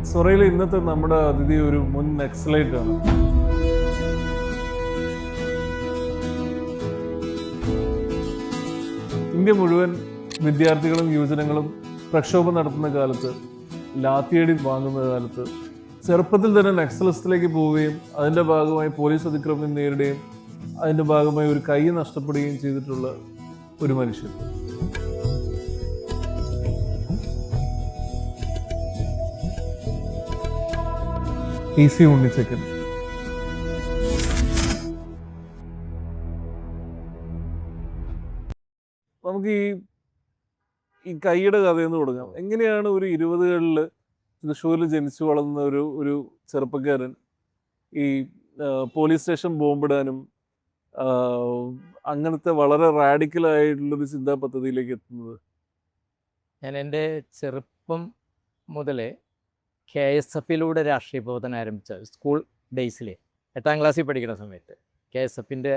സൊറയിലെ ഇന്നത്തെ നമ്മുടെ അതിഥി ഒരു മുൻ നക്സലൈറ്റ് ആണ്. ഇന്ത്യ മുഴുവൻ വിദ്യാർത്ഥികളും യുവജനങ്ങളും പ്രക്ഷോഭം നടത്തുന്ന കാലത്ത്, ലാത്തിയടി വാങ്ങുന്ന കാലത്ത് ചെറുപ്പത്തിൽ തന്നെ നക്സലിസത്തിലേക്ക് പോവുകയും അതിൻ്റെ ഭാഗമായി പോലീസ് അതിക്രമം നേരിടുകയും അതിൻ്റെ ഭാഗമായി ഒരു കൈ നഷ്ടപ്പെടുകയും ചെയ്തിട്ടുള്ള ഒരു മനുഷ്യൻ. ടി.സി. ഉണ്ണിച്ചക്കൻ. നമുക്ക് ഈ കൈയുടെ കഥയെന്ന് തുടങ്ങാം. എങ്ങനെയാണ് ഒരു 20കളിൽ തൃശ്ശൂരിൽ ജനിച്ചു വളർന്ന ഒരു ചെറുപ്പക്കാരൻ ഈ പോലീസ് സ്റ്റേഷൻ ബോംബിടാനും അങ്ങനത്തെ വളരെ റാഡിക്കലായിട്ടുള്ളൊരു ചിന്താ പദ്ധതിയിലേക്ക് എത്തുന്നത്? ഞാൻ എൻ്റെ ചെറുപ്പം മുതലേ KSFിലൂടെ രാഷ്ട്രീയ പ്രവർത്തനം ആരംഭിച്ച സ്കൂൾ ഡേയ്സിൽ 8ാം ക്ലാസ്സിൽ പഠിക്കുന്ന സമയത്ത് KSFിൻ്റെ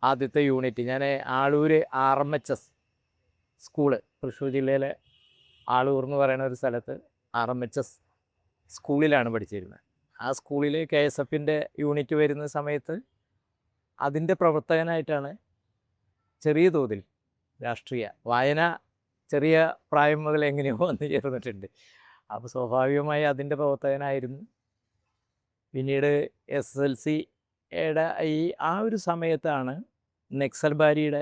ആദ്യത്തെ യൂണിറ്റ് ഞാൻ ആളൂർ RMHS സ്കൂള്, തൃശ്ശൂർ ജില്ലയിലെ ആളൂർ എന്ന് പറയുന്ന ഒരു സ്ഥലത്ത് RMHS സ്കൂളിലാണ് പഠിച്ചിരുന്നത്. ആ സ്കൂളിൽ KSFിൻ്റെ യൂണിറ്റ് വരുന്ന സമയത്ത് അതിൻ്റെ പ്രവർത്തകനായിട്ടാണ് ചെറിയ തോതിൽ രാഷ്ട്രീയ വായന ചെറിയ പ്രായം മുതൽ എങ്ങനെയോ വന്നു ചേർന്നിട്ടുണ്ട്. അപ്പോൾ സ്വാഭാവികമായി അതിൻ്റെ പ്രവർത്തകനായിരുന്നു. പിന്നീട് SSLCയുടെ ആ ഒരു സമയത്താണ് നക്സൽബാരിയുടെ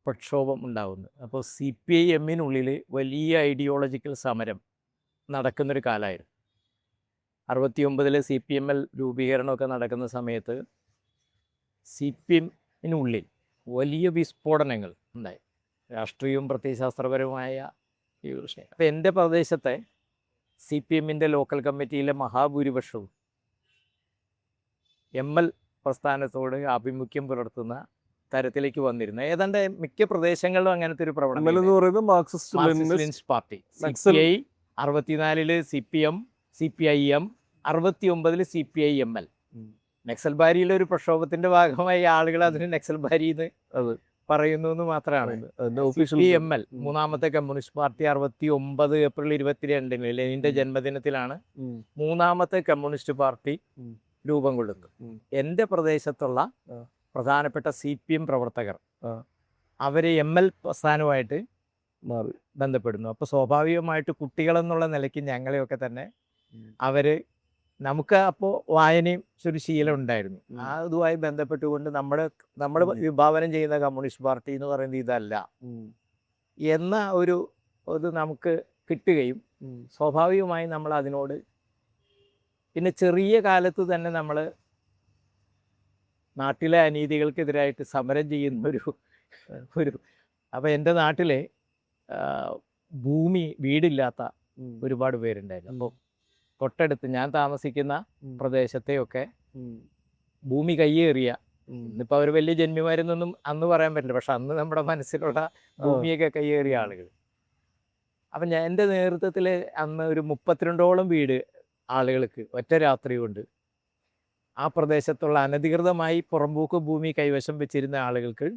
പ്രക്ഷോഭം ഉണ്ടാകുന്നത്. അപ്പോൾ CPIMനുള്ളിൽ വലിയ ഐഡിയോളജിക്കൽ സമരം നടക്കുന്നൊരു കാലമായിരുന്നു. 69 CPML രൂപീകരണമൊക്കെ നടക്കുന്ന സമയത്ത് CPMനുള്ളിൽ വലിയ വിസ്ഫോടനങ്ങൾ ഉണ്ടായി, രാഷ്ട്രീയവും പ്രത്യയശാസ്ത്രപരമായ ഈ വിഷയം. അപ്പോൾ എൻ്റെ പ്രദേശത്തെ CPMൻ്റെ ലോക്കൽ കമ്മിറ്റിയിലെ മഹാഭൂരിപക്ഷവും ML പ്രസ്ഥാനത്തോട് ആഭിമുഖ്യം പുലർത്തുന്ന തരത്തിലേക്ക് വന്നിരുന്നു. ഏതാണ്ട് മിക്ക പ്രദേശങ്ങളിലും അങ്ങനത്തെ ഒരു പ്രവണത. Marxist party CPI 64 CPM, CPIM 69 CPIML. നക്സൽബാരിയിലെ ഒരു പ്രക്ഷോഭത്തിന്റെ ഭാഗമായി ആളുകൾ അതിന് നക്സൽബാരി എന്ന് പറയുന്നു എന്ന് മാത്രമാണ്. CPML മൂന്നാമത്തെ കമ്മ്യൂണിസ്റ്റ് പാർട്ടി 69 ഏപ്രിൽ 22 ലെനിന്റെ ജന്മദിനത്തിലാണ് മൂന്നാമത്തെ കമ്മ്യൂണിസ്റ്റ് പാർട്ടി രൂപം കൊള്ളുന്നത്. എൻ്റെ പ്രദേശത്തുള്ള പ്രധാനപ്പെട്ട CPM പ്രവർത്തകർ അവർ ML പ്രസ്ഥാനവുമായിട്ട് ബന്ധപ്പെടുന്നു. അപ്പോൾ സ്വാഭാവികമായിട്ട് കുട്ടികളെന്നുള്ള നിലയ്ക്ക് ഞങ്ങളെയൊക്കെ തന്നെ അവർ, നമുക്ക് അപ്പോൾ വായനയും ഒരു ശീലം ഉണ്ടായിരുന്നു. അതുമായി ബന്ധപ്പെട്ടുകൊണ്ട് നമ്മൾ വിഭാവനം ചെയ്യുന്ന കമ്മ്യൂണിസ്റ്റ് പാർട്ടി എന്ന് പറയുന്നത് ഇതല്ല എന്ന ഒരു നമുക്ക് കിട്ടുകയും സ്വാഭാവികമായി നമ്മൾ അതിനോട് പിന്നെ ചെറിയ കാലത്ത് തന്നെ നമ്മൾ നാട്ടിലെ അനീതികൾക്കെതിരായിട്ട് സമരം ചെയ്യുന്ന ഒരു അപ്പോൾ എൻ്റെ നാട്ടിലെ വീടില്ലാത്ത ഒരുപാട് പേരുണ്ടായിരുന്നു. അപ്പോൾ തൊട്ടടുത്ത് ഞാൻ താമസിക്കുന്ന പ്രദേശത്തെയൊക്കെ ഭൂമി കയ്യേറിയ, ഇന്നിപ്പോൾ അവർ വലിയ ജന്മിമാരെന്നൊന്നും അന്ന് പറയാൻ പറ്റില്ല, പക്ഷെ അന്ന് നമ്മുടെ മനസ്സിലുള്ള ഭൂമിയൊക്കെ കയ്യേറിയ ആളുകൾ. അപ്പം എൻ്റെ നേതൃത്വത്തിൽ അന്ന് ഒരു 32ഓളം വീട് ആളുകൾക്ക് ഒറ്റ രാത്രി കൊണ്ട് ആ പ്രദേശത്തുള്ള അനധികൃതമായി പുറമ്പോക്ക് ഭൂമി കൈവശം വെച്ചിരുന്ന ആളുകൾക്ക്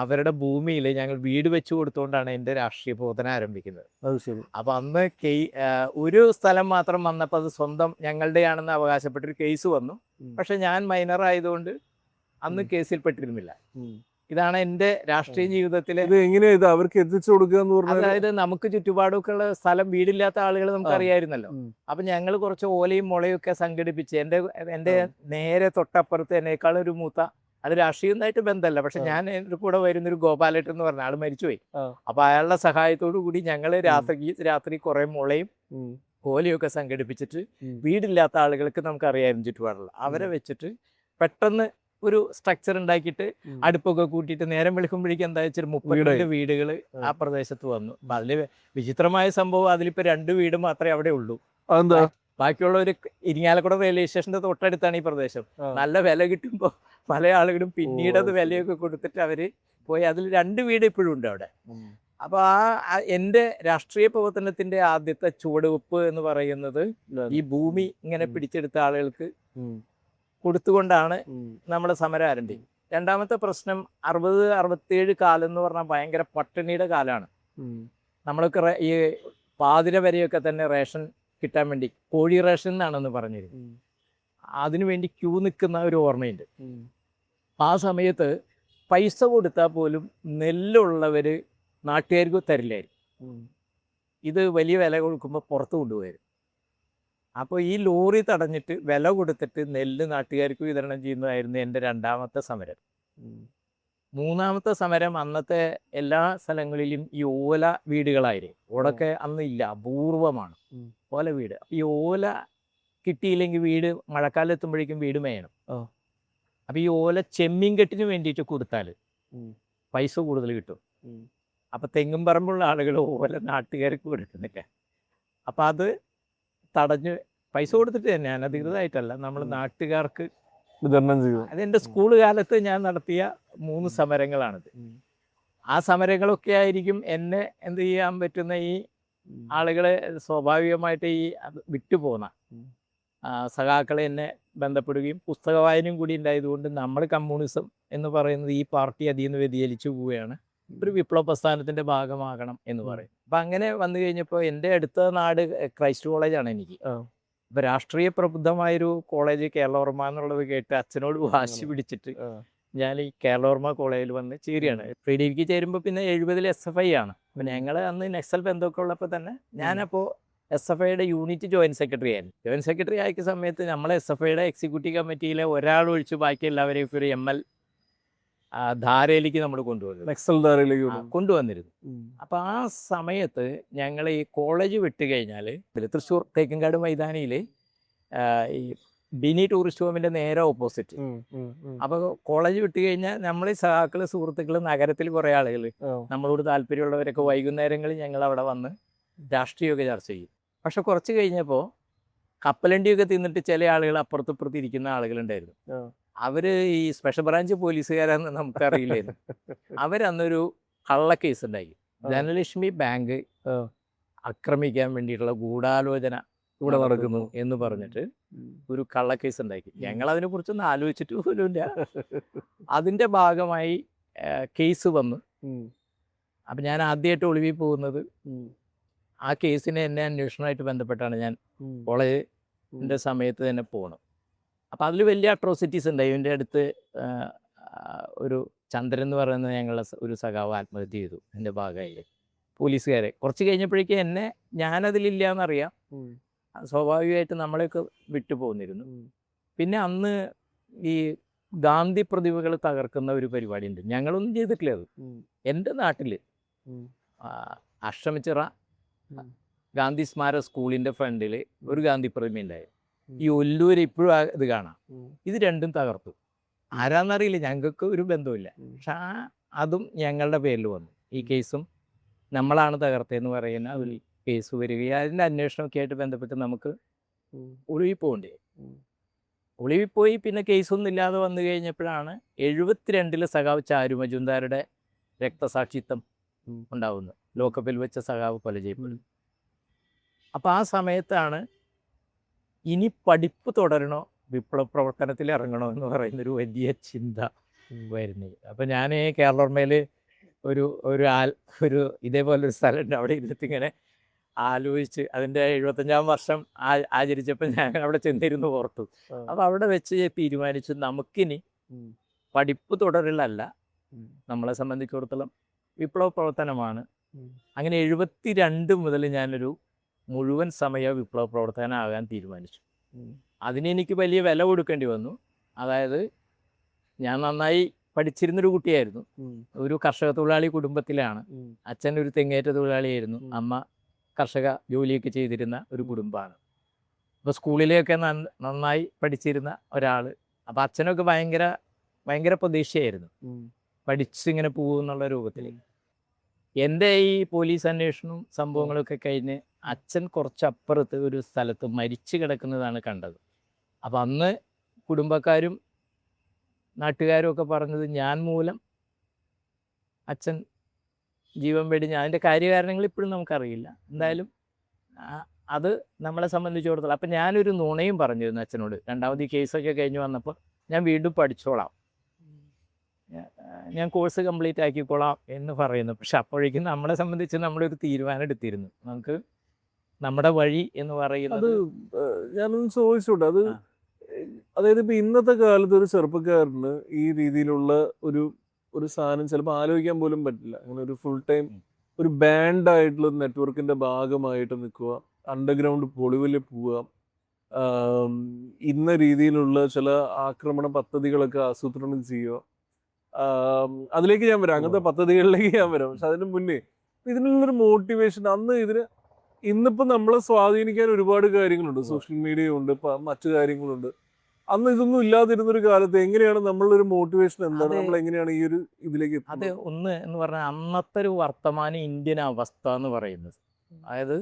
അവരുടെ ഭൂമിയിൽ ഞങ്ങൾ വീട് വെച്ചു കൊടുത്തുകൊണ്ടാണ് എൻ്റെ രാഷ്ട്രീയ പ്രവർത്തനം ആരംഭിക്കുന്നത്. അത് ശരി. അപ്പം അന്ന് ഒരു സ്ഥലം മാത്രം വന്നപ്പോൾ അത് സ്വന്തം ഞങ്ങളുടെയാണെന്ന് അവകാശപ്പെട്ടൊരു കേസ് വന്നു. പക്ഷെ ഞാൻ മൈനർ ആയതുകൊണ്ട് അന്ന് കേസിൽ പെട്ടിരുന്നില്ല. ഇതാണ് എൻ്റെ രാഷ്ട്രീയ ജീവിതത്തിലെ. എങ്ങനെയാ അവർക്ക് എത്തിച്ചു കൊടുക്കുക എന്ന് പറഞ്ഞാൽ? അതായത് നമുക്ക് ചുറ്റുപാടൊക്കെ ഉള്ള സ്ഥലം, വീടില്ലാത്ത ആളുകൾ നമുക്ക് അറിയായിരുന്നല്ലോ. അപ്പം ഞങ്ങൾ കുറച്ച് ഓലയും മുളയും ഒക്കെ സംഘടിപ്പിച്ച് എൻ്റെ നേരെ തൊട്ടപ്പുറത്ത് എന്നേക്കാളും ഒരു മൂത്ത, അത് രാഷ്ട്രീയമായിട്ട് ബന്ധമല്ല, പക്ഷെ ഞാൻ എൻ്റെ കൂടെ വരുന്നൊരു ഗോപാലേട്ടൻ എന്ന് പറഞ്ഞ ആൾ മരിച്ചുപോയി. അപ്പോൾ അയാളുടെ സഹായത്തോടു കൂടി ഞങ്ങൾ രാത്രി കുറേ മുളയും ഓലയൊക്കെ സംഘടിപ്പിച്ചിട്ട് വീടില്ലാത്ത ആളുകൾക്ക് നമുക്ക് അറിയായിരുന്നു ചുറ്റുപാടുള്ള, അവരെ വെച്ചിട്ട് പെട്ടെന്ന് ഒരു സ്ട്രക്ചർ ഉണ്ടാക്കിയിട്ട് അടുപ്പൊക്കെ കൂട്ടിയിട്ട് നേരം വെളുക്കുമ്പോഴേക്കും എന്താ വെച്ചാൽ 32 വീടുകൾ ആ പ്രദേശത്ത് വന്നു. അപ്പം അതിൽ വിചിത്രമായ സംഭവം, അതിലിപ്പോൾ 2 വീട് മാത്രമേ അവിടെ ഉള്ളൂ. ബാക്കിയുള്ള ഒരു ഇരിങ്ങാലക്കുട റെയിൽവേ സ്റ്റേഷന്റെ തൊട്ടടുത്താണ് ഈ പ്രദേശം. നല്ല വില കിട്ടുമ്പോൾ പല ആളുകളും പിന്നീട് അത് വിലയൊക്കെ കൊടുത്തിട്ട് അവർ പോയി. അതിൽ 2 വീട് ഇപ്പോഴും ഉണ്ട് അവിടെ. അപ്പോൾ എൻ്റെ രാഷ്ട്രീയ പ്രവർത്തനത്തിൻ്റെ ആദ്യത്തെ ചുവടുവെപ്പ് എന്ന് പറയുന്നത് ഈ ഭൂമി ഇങ്ങനെ പിടിച്ചെടുത്ത ആളുകൾക്ക് കൊടുത്തുകൊണ്ടാണ് നമ്മുടെ സമരം ആരംഭിക്കുന്നത്. രണ്ടാമത്തെ പ്രശ്നം 60-67 കാലം എന്ന് പറഞ്ഞാൽ ഭയങ്കര പട്ടിണിയുടെ കാലമാണ്. നമ്മളൊക്കെ ഈ പാതിര വരെയൊക്കെ തന്നെ റേഷൻ കിട്ടാൻ വേണ്ടി കോഴി റേഷൻ എന്നാണെന്ന് പറഞ്ഞിരുന്നു. അതിനു വേണ്ടി ക്യൂ നിൽക്കുന്ന ഒരു ഓർമ്മയുണ്ട്. ആ സമയത്ത് പൈസ കൊടുത്താൽ പോലും നെല്ലുള്ളവർ നാട്ടുകാർക്ക് തരില്ലായിരുന്നു. ഇത് വലിയ വില കൊടുക്കുമ്പോൾ പുറത്ത് കൊണ്ടുപോയത്. അപ്പോൾ ഈ ലോറി തടഞ്ഞിട്ട് വില കൊടുത്തിട്ട് നെല്ല് നാട്ടുകാർക്ക് വിതരണം ചെയ്യുന്നതായിരുന്നു എൻ്റെ രണ്ടാമത്തെ സമരം. മൂന്നാമത്തെ സമരം അന്നത്തെ എല്ലാ സ്ഥലങ്ങളിലും ഈ ഓല വീടുകളായിരുന്നു. ഓടൊക്കെ അന്ന് ഇല്ല, അപൂർവമാണ് ഓല വീട്. ഈ ഓല കിട്ടിയില്ലെങ്കിൽ വീട് മഴക്കാലം വീട് മേയണം. അപ്പോൾ ഈ ഓല ചെമ്മീൻ കെട്ടിന് വേണ്ടിയിട്ട് കൊടുത്താൽ പൈസ കൂടുതൽ കിട്ടും. അപ്പം തെങ്ങും പറമ്പുള്ള ആളുകൾ ഓല നാട്ടുകാർക്ക് കൊടുക്കുന്നില്ല. അപ്പം അത് തടഞ്ഞ് പൈസ കൊടുത്തിട്ട് തന്നെ, അനധികൃതമായിട്ടല്ല, നമ്മൾ നാട്ടുകാർക്ക് വിതരണം ചെയ്തു. അതെൻ്റെ സ്കൂൾ കാലത്ത് ഞാൻ നടത്തിയ 3 സമരങ്ങളാണിത്. ആ സമരങ്ങളൊക്കെ ആയിരിക്കും എന്നെ എന്ത് ചെയ്യാൻ പറ്റുന്ന ഈ ആളുകളെ സ്വാഭാവികമായിട്ട് ഈ വിട്ടുപോകുന്ന സഖാക്കളെ എന്നെ ബന്ധപ്പെടുകയും പുസ്തക വായനയും കൂടി ഉണ്ടായതുകൊണ്ട് നമ്മൾ കമ്മ്യൂണിസം എന്ന് പറയുന്നത് ഈ പാർട്ടി അതിൽ നിന്ന് വ്യതിചലിച്ചു പോവുകയാണ്, ഒരു വിപ്ലവ പ്രസ്ഥാനത്തിൻ്റെ ഭാഗമാകണം എന്ന് പറയും. അപ്പം അങ്ങനെ വന്നു കഴിഞ്ഞപ്പോൾ എൻ്റെ അടുത്ത നാട് ക്രൈസ്റ്റ് കോളേജാണ് എനിക്ക്. അപ്പോൾ രാഷ്ട്രീയ പ്രബുദ്ധമായൊരു കോളേജ് കേരളവർമ്മ എന്നുള്ളത് കേട്ട് അച്ഛനോട് വാശി പിടിച്ചിട്ട് ഞാൻ ഈ കേരളവർമ്മ കോളേജിൽ വന്ന് ചേരുകയാണ്. പ്രീ ഡിഗ്രിക്ക് ചേരുമ്പോൾ പിന്നെ 70 SFI ആണ്. അപ്പം ഞങ്ങൾ അന്ന് നക്സൽ ബന്ധമൊക്കെ ഉള്ളപ്പോൾ തന്നെ ഞാനപ്പോൾ SFIയുടെ യൂണിറ്റ് ജോയിൻറ്റ് സെക്രട്ടറി ആയിരുന്നു. ജോയിൻറ്റ് സെക്രട്ടറി ആയ സമയത്ത് നമ്മൾ SFIയുടെ എക്സിക്യൂട്ടീവ് കമ്മിറ്റിയിലെ ഒരാൾ ഒഴിച്ച് ബാക്കി എല്ലാവരെയും ഒരു ML ധാരയിലേക്ക് നമ്മൾ കൊണ്ടുവന്നു, നക്സൽ ധാരയിലേക്ക് കൊണ്ടുവന്നിരുന്നു. അപ്പോൾ ആ സമയത്ത് ഞങ്ങൾ ഈ കോളേജ് വിട്ട് കഴിഞ്ഞാൽ തൃശ്ശൂർ തേക്കങ്കാട് മൈതാനിയിൽ ഈ ബിനി ടൂറിസ്റ്റ് ഹോമിൻ്റെ നേരെ ഓപ്പോസിറ്റ്. അപ്പോൾ കോളേജ് വിട്ട് കഴിഞ്ഞാൽ നമ്മൾ ഈ സഹാക്കൾ സുഹൃത്തുക്കൾ നഗരത്തിൽ കുറേ ആളുകൾ നമ്മളോട് താല്പര്യമുള്ളവരൊക്കെ വൈകുന്നേരങ്ങളിൽ ഞങ്ങൾ അവിടെ വന്ന് രാഷ്ട്രീയമൊക്കെ ചർച്ച ചെയ്യും. പക്ഷെ കുറച്ച് കഴിഞ്ഞപ്പോൾ കപ്പലണ്ടിയൊക്കെ തിന്നിട്ട് ചില ആളുകൾ അപ്പുറത്തിപ്പുറത്ത് ഇരിക്കുന്ന ആളുകളുണ്ടായിരുന്നു. അവർ ഈ സ്പെഷ്യൽ ബ്രാഞ്ച് പോലീസുകാരാന്ന് നമുക്കറിയില്ലായിരുന്നു. അവരന്നൊരു കള്ളക്കേസ് ഉണ്ടാക്കി. ധനലക്ഷ്മി ബാങ്ക് ആക്രമിക്കാൻ വേണ്ടിയിട്ടുള്ള ഗൂഢാലോചന ഇവിടെ നടക്കുന്നു എന്ന് പറഞ്ഞിട്ട് ഒരു കള്ളക്കേസ് ഉണ്ടാക്കി. ഞങ്ങൾ അതിനെക്കുറിച്ചൊന്നും ആലോചിച്ചിട്ട് പോലുമില്ല. അതിൻ്റെ ഭാഗമായി കേസ് വന്നു. അപ്പം ഞാൻ ആദ്യമായിട്ട് ഒളിവിൽ പോകുന്നത് ആ കേസിനെ എന്നെ അന്വേഷണമായിട്ട് ബന്ധപ്പെട്ടാണ് ഞാൻ കോളേജിൻ്റെ സമയത്ത് തന്നെ പോകണം. അപ്പോൾ അതിൽ വലിയ അട്രോസിറ്റീസ് ഉണ്ടായി. എൻ്റെ അടുത്ത് ഒരു ചന്ദ്രൻ എന്ന് പറയുന്ന ഞങ്ങളുടെ ഒരു സഖാവ് ആത്മഹത്യ ചെയ്തു എൻ്റെ ഭാഗമായി പോലീസുകാരെ. കുറച്ച് കഴിഞ്ഞപ്പോഴേക്കും എന്നെ ഞാനതിലില്ല എന്നറിയാം. സ്വാഭാവികമായിട്ട് നമ്മളെയൊക്കെ വിട്ടുപോകുന്നിരുന്നു. പിന്നെ അന്ന് ഈ ഗാന്ധി പ്രതിമകൾ തകർക്കുന്ന ഒരു പരിപാടി ഉണ്ട്. ഞങ്ങളൊന്നും ചെയ്തിട്ടില്ല. അത് എൻ്റെ നാട്ടിൽ അഷ്ടമിച്ചിറ ഗാന്ധി സ്മാരക സ്കൂളിൻ്റെ ഫ്രണ്ടിൽ ഒരു ഗാന്ധി പ്രതിമ ഉണ്ടായി. ഈ ഒല്ലൂർ ഇപ്പോഴും ഇത് കാണാം. ഇത് രണ്ടും തകർത്തു. ആരാന്നറിയില്ല, ഞങ്ങൾക്ക് ഒരു ബന്ധമില്ല. പക്ഷെ അതും ഞങ്ങളുടെ പേരിൽ വന്നു. ഈ കേസും നമ്മളാണ് തകർത്തതെന്ന് പറയുന്ന ഒരു കേസ് വരികയും അതിൻ്റെ അന്വേഷണമൊക്കെ ആയിട്ട് ബന്ധപ്പെട്ട് നമുക്ക് ഒളിവിൽ പോകണ്ടേ. ഒളിവിൽ പോയി പിന്നെ കേസൊന്നും ഇല്ലാതെ വന്നു കഴിഞ്ഞപ്പോഴാണ് 72 സഖാവ് ചാരു മജുംദാരുടെ രക്തസാക്ഷിത്വം ഉണ്ടാവുന്നത്. ലോക്കപ്പിൽ വെച്ച സഖാവ് കൊല ചെയ്യപ്പെടും. അപ്പോൾ ആ സമയത്താണ് ഇനി പഠിപ്പ് തുടരണോ വിപ്ലവ പ്രവർത്തനത്തിൽ ഇറങ്ങണോ എന്ന് പറയുന്നൊരു വലിയ ചിന്ത വരുന്നത്. അപ്പം ഞാൻ കേരളോർമ്മയിൽ ഒരു ഇതേപോലൊരു സ്ഥലമുണ്ട്. അവിടെ ഇരുന്നിട്ട് ഇങ്ങനെ ആലോചിച്ച് അതിൻ്റെ 75ാം വർഷം ആചരിച്ചപ്പോൾ ഞാൻ അവിടെ ചെന്നിരുന്നു ഓർത്തു. അപ്പോൾ അവിടെ വെച്ച് തീരുമാനിച്ചു നമുക്കിനി പഠിപ്പ് തുടരലല്ല, നമ്മളെ സംബന്ധിച്ചിടത്തോളം വിപ്ലവ പ്രവർത്തനമാണ്. അങ്ങനെ 72 മുതൽ ഞാനൊരു മുഴുവൻ സമയ വിപ്ലവ പ്രവർത്തകനാകാൻ തീരുമാനിച്ചു. അതിനെനിക്ക് വലിയ വില കൊടുക്കേണ്ടി വന്നു. അതായത് ഞാൻ നന്നായി പഠിച്ചിരുന്നൊരു കുട്ടിയായിരുന്നു. ഒരു കർഷക തൊഴിലാളി കുടുംബത്തിലാണ്. അച്ഛൻ ഒരു തെങ്ങേറ്റ തൊഴിലാളിയായിരുന്നു, അമ്മ കർഷക ജോലിയൊക്കെ ചെയ്തിരുന്ന ഒരു കുടുംബമാണ്. അപ്പോൾ സ്കൂളിലെയൊക്കെ നന്നായി പഠിച്ചിരുന്ന ഒരാൾ. അപ്പോൾ അച്ഛനൊക്കെ ഭയങ്കര പ്രതീക്ഷയായിരുന്നു പഠിച്ചിങ്ങനെ പോകുമെന്നുള്ള രൂപത്തിൽ. എൻ്റെ ഈ പോലീസ് അന്വേഷണവും സംഭവങ്ങളൊക്കെ കഴിഞ്ഞ് അച്ഛൻ കുറച്ചപ്പുറത്ത് ഒരു സ്ഥലത്ത് മരിച്ചു കിടക്കുന്നതാണ് കണ്ടത്. അപ്പം അന്ന് കുടുംബക്കാരും നാട്ടുകാരും ഒക്കെ പറഞ്ഞത് ഞാൻ മൂലം അച്ഛൻ ജീവൻ വെടിഞ്ഞ്, അതിൻ്റെ കാര്യകാരണങ്ങൾ ഇപ്പോഴും നമുക്കറിയില്ല. എന്തായാലും അത് നമ്മളെ സംബന്ധിച്ചിടത്തോളം അപ്പം ഞാനൊരു നുണയും പറഞ്ഞിരുന്നു അച്ഛനോട്. രണ്ടാമത് ഈ കേസൊക്കെ കഴിഞ്ഞ് വന്നപ്പോൾ ഞാൻ വീണ്ടും പഠിച്ചോളാം, ഞാൻ കോഴ്സ് കംപ്ലീറ്റ് ആക്കിക്കോളാം എന്ന് പറയുന്നു. പക്ഷെ അപ്പോഴേക്കും നമ്മളെ സംബന്ധിച്ച് നമ്മളൊരു തീരുമാനം എടുത്തിരുന്നു. നമുക്ക് നമ്മുടെ വഴി എന്ന് അത് പറയുന്നത് ഞാനൊന്ന് ചോദിച്ചോട്ടെ, അത് ആ. അതായത് ഇപ്പൊ ഇന്നത്തെ കാലത്ത് ഒരു ചെറുപ്പക്കാരന് ഈ രീതിയിലുള്ള ഒരു ഒരു സാധനം ചിലപ്പോൾ ആലോചിക്കാൻ പോലും പറ്റില്ല. അങ്ങനെ ഒരു ഫുൾ ടൈം ഉം. ഒരു ബാൻഡ് ആയിട്ടുള്ള ഒരു നെറ്റ്വർക്കിന്റെ ഭാഗമായിട്ട് നിൽക്കുക, അണ്ടർഗ്രൗണ്ട് പൊളിവില് പോവുക, ആം, ഇന്ന രീതിയിലുള്ള ചില ആക്രമണ പദ്ധതികളൊക്കെ ആസൂത്രണം ചെയ്യുക. അതിലേക്ക് ഞാൻ വരാം, അങ്ങനത്തെ പദ്ധതികളിലേക്ക് ഞാൻ വരാം. പക്ഷെ അതിന് മുന്നേ ഇതിനുള്ളൊരു മോട്ടിവേഷൻ അന്ന് ഇതിന് ഇന്നിപ്പോ നമ്മളെ സ്വാധീനിക്കാൻ ഒരുപാട് കാര്യങ്ങളുണ്ട്, സോഷ്യൽ മീഡിയ ഉണ്ട്, മറ്റു കാര്യങ്ങളുണ്ട്. അന്ന് ഇതൊന്നും ഇല്ലാതിരുന്നൊരു കാലത്ത് എങ്ങനെയാണ് നമ്മളൊരു മോട്ടിവേഷൻ, എന്താണ് അത് നമ്മൾ എങ്ങനെയാണ് ഈ ഒരു ഇതിലേക്ക് അത് എത്തുന്നത്? ഒന്ന് എന്ന് പറഞ്ഞാൽ അന്നത്തെ ഒരു വർത്തമാന ഇന്ത്യൻ അവസ്ഥ എന്ന് പറയുന്നത്, അതായത്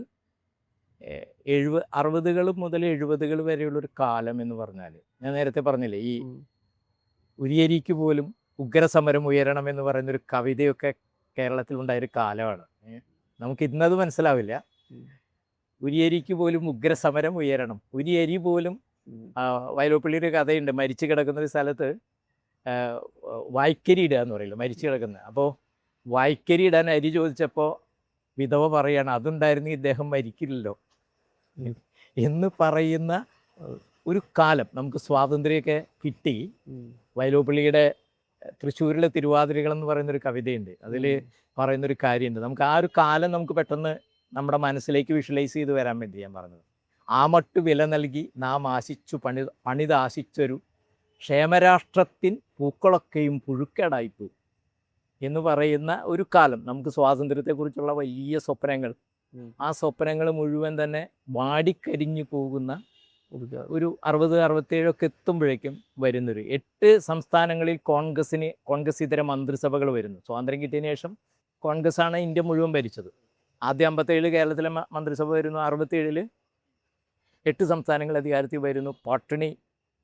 60 മുതൽ 70 വരെയുള്ളൊരു കാലം എന്ന് പറഞ്ഞാൽ, ഞാൻ നേരത്തെ പറഞ്ഞില്ലേ ഈ ഉം. ഉരിയരിക്ക് പോലും ഉഗ്രസമരം ഉയരണം എന്ന് പറയുന്നൊരു കവിതയൊക്കെ കേരളത്തിലുണ്ടായൊരു കാലമാണ്. നമുക്ക് ഇന്നത് മനസ്സിലാവില്ല. ഉം. ഉരിയരിക്ക് പോലും ഉഗ്രസമരം ഉയരണം, ഉരിയരി പോലും ഉം. വയലോപ്പള്ളിയുടെ കഥയുണ്ട്, മരിച്ചു കിടക്കുന്ന ഒരു സ്ഥലത്ത് വായ്ക്കരി ഇടുക എന്ന് പറയില്ല, മരിച്ചു കിടക്കുന്നത്. അപ്പോൾ വായ്ക്കരി ഇടാൻ അരി ചോദിച്ചപ്പോൾ വിധവ പറയാണ്, അതുണ്ടായിരുന്നു ഇദ്ദേഹം മരിക്കില്ലല്ലോ എന്ന് പറയുന്ന ഒരു കാലം. നമുക്ക് സ്വാതന്ത്ര്യമൊക്കെ കിട്ടി. ഉം. വയലോപ്പള്ളിയുടെ തൃശ്ശൂരിലെ തിരുവാതിരകൾ എന്ന് പറയുന്നൊരു കവിതയുണ്ട്, അതിൽ പറയുന്നൊരു കാര്യമുണ്ട്. നമുക്ക് ആ ഒരു കാലം നമുക്ക് പെട്ടെന്ന് നമ്മുടെ മനസ്സിലേക്ക് വിഷ്വലൈസ് ചെയ്ത് വരാൻ വേണ്ടി ഞാൻ പറഞ്ഞത്. ആ മട്ടു വില നൽകി നാം ആശിച്ചു പണിതാശിച്ചൊരു ക്ഷേമരാഷ്ട്രത്തിൻ പൂക്കളൊക്കെയും പുഴുക്കേടായിപ്പോയി എന്ന് പറയുന്ന ഒരു കാലം. നമുക്ക് സ്വാതന്ത്ര്യത്തെക്കുറിച്ചുള്ള വലിയ സ്വപ്നങ്ങൾ, ആ സ്വപ്നങ്ങൾ മുഴുവൻ തന്നെ വാടിക്കരിഞ്ഞു പോകുന്ന ഒരു 60-67 ഒക്കെ എത്തുമ്പോഴേക്കും വരുന്നൊരു 8 സംസ്ഥാനങ്ങളിൽ കോൺഗ്രസ് ഇതര മന്ത്രിസഭകൾ വരുന്നു. സ്വാതന്ത്ര്യം കിട്ടിയതിന് ശേഷം കോൺഗ്രസ്സാണ് ഇന്ത്യ മുഴുവൻ ഭരിച്ചത്. ആദ്യം 57 കേരളത്തിലെ മന്ത്രിസഭ വരുന്നു, 67 8 സംസ്ഥാനങ്ങൾ അധികാരത്തിൽ വരുന്നു. പട്ടിണി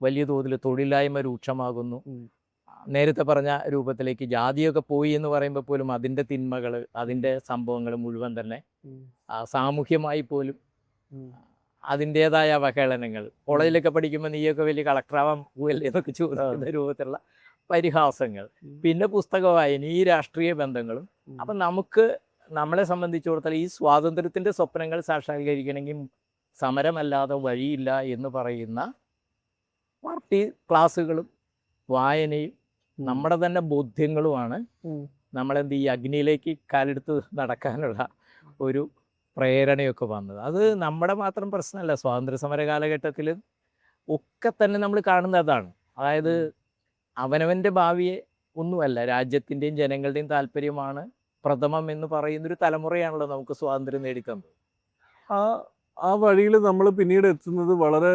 വലിയ തോതിൽ, തൊഴിലില്ലായ്മ രൂക്ഷമാകുന്നു. നേരത്തെ പറഞ്ഞ രൂപത്തിലേക്ക് ജാതിയൊക്കെ പോയി എന്ന് പറയുമ്പോൾ പോലും അതിൻ്റെ തിന്മകൾ, അതിൻ്റെ സംഭവങ്ങൾ മുഴുവൻ തന്നെ സാമൂഹ്യമായി പോലും അതിൻ്റേതായ അവഹേളനങ്ങൾ. കോളേജിലൊക്കെ പഠിക്കുമ്പോൾ നീയൊക്കെ വലിയ കളക്ടറാവാൻ പോവല്ലേ എന്നൊക്കെ ചോദിക്കുന്ന രൂപത്തിലുള്ള പരിഹാസങ്ങൾ. പിന്നെ പുസ്തക വായന, ഈ രാഷ്ട്രീയ ബന്ധങ്ങളും. അപ്പം നമുക്ക് നമ്മളെ സംബന്ധിച്ചിടത്തോളം ഈ സ്വാതന്ത്ര്യത്തിൻ്റെ സ്വപ്നങ്ങൾ സാക്ഷാത്കരിക്കണമെങ്കിൽ സമരമല്ലാതെ വഴിയില്ല എന്ന് പറയുന്ന പാർട്ടി ക്ലാസ്സുകളും വായനയും നമ്മുടെ തന്നെ ബോധ്യങ്ങളുമാണ് നമ്മളെന്ത് ഈ അഗ്നിയിലേക്ക് കാലെടുത്ത് നടക്കാനുള്ള ഒരു പ്രേരണയൊക്കെ വന്നത്. അത് നമ്മുടെ മാത്രം പ്രശ്നമല്ല, സ്വാതന്ത്ര്യ സമര കാലഘട്ടത്തിൽ ഒക്കെ തന്നെ നമ്മൾ കാണുന്നത് അതാണ്. അതായത് അവനവൻ്റെ ഭാവിയെ ഒന്നുമല്ല, രാജ്യത്തിൻ്റെയും ജനങ്ങളുടെയും താല്പര്യമാണ് പ്രഥമം എന്ന് പറയുന്നൊരു തലമുറയാണല്ലോ നമുക്ക് സ്വാതന്ത്ര്യം നേടിത്തന്നത്. ആ വഴിയിൽ നമ്മൾ പിന്നീട് എത്തുന്നത് വളരെ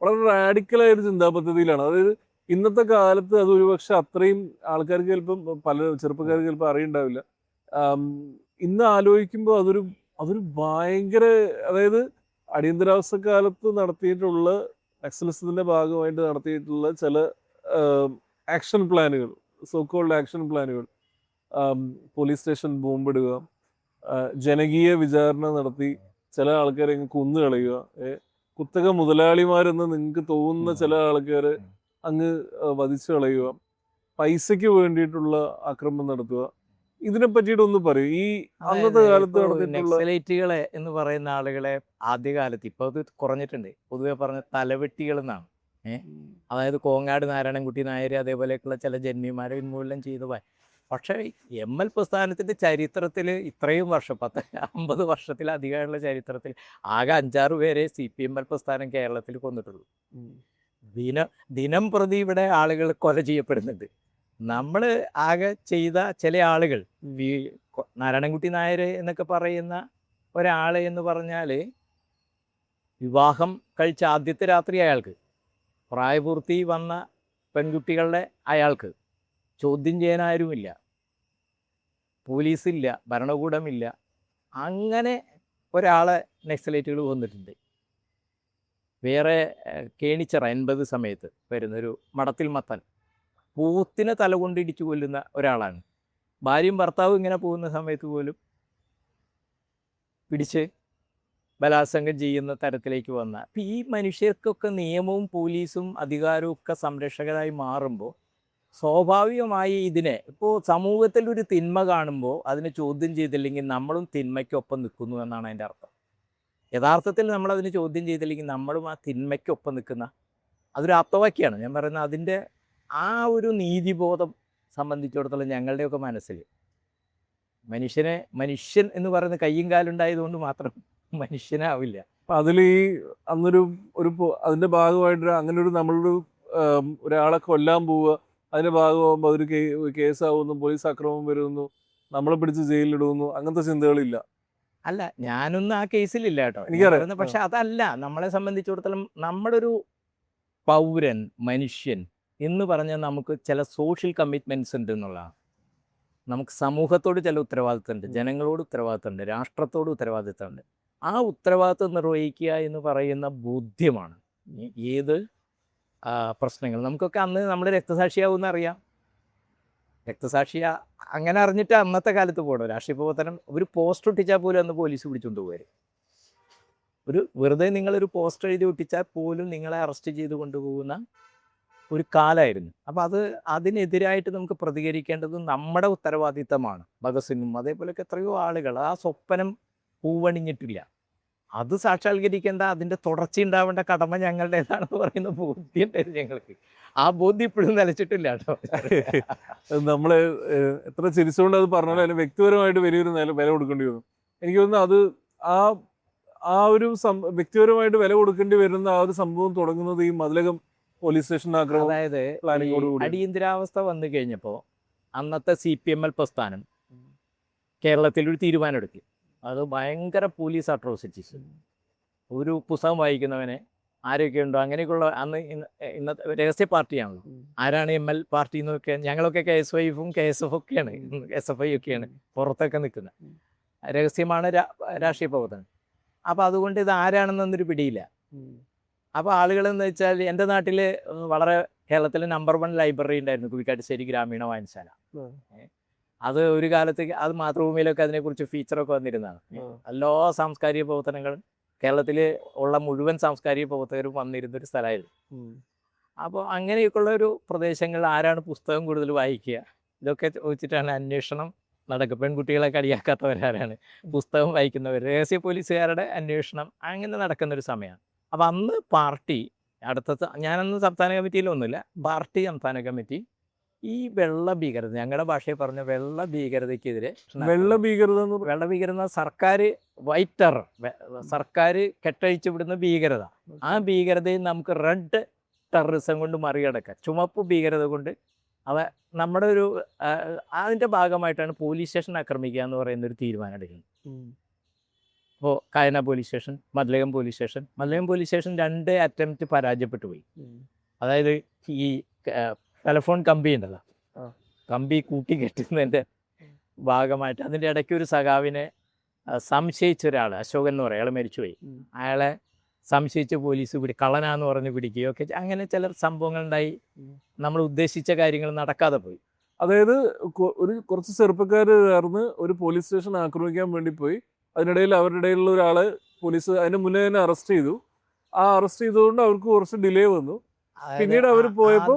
വളരെ റാഡിക്കലായ ഒരു ചിന്താ പദ്ധതിയിലാണ്. അതായത് ഇന്നത്തെ കാലത്ത് അത് ഒരുപക്ഷെ അത്രയും ആൾക്കാർക്ക് ചിലപ്പം, പല ചെറുപ്പക്കാർക്ക് ചിലപ്പോൾ അറിയണ്ടാവില്ല. ഇന്ന് ആലോചിക്കുമ്പോൾ അതൊരു ഭയങ്കര, അതായത് അടിയന്തരാവസ്ഥ കാലത്ത് നടത്തിയിട്ടുള്ള നക്സലിസത്തിന്റെ ഭാഗമായിട്ട് നടത്തിയിട്ടുള്ള ചില ആക്ഷൻ പ്ലാനുകൾ, സോക്കോൾഡ് ആക്ഷൻ പ്ലാനുകൾ, പോലീസ് സ്റ്റേഷൻ ബോംബിടുക, ജനകീയ വിചാരണ നടത്തി ചില ആൾക്കാരെ കൊന്നു കളയുക, കുത്തക മുതലാളിമാരെന്ന് നിങ്ങൾക്ക് തോന്നുന്ന ചില ആൾക്കാരെ അങ്ങ് വധിച്ചു കളയുക, പൈസയ്ക്ക് വേണ്ടിയിട്ടുള്ള ആക്രമണം നടത്തുക. ഇതിനെ പറ്റിയിട്ടൊന്ന് പറയും. ഈ അന്നത്തെ കാലത്ത് നടന്നിട്ടുള്ള നക്സലൈറ്റുകളെ എന്ന് പറയുന്ന ആളുകളെ ആദ്യകാലത്ത്, ഇപ്പോൾ അത് കുറഞ്ഞിട്ടുണ്ട്, പൊതുവെ പറഞ്ഞ തലവെട്ടികൾ എന്നാണ്. അതായത് കോങ്ങാട് നാരായണൻകുട്ടി നായർ അതേപോലെയൊക്കെയുള്ള ചില ജന്മിമാരെ ഉന്മൂലനം ചെയ്തു. പക്ഷേ ML പ്രസ്ഥാനത്തിൻ്റെ ചരിത്രത്തിൽ ഇത്രയും വർഷം 50 വർഷത്തിലധികമുള്ള ചരിത്രത്തിൽ ആകെ 5-6 പേരെ CPML പ്രസ്ഥാനം കേരളത്തിൽ കൊന്നിട്ടുള്ളൂ. ദിനം പ്രതി ഇവിടെ ആളുകൾ കൊല ചെയ്യപ്പെടുന്നുണ്ട്. നമ്മൾ ആകെ ചെയ്ത ചില ആളുകൾ, നാരായണൻകുട്ടി നായർ എന്നൊക്കെ പറയുന്ന ഒരാൾ എന്ന് പറഞ്ഞാൽ, വിവാഹം കഴിച്ച ആദ്യത്തെ രാത്രി അയാൾക്ക്, പ്രായപൂർത്തി വന്ന പെൺകുട്ടികളുടെ അയാൾക്ക് ചോദ്യം ചെയ്യാൻ ആരുമില്ല, പോലീസില്ല, ഭരണകൂടമില്ല. അങ്ങനെ ഒരാളെ നക്സലൈറ്റുകൾ വന്നിട്ടുണ്ട്. വേറെ കേണിച്ചിറ 80 സമയത്ത് വരുന്നൊരു മടത്തിൽ മത്തൻ പൂത്തിനെ തലകൊണ്ട് ഇടിച്ചു കൊല്ലുന്ന ഒരാളാണ്. ഭാര്യയും ഭർത്താവും ഇങ്ങനെ പോകുന്ന സമയത്ത് പോലും പിടിച്ച് ബലാത്സംഗം ചെയ്യുന്ന തരത്തിലേക്ക് വന്ന. അപ്പം ഈ മനുഷ്യർക്കൊക്കെ നിയമവും പോലീസും അധികാരവും ഒക്കെ സംരക്ഷകരായി മാറുമ്പോൾ സ്വാഭാവികമായി ഇതിനെ, ഇപ്പോൾ സമൂഹത്തിൽ ഒരു തിന്മ കാണുമ്പോൾ അതിനെ ചോദ്യം ചെയ്തില്ലെങ്കിൽ നമ്മളും തിന്മയ്ക്കൊപ്പം നിൽക്കുന്നു എന്നാണ് അതിൻ്റെ അർത്ഥം. യഥാർത്ഥത്തിൽ നമ്മളതിന് ചോദ്യം ചെയ്തില്ലെങ്കിൽ നമ്മളും ആ തിന്മയ്ക്കൊപ്പം നിൽക്കുന്ന അതൊരു ആപ്തവാക്യമാണ് ഞാൻ പറയുന്നത്. അതിൻ്റെ ആ ഒരു നീതിബോധം സംബന്ധിച്ചിടത്തോളം ഞങ്ങളുടെയൊക്കെ മനസ്സിൽ മനുഷ്യൻ എന്ന് പറയുന്ന കയ്യും കാലുണ്ടായതുകൊണ്ട് മാത്രം മനുഷ്യനാവില്ല. അപ്പം അതിൽ ഈ അന്നൊരു അതിൻ്റെ ഭാഗമായിട്ട് അങ്ങനെ ഒരു നമ്മളൊരു ഒരാളെ കൊല്ലാൻ പോവുക, അതിൻ്റെ ഭാഗമാകുമ്പോൾ അതൊരു കേസാവുന്നു, പോലീസ് ആക്രമണം വരുന്നു, നമ്മളെ പിടിച്ച് ജയിലിലിടുന്നു, അങ്ങനത്തെ ചിന്തകളില്ല. അല്ല, ഞാനൊന്നും ആ കേസിലില്ല കേട്ടോ, എനിക്കറിയാം. പക്ഷെ അതല്ല നമ്മളെ സംബന്ധിച്ചിടത്തോളം നമ്മുടെ ഒരു പൗരൻ, മനുഷ്യൻ എന്ന് പറഞ്ഞാൽ നമുക്ക് ചില സോഷ്യൽ കമ്മിറ്റ്മെൻറ്റ്സ് ഉണ്ട് എന്നുള്ളതാണ്. നമുക്ക് സമൂഹത്തോട് ചില ഉത്തരവാദിത്തമുണ്ട്, ജനങ്ങളോട് ഉത്തരവാദിത്തമുണ്ട്, രാഷ്ട്രത്തോട് ഉത്തരവാദിത്തമുണ്ട്. ആ ഉത്തരവാദിത്തം നിർവഹിക്കുക എന്ന് പറയുന്ന ബോധ്യമാണ് ഏത് പ്രശ്നങ്ങൾ. നമുക്കൊക്കെ അന്ന് നമ്മൾ രക്തസാക്ഷിയാവുമെന്ന് അറിയാം. രക്തസാക്ഷിയ അങ്ങനെ അറിഞ്ഞിട്ട് അന്നത്തെ കാലത്ത് പോകണം രാഷ്ട്രീയ പ്രവർത്തനം. ഒരു പോസ്റ്റർ ഒട്ടിച്ചാൽ പോലും അന്ന് പോലീസ് പിടിച്ചുകൊണ്ട് പോകാറ്. വെറുതെ നിങ്ങളൊരു പോസ്റ്റർ എഴുതി ഒട്ടിച്ചാൽ പോലും നിങ്ങളെ അറസ്റ്റ് ചെയ്ത് കൊണ്ടുപോകുന്ന ഒരു കാലമായിരുന്നു. അപ്പോൾ അതിനെതിരായിട്ട് നമുക്ക് പ്രതികരിക്കേണ്ടത് നമ്മുടെ ഉത്തരവാദിത്തമാണ്. ഭഗത് സിംഗും അതേപോലെയൊക്കെ എത്രയോ ആളുകൾ ആ സ്വപ്നം പൂവണിഞ്ഞിട്ടില്ല. അത് സാക്ഷാത്കരിക്കേണ്ട, അതിൻ്റെ തുടർച്ച ഉണ്ടാവേണ്ട കടമ ഞങ്ങളുടേതാണെന്ന് പറയുന്ന ബോധ്യമുണ്ടായിരുന്നു ഞങ്ങൾക്ക്. ആ ബോധ്യം ഇപ്പോഴും നിലച്ചിട്ടില്ല കേട്ടോ. നമ്മൾ എത്ര ചിരിച്ചുകൊണ്ട് അത് പറഞ്ഞാലും അതിന് വ്യക്തിപരമായിട്ട് വലിയൊരു വില കൊടുക്കേണ്ടി വന്നു. എനിക്ക് തോന്നുന്നു അത് ആ ഒരു വ്യക്തിപരമായിട്ട് വില കൊടുക്കേണ്ടി വരുന്ന ആ ഒരു സംഭവം തുടങ്ങുന്നത് ഈ മതിലകം പോലീസ് സ്റ്റേഷൻ ആക്രമണം, അതായത് അടിയന്തരാവസ്ഥ വന്നു കഴിഞ്ഞപ്പോൾ അന്നത്തെ CPML പ്രസ്ഥാനം കേരളത്തിൽ ഒരു തീരുമാനമെടുത്തി. അത് ഭയങ്കര പോലീസ് അട്രോസിറ്റീസ്. ഒരു പുസ്തകം വായിക്കുന്നവനെ ആരൊക്കെയുണ്ടോ അങ്ങനെയൊക്കെയുള്ള അന്ന് ഇന്നത്തെ രഹസ്യ പാർട്ടിയാണല്ലോ. ആരാണ് ML പാർട്ടി എന്നൊക്കെ, ഞങ്ങളൊക്കെ KSYF-ഉം KSF ഒക്കെയാണ്, SFI ഒക്കെയാണ് പുറത്തൊക്കെ നിൽക്കുന്നത്. രഹസ്യമാണ് രാഷ്ട്രീയ പ്രവർത്തനം. അപ്പോൾ അതുകൊണ്ട് ഇത് ആരാണെന്നൊന്നൊരു പിടിയില്ല. അപ്പോൾ ആളുകളെന്ന് വെച്ചാൽ എൻ്റെ നാട്ടിൽ വളരെ കേരളത്തിൽ നമ്പർ 1 ലൈബ്രറി ഉണ്ടായിരുന്നു, കുഴിക്കാട്ടുശ്ശേരി ഗ്രാമീണ വായനശാല. അത് ഒരു കാലത്ത് അത് മാതൃഭൂമിയിലൊക്കെ അതിനെക്കുറിച്ച് ഫീച്ചറൊക്കെ വന്നിരുന്നതാണ്. എല്ലാ സാംസ്കാരിക പ്രവർത്തനങ്ങളും കേരളത്തിൽ ഉള്ള മുഴുവൻ സാംസ്കാരിക പ്രവർത്തകരും വന്നിരുന്നൊരു സ്ഥലമായിരുന്നു. അപ്പോൾ അങ്ങനെയൊക്കെയുള്ള ഒരു പ്രദേശങ്ങളിൽ ആരാണ് പുസ്തകം കൂടുതൽ വായിക്കുക, ഇതൊക്കെ വെച്ചിട്ടാണ് അന്വേഷണം നടക്കുക. പെൺകുട്ടികളെ കളിയാക്കാത്തവരാരാണ്, പുസ്തകം വായിക്കുന്നവർ, രഹസ്യ പോലീസുകാരുടെ അന്വേഷണം അങ്ങനെ നടക്കുന്നൊരു സമയമാണ്. അപ്പോൾ അന്ന് പാർട്ടി ഞാനന്ന് സംസ്ഥാന കമ്മിറ്റിയിലൊന്നുമില്ല, പാർട്ടി സംസ്ഥാന കമ്മിറ്റി ഈ വെള്ള ഭീകരത, ഞങ്ങളുടെ ഭാഷയിൽ പറഞ്ഞ വെള്ള ഭീകരതയ്ക്കെതിരെ, വെള്ള ഭീകരത സർക്കാർ വൈറ്റ് ടെറർ, സർക്കാർ കെട്ടഴിച്ചു വിടുന്ന ഭീകരത, ആ ഭീകരതയും നമുക്ക് റെഡ് ടെററിസം കൊണ്ട് മറികടക്കാം, ചുമപ്പ് ഭീകരത കൊണ്ട് നമ്മുടെ ഒരു അതിൻ്റെ ഭാഗമായിട്ടാണ് പോലീസ് സ്റ്റേഷൻ ആക്രമിക്കുക എന്ന് പറയുന്നൊരു തീരുമാനം എടുക്കുന്നത്. ഇപ്പോൾ കായന police station, Mathilakam police station 2 attempt പരാജയപ്പെട്ടു പോയി. അതായത് ഈ ടെലഫോൺ കമ്പി ഉണ്ടല്ലോ, കമ്പി കൂട്ടി കെട്ടുന്നതിൻ്റെ ഭാഗമായിട്ട് അതിൻ്റെ ഇടയ്ക്ക് ഒരു സഖാവിനെ സംശയിച്ച ഒരാൾ, അശോകൻ എന്ന് പറയും, അയാൾ മരിച്ചുപോയി. അയാളെ സംശയിച്ച് പോലീസ് കള്ളനാന്ന് പറഞ്ഞ് പിടിക്കുകയോ ഒക്കെ അങ്ങനെ ചില സംഭവങ്ങളുണ്ടായി. നമ്മൾ ഉദ്ദേശിച്ച കാര്യങ്ങൾ നടക്കാതെ പോയി. അതായത് കുറച്ച് ചെറുപ്പക്കാർ ചേർന്ന് ഒരു പോലീസ് സ്റ്റേഷൻ ആക്രമിക്കാൻ വേണ്ടി പോയി. അതിനിടയിൽ അവരുടെ ഇടയിലുള്ള ഒരാളെ പോലീസ് അതിന് മുന്നേ തന്നെ അറസ്റ്റ് ചെയ്തു. ആ അറസ്റ്റ് ചെയ്തുകൊണ്ട് അവർക്ക് കുറച്ച് ഡിലേ വന്നു. പിന്നീട് അവർ പോയപ്പോൾ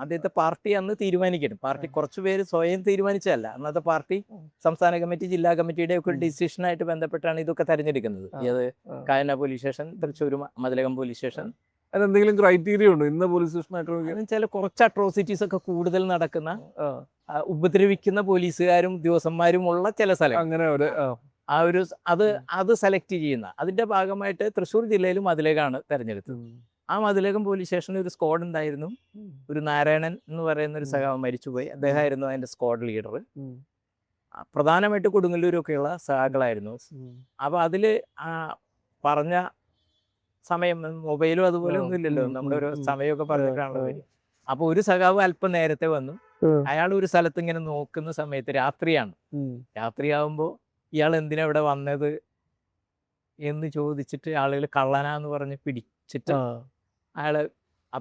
ആദ്യത്തെ പാർട്ടി അന്ന് തീരുമാനിക്കണം. പാർട്ടി കുറച്ച് പേര് സ്വയം തീരുമാനിച്ചതല്ല. അന്നത്തെ പാർട്ടി സംസ്ഥാന കമ്മിറ്റി, ജില്ലാ കമ്മിറ്റിയുടെ ഒക്കെ ഡിസിഷനായിട്ട് ബന്ധപ്പെട്ടാണ് ഇതൊക്കെ തെരഞ്ഞെടുക്കുന്നത്. ഇത് കായന police station, Thrissur Mathilakam police station. അതെന്തെങ്കിലും ക്രൈറ്റീരിയ ഉണ്ടോ ഇന്ന് പോലീസ് സ്റ്റേഷൻ ആക്രമിക്കാൻ? ചില കുറച്ച് അട്രോസിറ്റീസ് ഒക്കെ കൂടുതൽ നടക്കുന്ന, ഉപദ്രവിക്കുന്ന പോലീസുകാരും ഉദ്യോഗസ്ഥന്മാരും ഉള്ള ചില സ്ഥലം, അങ്ങനെ ആ ഒരു അത് സെലക്ട് ചെയ്യുന്ന അതിൻ്റെ ഭാഗമായിട്ട് തൃശ്ശൂർ ജില്ലയിൽ മതിലകമാണ് തെരഞ്ഞെടുത്തത്. ആ മതിലകം പോലീസ് സ്റ്റേഷനിൽ ഒരു സ്ക്വാഡ് ഉണ്ടായിരുന്നു. ഒരു നാരായണൻ എന്ന് പറയുന്ന ഒരു സഖാവ് മരിച്ചുപോയി, അദ്ദേഹമായിരുന്നു അതിൻ്റെ സ്ക്വാഡ് ലീഡർ. പ്രധാനമായിട്ട് കൊടുങ്ങല്ലൂരൊക്കെയുള്ള സഖാക്കളായിരുന്നു. അപ്പോൾ അതിൽ പറഞ്ഞ സമയം, മൊബൈലും അതുപോലെ ഒന്നും ഇല്ലല്ലോ, നമ്മുടെ ഒരു സമയമൊക്കെ പറഞ്ഞിട്ടാണല്ലോ വരും. അപ്പോൾ ഒരു സഖാവ് അല്പം നേരത്തെ വന്നു. അയാൾ ഒരു സ്ഥലത്ത് ഇങ്ങനെ നോക്കുന്ന സമയത്ത് രാത്രിയാണ്. രാത്രിയാവുമ്പോൾ ഇയാൾ എന്തിനാ ഇവിടെ വന്നത് എന്ന് ചോദിച്ചിട്ട് ആളുകൾ കള്ളനാന്ന് പറഞ്ഞ് പിടിച്ചിട്ട്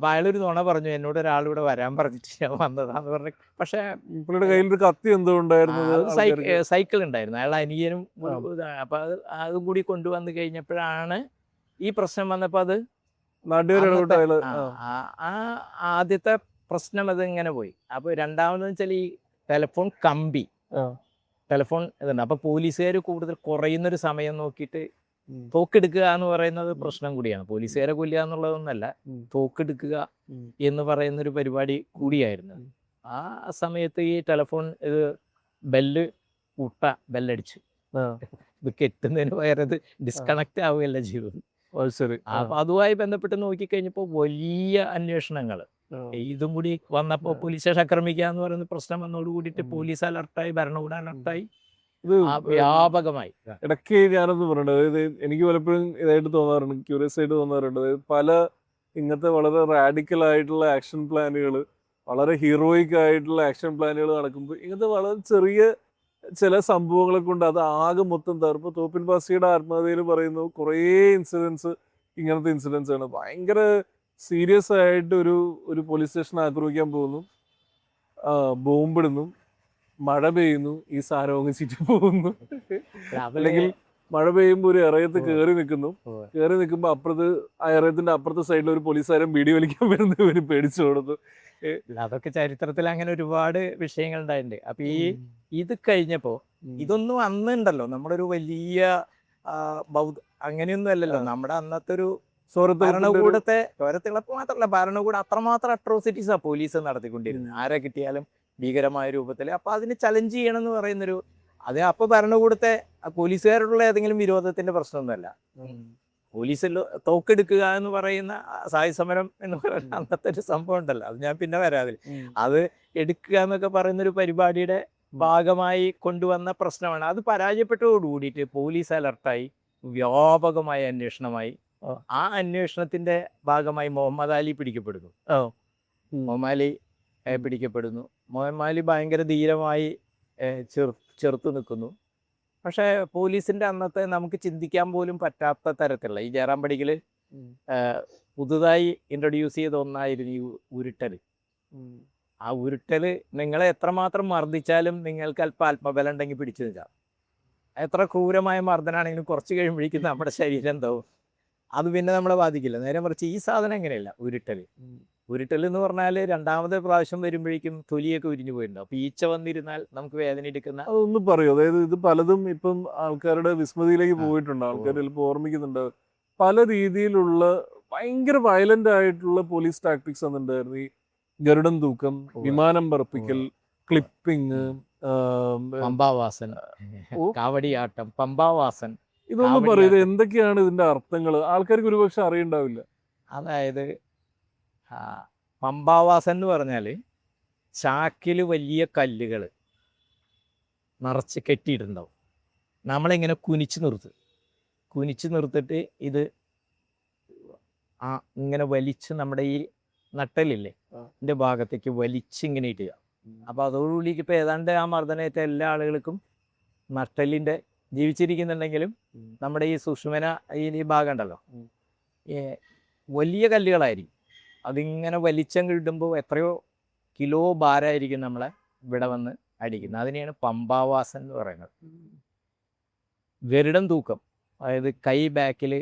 അയാളൊരു നുണ പറഞ്ഞു, എന്നോട് ഒരാളിവിടെ വരാൻ പറഞ്ഞിട്ട് ഞാൻ വന്നതാന്ന് പറഞ്ഞു. പക്ഷേ പുള്ളിയുടെ കയ്യിൽ ഒരു കത്തി എന്തോ ഉണ്ടായിരുന്നു, സൈക്കിൾ ഉണ്ടായിരുന്നു, അയാൾ അനിയനും. അപ്പോൾ അതും കൂടി കൊണ്ടുവന്ന് കഴിഞ്ഞപ്പോഴാണ് ഈ പ്രശ്നം വന്നപ്പോൾ അത് ആദ്യത്തെ പ്രശ്നം അത് ഇങ്ങനെ പോയി. അപ്പോൾ രണ്ടാമതെന്ന് വെച്ചാൽ ഈ ടെലഫോൺ കമ്പി, ടെലഫോൺ ഇതുണ്ട്. അപ്പോൾ പോലീസുകാർ കൂടുതൽ കുറയുന്നൊരു സമയം നോക്കിയിട്ട് തോക്കെടുക്കുക എന്ന് പറയുന്നത് പ്രശ്നം കൂടിയാണ്. പോലീസുകാരെ കൊല്ലുക എന്നുള്ളതൊന്നല്ല, തോക്കെടുക്കുക എന്ന് പറയുന്നൊരു പരിപാടി കൂടിയായിരുന്നു. ആ സമയത്ത് ഈ ടെലിഫോൺ ഇത് ബെല്ലടിച്ച് ഇത് കെട്ടുന്നതിന് പകരം ഡിസ്കണക്ട് ആവുകയല്ല ചെയ്തത്. അപ്പൊ അതുമായി ബന്ധപ്പെട്ട് നോക്കിക്കഴിഞ്ഞപ്പോൾ വലിയ അന്വേഷണങ്ങൾ ഇതും കൂടി വന്നപ്പോൾ പോലീസ് സ്റ്റേഷൻ ആക്രമിക്കുക എന്ന് പറയുന്ന പ്രശ്നം വന്നതോട് കൂടിയിട്ട് പോലീസ് അലർട്ടായി, ഭരണകൂടം അലർട്ടായി, ഇത് വ്യാപകമായി. ഇടയ്ക്ക് ഞാനൊന്ന് പറഞ്ഞിട്ടുണ്ട്, അതായത് എനിക്ക് പലപ്പോഴും ഇതായിട്ട് തോന്നാറുണ്ട്, ക്യൂരിയസ് ആയിട്ട് തോന്നാറുണ്ട്. അതായത് പല ഇങ്ങനത്തെ വളരെ റാഡിക്കൽ ആയിട്ടുള്ള ആക്ഷൻ പ്ലാനുകൾ, വളരെ ഹീറോയിക് ആയിട്ടുള്ള ആക്ഷൻ പ്ലാനുകൾ നടക്കുമ്പോൾ ഇങ്ങനത്തെ വളരെ ചെറിയ ചില സംഭവങ്ങളെ കൊണ്ട് അത് ആകെ മൊത്തം തകർപ്പ്. തോപ്പിൽ ബാസിയുടെ ആത്മകഥയിൽ പറയുന്നു കുറേ ഇൻസിഡൻസ് ഇങ്ങനത്തെ ഇൻസിഡൻസ് ആണ്. ഭയങ്കര സീരിയസ് ആയിട്ട് ഒരു പോലീസ് സ്റ്റേഷൻ ആക്രമിക്കാൻ പോകുന്നു, ബോംബിടുന്നു, മഴ പെയ്യുന്നു, ഈ സാരവും ചുറ്റി പോകുന്നു. അല്ലെങ്കിൽ മഴ പെയ്യുമ്പോൾ ഒരു ഇറയത്ത് കയറി നിൽക്കുമ്പോൾ അപ്പുറത്ത് ആ ഇറയത്തിന്റെ അപ്പുറത്തെ സൈഡിൽ ഒരു പോലീസുകാരൻ ബീഡി വലിക്കാൻ വരുന്നത് ഇവര് പേടിച്ചു കൊടുത്തു. അതൊക്കെ ചരിത്രത്തിൽ അങ്ങനെ ഒരുപാട് വിഷയങ്ങൾ ഉണ്ടായിട്ടുണ്ട്. അപ്പൊ ഇത് കഴിഞ്ഞപ്പോ ഇതൊന്നും അന്നുണ്ടല്ലോ നമ്മളൊരു വലിയ അങ്ങനെയൊന്നും അല്ലല്ലോ നമ്മുടെ അന്നത്തെ ഒരു ഭരണകൂടത്തെ ചോരത്തിളപ്പ് മാത്രമല്ല, ഭരണകൂടം അത്രമാത്രം അട്രോസിറ്റീസാ പോലീസ് നടത്തിക്കൊണ്ടിരുന്നത്. ആരെ കിട്ടിയാലും ഭീകരമായ രൂപത്തിൽ. അപ്പൊ അതിന് ചലഞ്ച് ചെയ്യണം എന്ന് പറയുന്നൊരു അത് അപ്പൊ ഭരണകൂടത്തെ പോലീസുകാരോടുള്ള ഏതെങ്കിലും വിരോധത്തിന്റെ പ്രശ്നമൊന്നുമല്ല. പോലീസിൽ തോക്കെടുക്കുക എന്ന് പറയുന്ന സായുധ സമരം എന്ന് പറയുന്ന അന്നത്തെ ഒരു സംഭവം ഉണ്ടല്ലോ, അത് ഞാൻ പിന്നെ വരാതിൽ അത് എടുക്കുക എന്നൊക്കെ പറയുന്നൊരു പരിപാടിയുടെ ഭാഗമായി കൊണ്ടുവന്ന പ്രശ്നമാണ്. അത് പരാജയപ്പെട്ടതോടുകൂടിയിട്ട് പോലീസ് അലർട്ടായി, വ്യാപകമായ അന്വേഷണമായി. ആ അന്വേഷണത്തിന്റെ ഭാഗമായി മുഹമ്മദ് അലി പിടിക്കപ്പെടുന്നു. മുഹമ്മദ് അലി ഭയങ്കര ധീരമായി ചെറുത്തു നിൽക്കുന്നു. പക്ഷേ പോലീസിന്റെ അന്നത്തെ നമുക്ക് ചിന്തിക്കാൻ പോലും പറ്റാത്ത തരത്തിലുള്ള ഈ ജയറാം പടിക്കൽ പുതുതായി ഇൻട്രൊഡ്യൂസ് ചെയ്ത ഒന്നായിരുന്നു ഈ ഉരുട്ടല്. ആ ഉരുട്ടല് നിങ്ങളെ എത്രമാത്രം മർദ്ദിച്ചാലും നിങ്ങൾക്ക് അല്പം ആത്മബലം ഉണ്ടെങ്കിൽ പിടിച്ചു നിൽക്കാം. എത്ര ക്രൂരമായ മർദ്ദനാണെങ്കിലും കുറച്ച് കഴിയുമ്പോഴേക്കും നമ്മുടെ ശരീരം എന്താവും, അത് പിന്നെ നമ്മളെ ബാധിക്കില്ല. നേരെ മറിച്ച് ഈ സാധനം എങ്ങനെയല്ല, ഉരുട്ടൽ എന്ന് പറഞ്ഞാൽ രണ്ടാമത്തെ പ്രാവശ്യം വരുമ്പോഴേക്കും തൊലിയൊക്കെ ഉരിഞ്ഞു പോയിട്ടുണ്ടാവും. അപ്പൊ ഈച്ച വന്നിരുന്നാൽ നമുക്ക് വേദന എടുക്കുന്ന അതൊന്നും പറയൂ. അതായത് ഇത് പലതും ഇപ്പം ആൾക്കാരുടെ വിസ്മൃതിയിലേക്ക് പോയിട്ടുണ്ട്. ആൾക്കാർ ചിലപ്പോൾ ഓർമ്മിക്കുന്നുണ്ട്. പല രീതിയിലുള്ള ഭയങ്കര വയലന്റ് ആയിട്ടുള്ള പോലീസ് ടാക്ടിക്സ് അന്നുണ്ടായിരുന്നു. ഈ ഗരുഡൻ തൂക്കം, വിമാനം പറപ്പിക്കൽ, ക്ലിപ്പിങ്, പമ്പാവാസൻ, കാവടിയാട്ടം, പമ്പാവാസൻ. ഇതൊന്നും പറയും. ഇത് എന്തൊക്കെയാണ് ഇതിന്റെ അർത്ഥങ്ങൾ? ആൾക്കാർക്ക് ഒരുപക്ഷെ അറിയണ്ടാവില്ല. അതായത് പമ്പാവാസൻ എന്ന് പറഞ്ഞാൽ ചാക്കിൽ വലിയ കല്ലുകൾ നിറച്ച് കെട്ടിയിട്ടുണ്ടാവും. നമ്മളിങ്ങനെ കുനിച്ച് നിർത്തിട്ട് ഇത് ഇങ്ങനെ വലിച്ച് നമ്മുടെ ഈ നട്ടലില്ലേ ഇതിൻ്റെ ഭാഗത്തേക്ക് വലിച്ചിങ്ങനെ ഇടുക. അപ്പോൾ അതോടുകൂടി ഇപ്പോൾ ഏതാണ്ട് ആ മർദ്ദനേറ്റ എല്ലാ ആളുകൾക്കും നട്ടലിൻ്റെ ജീവിച്ചിരിക്കുന്നുണ്ടെങ്കിലും നമ്മുടെ ഈ സുഷുമന ഈ ഭാഗം ഉണ്ടല്ലോ വലിയ കല്ലുകളായിരിക്കും. അതിങ്ങനെ വലിച്ചങ്ങ് ഇടുമ്പോൾ എത്രയോ കിലോ ഭാരമായിരിക്കും നമ്മളെ ഇവിടെ വന്ന് അടിക്കുന്നത്. അതിനെയാണ് പമ്പാവാസൻ എന്ന് പറയുന്നത്. ഗരുഡൻ തൂക്കം, അതായത് കൈ ബാക്കിൽ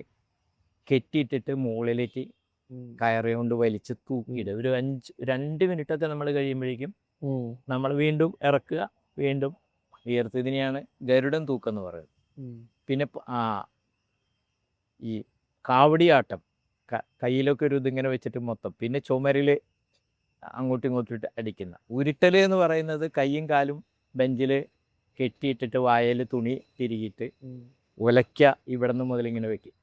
കെട്ടിയിട്ടിട്ട് മുകളിലേക്ക് കയറി കൊണ്ട് വലിച്ച് തൂക്കിയിടുക. ഒരു 2 മിനിറ്റൊക്കെ നമ്മൾ കഴിയുമ്പോഴേക്കും നമ്മൾ വീണ്ടും ഇറക്കുക, വീണ്ടും ഉയർത്തുക. ഇതിനെയാണ് ഗരുഡൻ തൂക്കം എന്ന് പറയുന്നത്. പിന്നെ ഈ കാവടിയാട്ടം, കയ്യിലൊക്കെ ഒരു ഇതിങ്ങനെ വെച്ചിട്ട് മൊത്തം, പിന്നെ ചുമരിൽ അങ്ങോട്ടും ഇങ്ങോട്ടും ഇട്ട് അടിക്കുന്ന. ഉരുട്ടൽ എന്ന് പറയുന്നത് കൈയും കാലും ബെഞ്ചിൽ കെട്ടിയിട്ടിട്ട് വായയിൽ തുണി തിരികിയിട്ട് ഉലയ്ക്ക ഇവിടെ നിന്ന് മുതലിങ്ങനെ വെക്കും.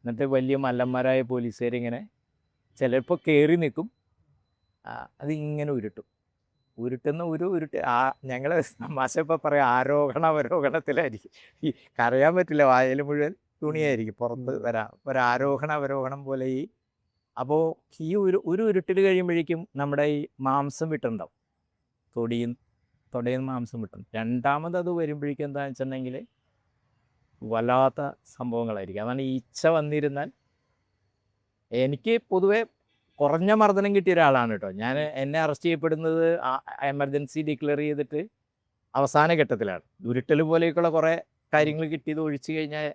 എന്നിട്ട് വലിയ മല്ലന്മാരായ പോലീസുകാരിങ്ങനെ ചിലപ്പോൾ കയറി നിൽക്കും, അതിങ്ങനെ ഉരുട്ടുന്ന ഉരുട്ട് ഞങ്ങൾ തമാശ ഇപ്പോൾ പറയാം അവരോഹണത്തിലായിരിക്കും. ഈ കരയാൻ പറ്റില്ല, വായൽ മുഴുവൻ തുണിയായിരിക്കും പുറത്ത് വരാം. അവരോഹണം പോലെ അപ്പോൾ ഈ ഒരു ഉരുട്ടിൽ കഴിയുമ്പോഴേക്കും നമ്മുടെ ഈ മാംസം വിട്ടുണ്ടാവും, തൊടയിൽ മാംസം വിട്ടും. രണ്ടാമത് അത് വരുമ്പോഴേക്കും എന്താണെന്ന് വെച്ചിട്ടുണ്ടെങ്കിൽ വല്ലാത്ത സംഭവങ്ങളായിരിക്കും. അതാണ് ഈച്ച വന്നിരുന്നാൽ. എനിക്ക് പൊതുവെ കുറഞ്ഞ മർദ്ദനം കിട്ടിയ ഒരാളാണ് കേട്ടോ. എന്നെ അറസ്റ്റ് ചെയ്യപ്പെടുന്നത് എമർജൻസി ഡിക്ലെയർ ചെയ്തിട്ട് അവസാന ഘട്ടത്തിലാണ്. ഉരുട്ടൽ പോലെയൊക്കെയുള്ള കുറേ കാര്യങ്ങൾ കിട്ടിയത് ഒഴിച്ചു കഴിഞ്ഞാൽ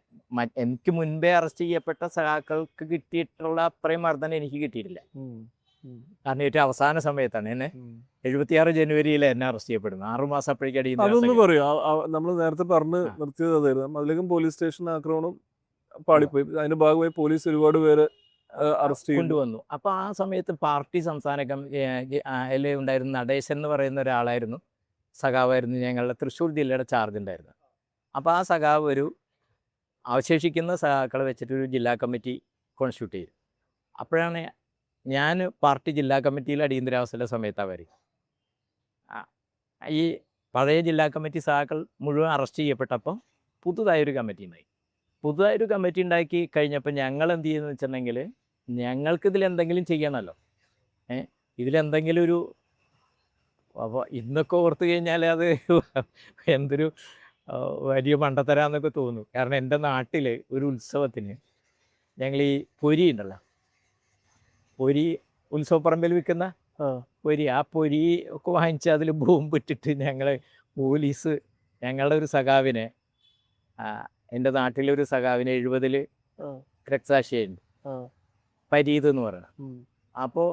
എനിക്ക് മുൻപേ അറസ്റ്റ് ചെയ്യപ്പെട്ട സഹാക്കൾക്ക് കിട്ടിയിട്ടുള്ള അത്രയും മർദ്ദനം എനിക്ക് കിട്ടിയിട്ടില്ല. കാരണം ഏറ്റവും അവസാന സമയത്താണ് എന്നെ 76 ജനുവരിയിൽ എന്നെ അറസ്റ്റ് ചെയ്യപ്പെടുന്നത്. 6 മാസം അപ്പോഴേക്കും അടിയുന്നത്. അതൊന്ന് പറയൂ. നമ്മൾ നേരത്തെ പറഞ്ഞ് നിർത്തിയത് അതായിരുന്നു. അതിലേക്കും പോലീസ് സ്റ്റേഷൻ ആക്രമണം പാളിപ്പോയി. അതിന്റെ ഭാഗമായി പോലീസ് ഒരുപാട് പേര് അറസ്റ്റ് കൊണ്ടുവന്നു. അപ്പോൾ ആ സമയത്ത് പാർട്ടി സംസ്ഥാന അതിൽ ഉണ്ടായിരുന്ന നടേശൻ എന്ന് പറയുന്ന ഒരാളായിരുന്നു, സഖാവായിരുന്നു, ഞങ്ങളുടെ തൃശ്ശൂർ ജില്ലയുടെ ചാർജ് ഉണ്ടായിരുന്നത്. അപ്പോൾ ആ സഖാവ് ഒരു അവശേഷിക്കുന്ന സഖാക്കളെ വെച്ചിട്ടൊരു ജില്ലാ കമ്മിറ്റി കോൺസ്റ്റിറ്റ്യൂട്ട് ചെയ്തു. അപ്പോഴാണ് ഞാൻ പാർട്ടി ജില്ലാ കമ്മിറ്റിയിൽ അടിയന്തരാവസ്ഥയുടെ സമയത്താണ് വരിക. ഈ പഴയ ജില്ലാ കമ്മിറ്റി സഖാക്കൾ മുഴുവൻ അറസ്റ്റ് ചെയ്യപ്പെട്ടപ്പം പുതുതായൊരു കമ്മിറ്റി ഉണ്ടായി. പുതുതായൊരു കമ്മിറ്റി ഉണ്ടാക്കി കഴിഞ്ഞപ്പോൾ ഞങ്ങൾ എന്ത് ചെയ്യുന്നത് വെച്ചിട്ടുണ്ടെങ്കിൽ, ഞങ്ങൾക്കിതിൽ എന്തെങ്കിലും ചെയ്യണമല്ലോ. ഇതിലെന്തെങ്കിലും ഒരു, അപ്പോൾ ഇന്നൊക്കെ ഓർത്ത് കഴിഞ്ഞാൽ അത് എന്തൊരു വലിയ മണ്ടത്തരാന്നൊക്കെ തോന്നും. കാരണം എൻ്റെ നാട്ടിൽ ഒരു ഉത്സവത്തിന് ഞങ്ങൾ ഈ പൊരി ഉണ്ടല്ലോ, പൊരി ഉത്സവപ്പറമ്പിൽ വിൽക്കുന്ന പൊരി, ആ പൊരി ഒക്കെ വാങ്ങിച്ച് അതിൽ ബോംബിട്ടിട്ട് ഞങ്ങൾ പോലീസ് ഞങ്ങളുടെ ഒരു സഖാവിനെ, എൻ്റെ നാട്ടിലൊരു സഖാവിനെ 70-ൽ രക്തസാക്ഷിയായിരുന്നു, പരീത് എന്ന് പറയണം. അപ്പോൾ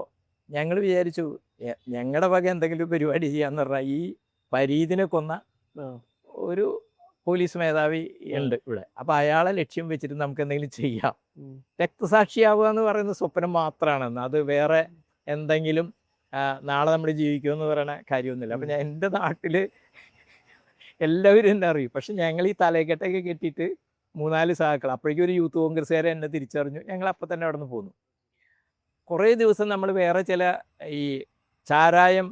ഞങ്ങൾ വിചാരിച്ചു ഞങ്ങളുടെ വക എന്തെങ്കിലും പരിപാടി ചെയ്യാന്ന് പറഞ്ഞാൽ ഈ പരീതിനെ കൊന്ന ഒരു പോലീസ് മേധാവി ഉണ്ട് ഇവിടെ, അപ്പോൾ അയാളെ ലക്ഷ്യം വെച്ചിട്ട് നമുക്ക് എന്തെങ്കിലും ചെയ്യാം. രക്തസാക്ഷിയാവുക എന്ന് പറയുന്ന സ്വപ്നം മാത്രമാണെന്ന്, അത് വേറെ എന്തെങ്കിലും നാളെ നമ്മൾ ജീവിക്കുമെന്ന് പറയുന്ന കാര്യമൊന്നുമില്ല. അപ്പം ഞാൻ എൻ്റെ നാട്ടിൽ എല്ലാവരും എന്നെ അറിയും. പക്ഷെ ഞങ്ങൾ ഈ തലക്കെട്ടൊക്കെ കെട്ടിയിട്ട് 3-4 സഹാക്കൾ, അപ്പോഴേക്കും ഒരു യൂത്ത് കോൺഗ്രസ്സുകാരെ എന്നെ തിരിച്ചറിഞ്ഞു. ഞങ്ങൾ അപ്പം തന്നെ അവിടെ നിന്ന് പോന്നു. കുറേ ദിവസം നമ്മൾ വേറെ ചില ഈ ചാരായം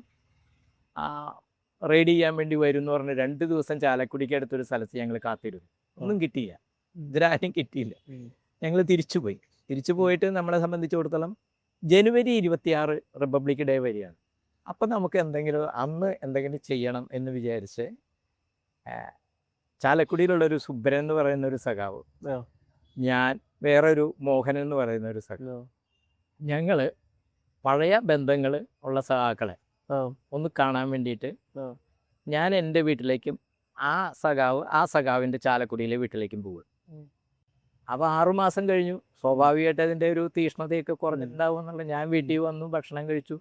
റെയ്ഡ് ചെയ്യാൻ വേണ്ടി വരും എന്ന് പറഞ്ഞ് 2 ദിവസം ചാലക്കുടിക്ക് അടുത്തൊരു സ്ഥലത്ത് ഞങ്ങൾ കാത്തിരുന്നു. ഒന്നും കിട്ടിയില്ല, ഇതിലാരും കിട്ടിയില്ല. ഞങ്ങൾ തിരിച്ചു പോയിട്ട് നമ്മളെ സംബന്ധിച്ചിടത്തോളം ജനുവരി 26 റിപ്പബ്ലിക് ഡേ വരികയാണ്. അപ്പം നമുക്ക് അന്ന് എന്തെങ്കിലും ചെയ്യണം എന്ന് വിചാരിച്ച് ചാലക്കുടിയിലുള്ളൊരു സുബ്രൻ എന്ന് പറയുന്ന ഒരു സഖാവ്, ഞാൻ, വേറൊരു മോഹനൻ എന്ന് പറയുന്ന ഒരു സഖാവ്, ഞങ്ങൾ പഴയ ബന്ധങ്ങൾ ഉള്ള സഖാക്കളെ ഒന്ന് കാണാൻ വേണ്ടിയിട്ട് ഞാൻ എൻ്റെ വീട്ടിലേക്കും ആ സഖാവിൻ്റെ ചാലക്കുടിയിലെ വീട്ടിലേക്കും പോകും. അപ്പോൾ 6 മാസം കഴിഞ്ഞു. സ്വാഭാവികമായിട്ട് അതിൻ്റെ ഒരു തീഷ്ണതയൊക്കെ കുറഞ്ഞിട്ടുണ്ടാവും എന്നുള്ള, ഞാൻ വീട്ടിൽ വന്നു, ഭക്ഷണം കഴിച്ചു.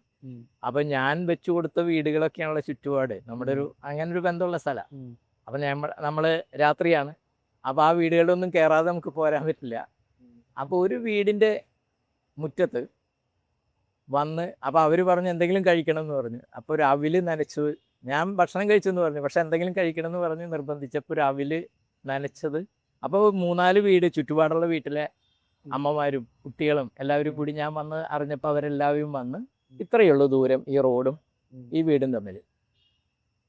അപ്പം ഞാൻ വെച്ചു കൊടുത്ത വീടുകളൊക്കെയാണുള്ള ചുറ്റുപാട്, നമ്മുടെ ഒരു അങ്ങനൊരു ബന്ധമുള്ള സ്ഥലം. അപ്പം നമ്മൾ രാത്രിയാണ്, അപ്പോൾ ആ വീടുകളിലൊന്നും കയറാതെ നമുക്ക് പോരാൻ പറ്റില്ല. അപ്പോൾ ഒരു വീടിൻ്റെ മുറ്റത്ത് വന്ന്, അപ്പോൾ അവർ പറഞ്ഞു എന്തെങ്കിലും കഴിക്കണം എന്ന് പറഞ്ഞു. അപ്പോൾ ഒരു അവിൽ നനച്ചു, ഞാൻ ഭക്ഷണം കഴിച്ചെന്ന് പറഞ്ഞു, പക്ഷെ എന്തെങ്കിലും കഴിക്കണം എന്ന് പറഞ്ഞ് നിർബന്ധിച്ചപ്പോൾ ഒരു അവിൽ നനച്ചത്. അപ്പോൾ 3-4 വീട് ചുറ്റുപാടുള്ള വീട്ടിലെ അമ്മമാരും കുട്ടികളും എല്ലാവരും കൂടി ഞാൻ വന്ന് അറിഞ്ഞപ്പോൾ അവരെല്ലാവരും വന്ന്, ഇത്രയുള്ളൂ ദൂരം ഈ റോഡും ഈ വീടും തമ്മിൽ.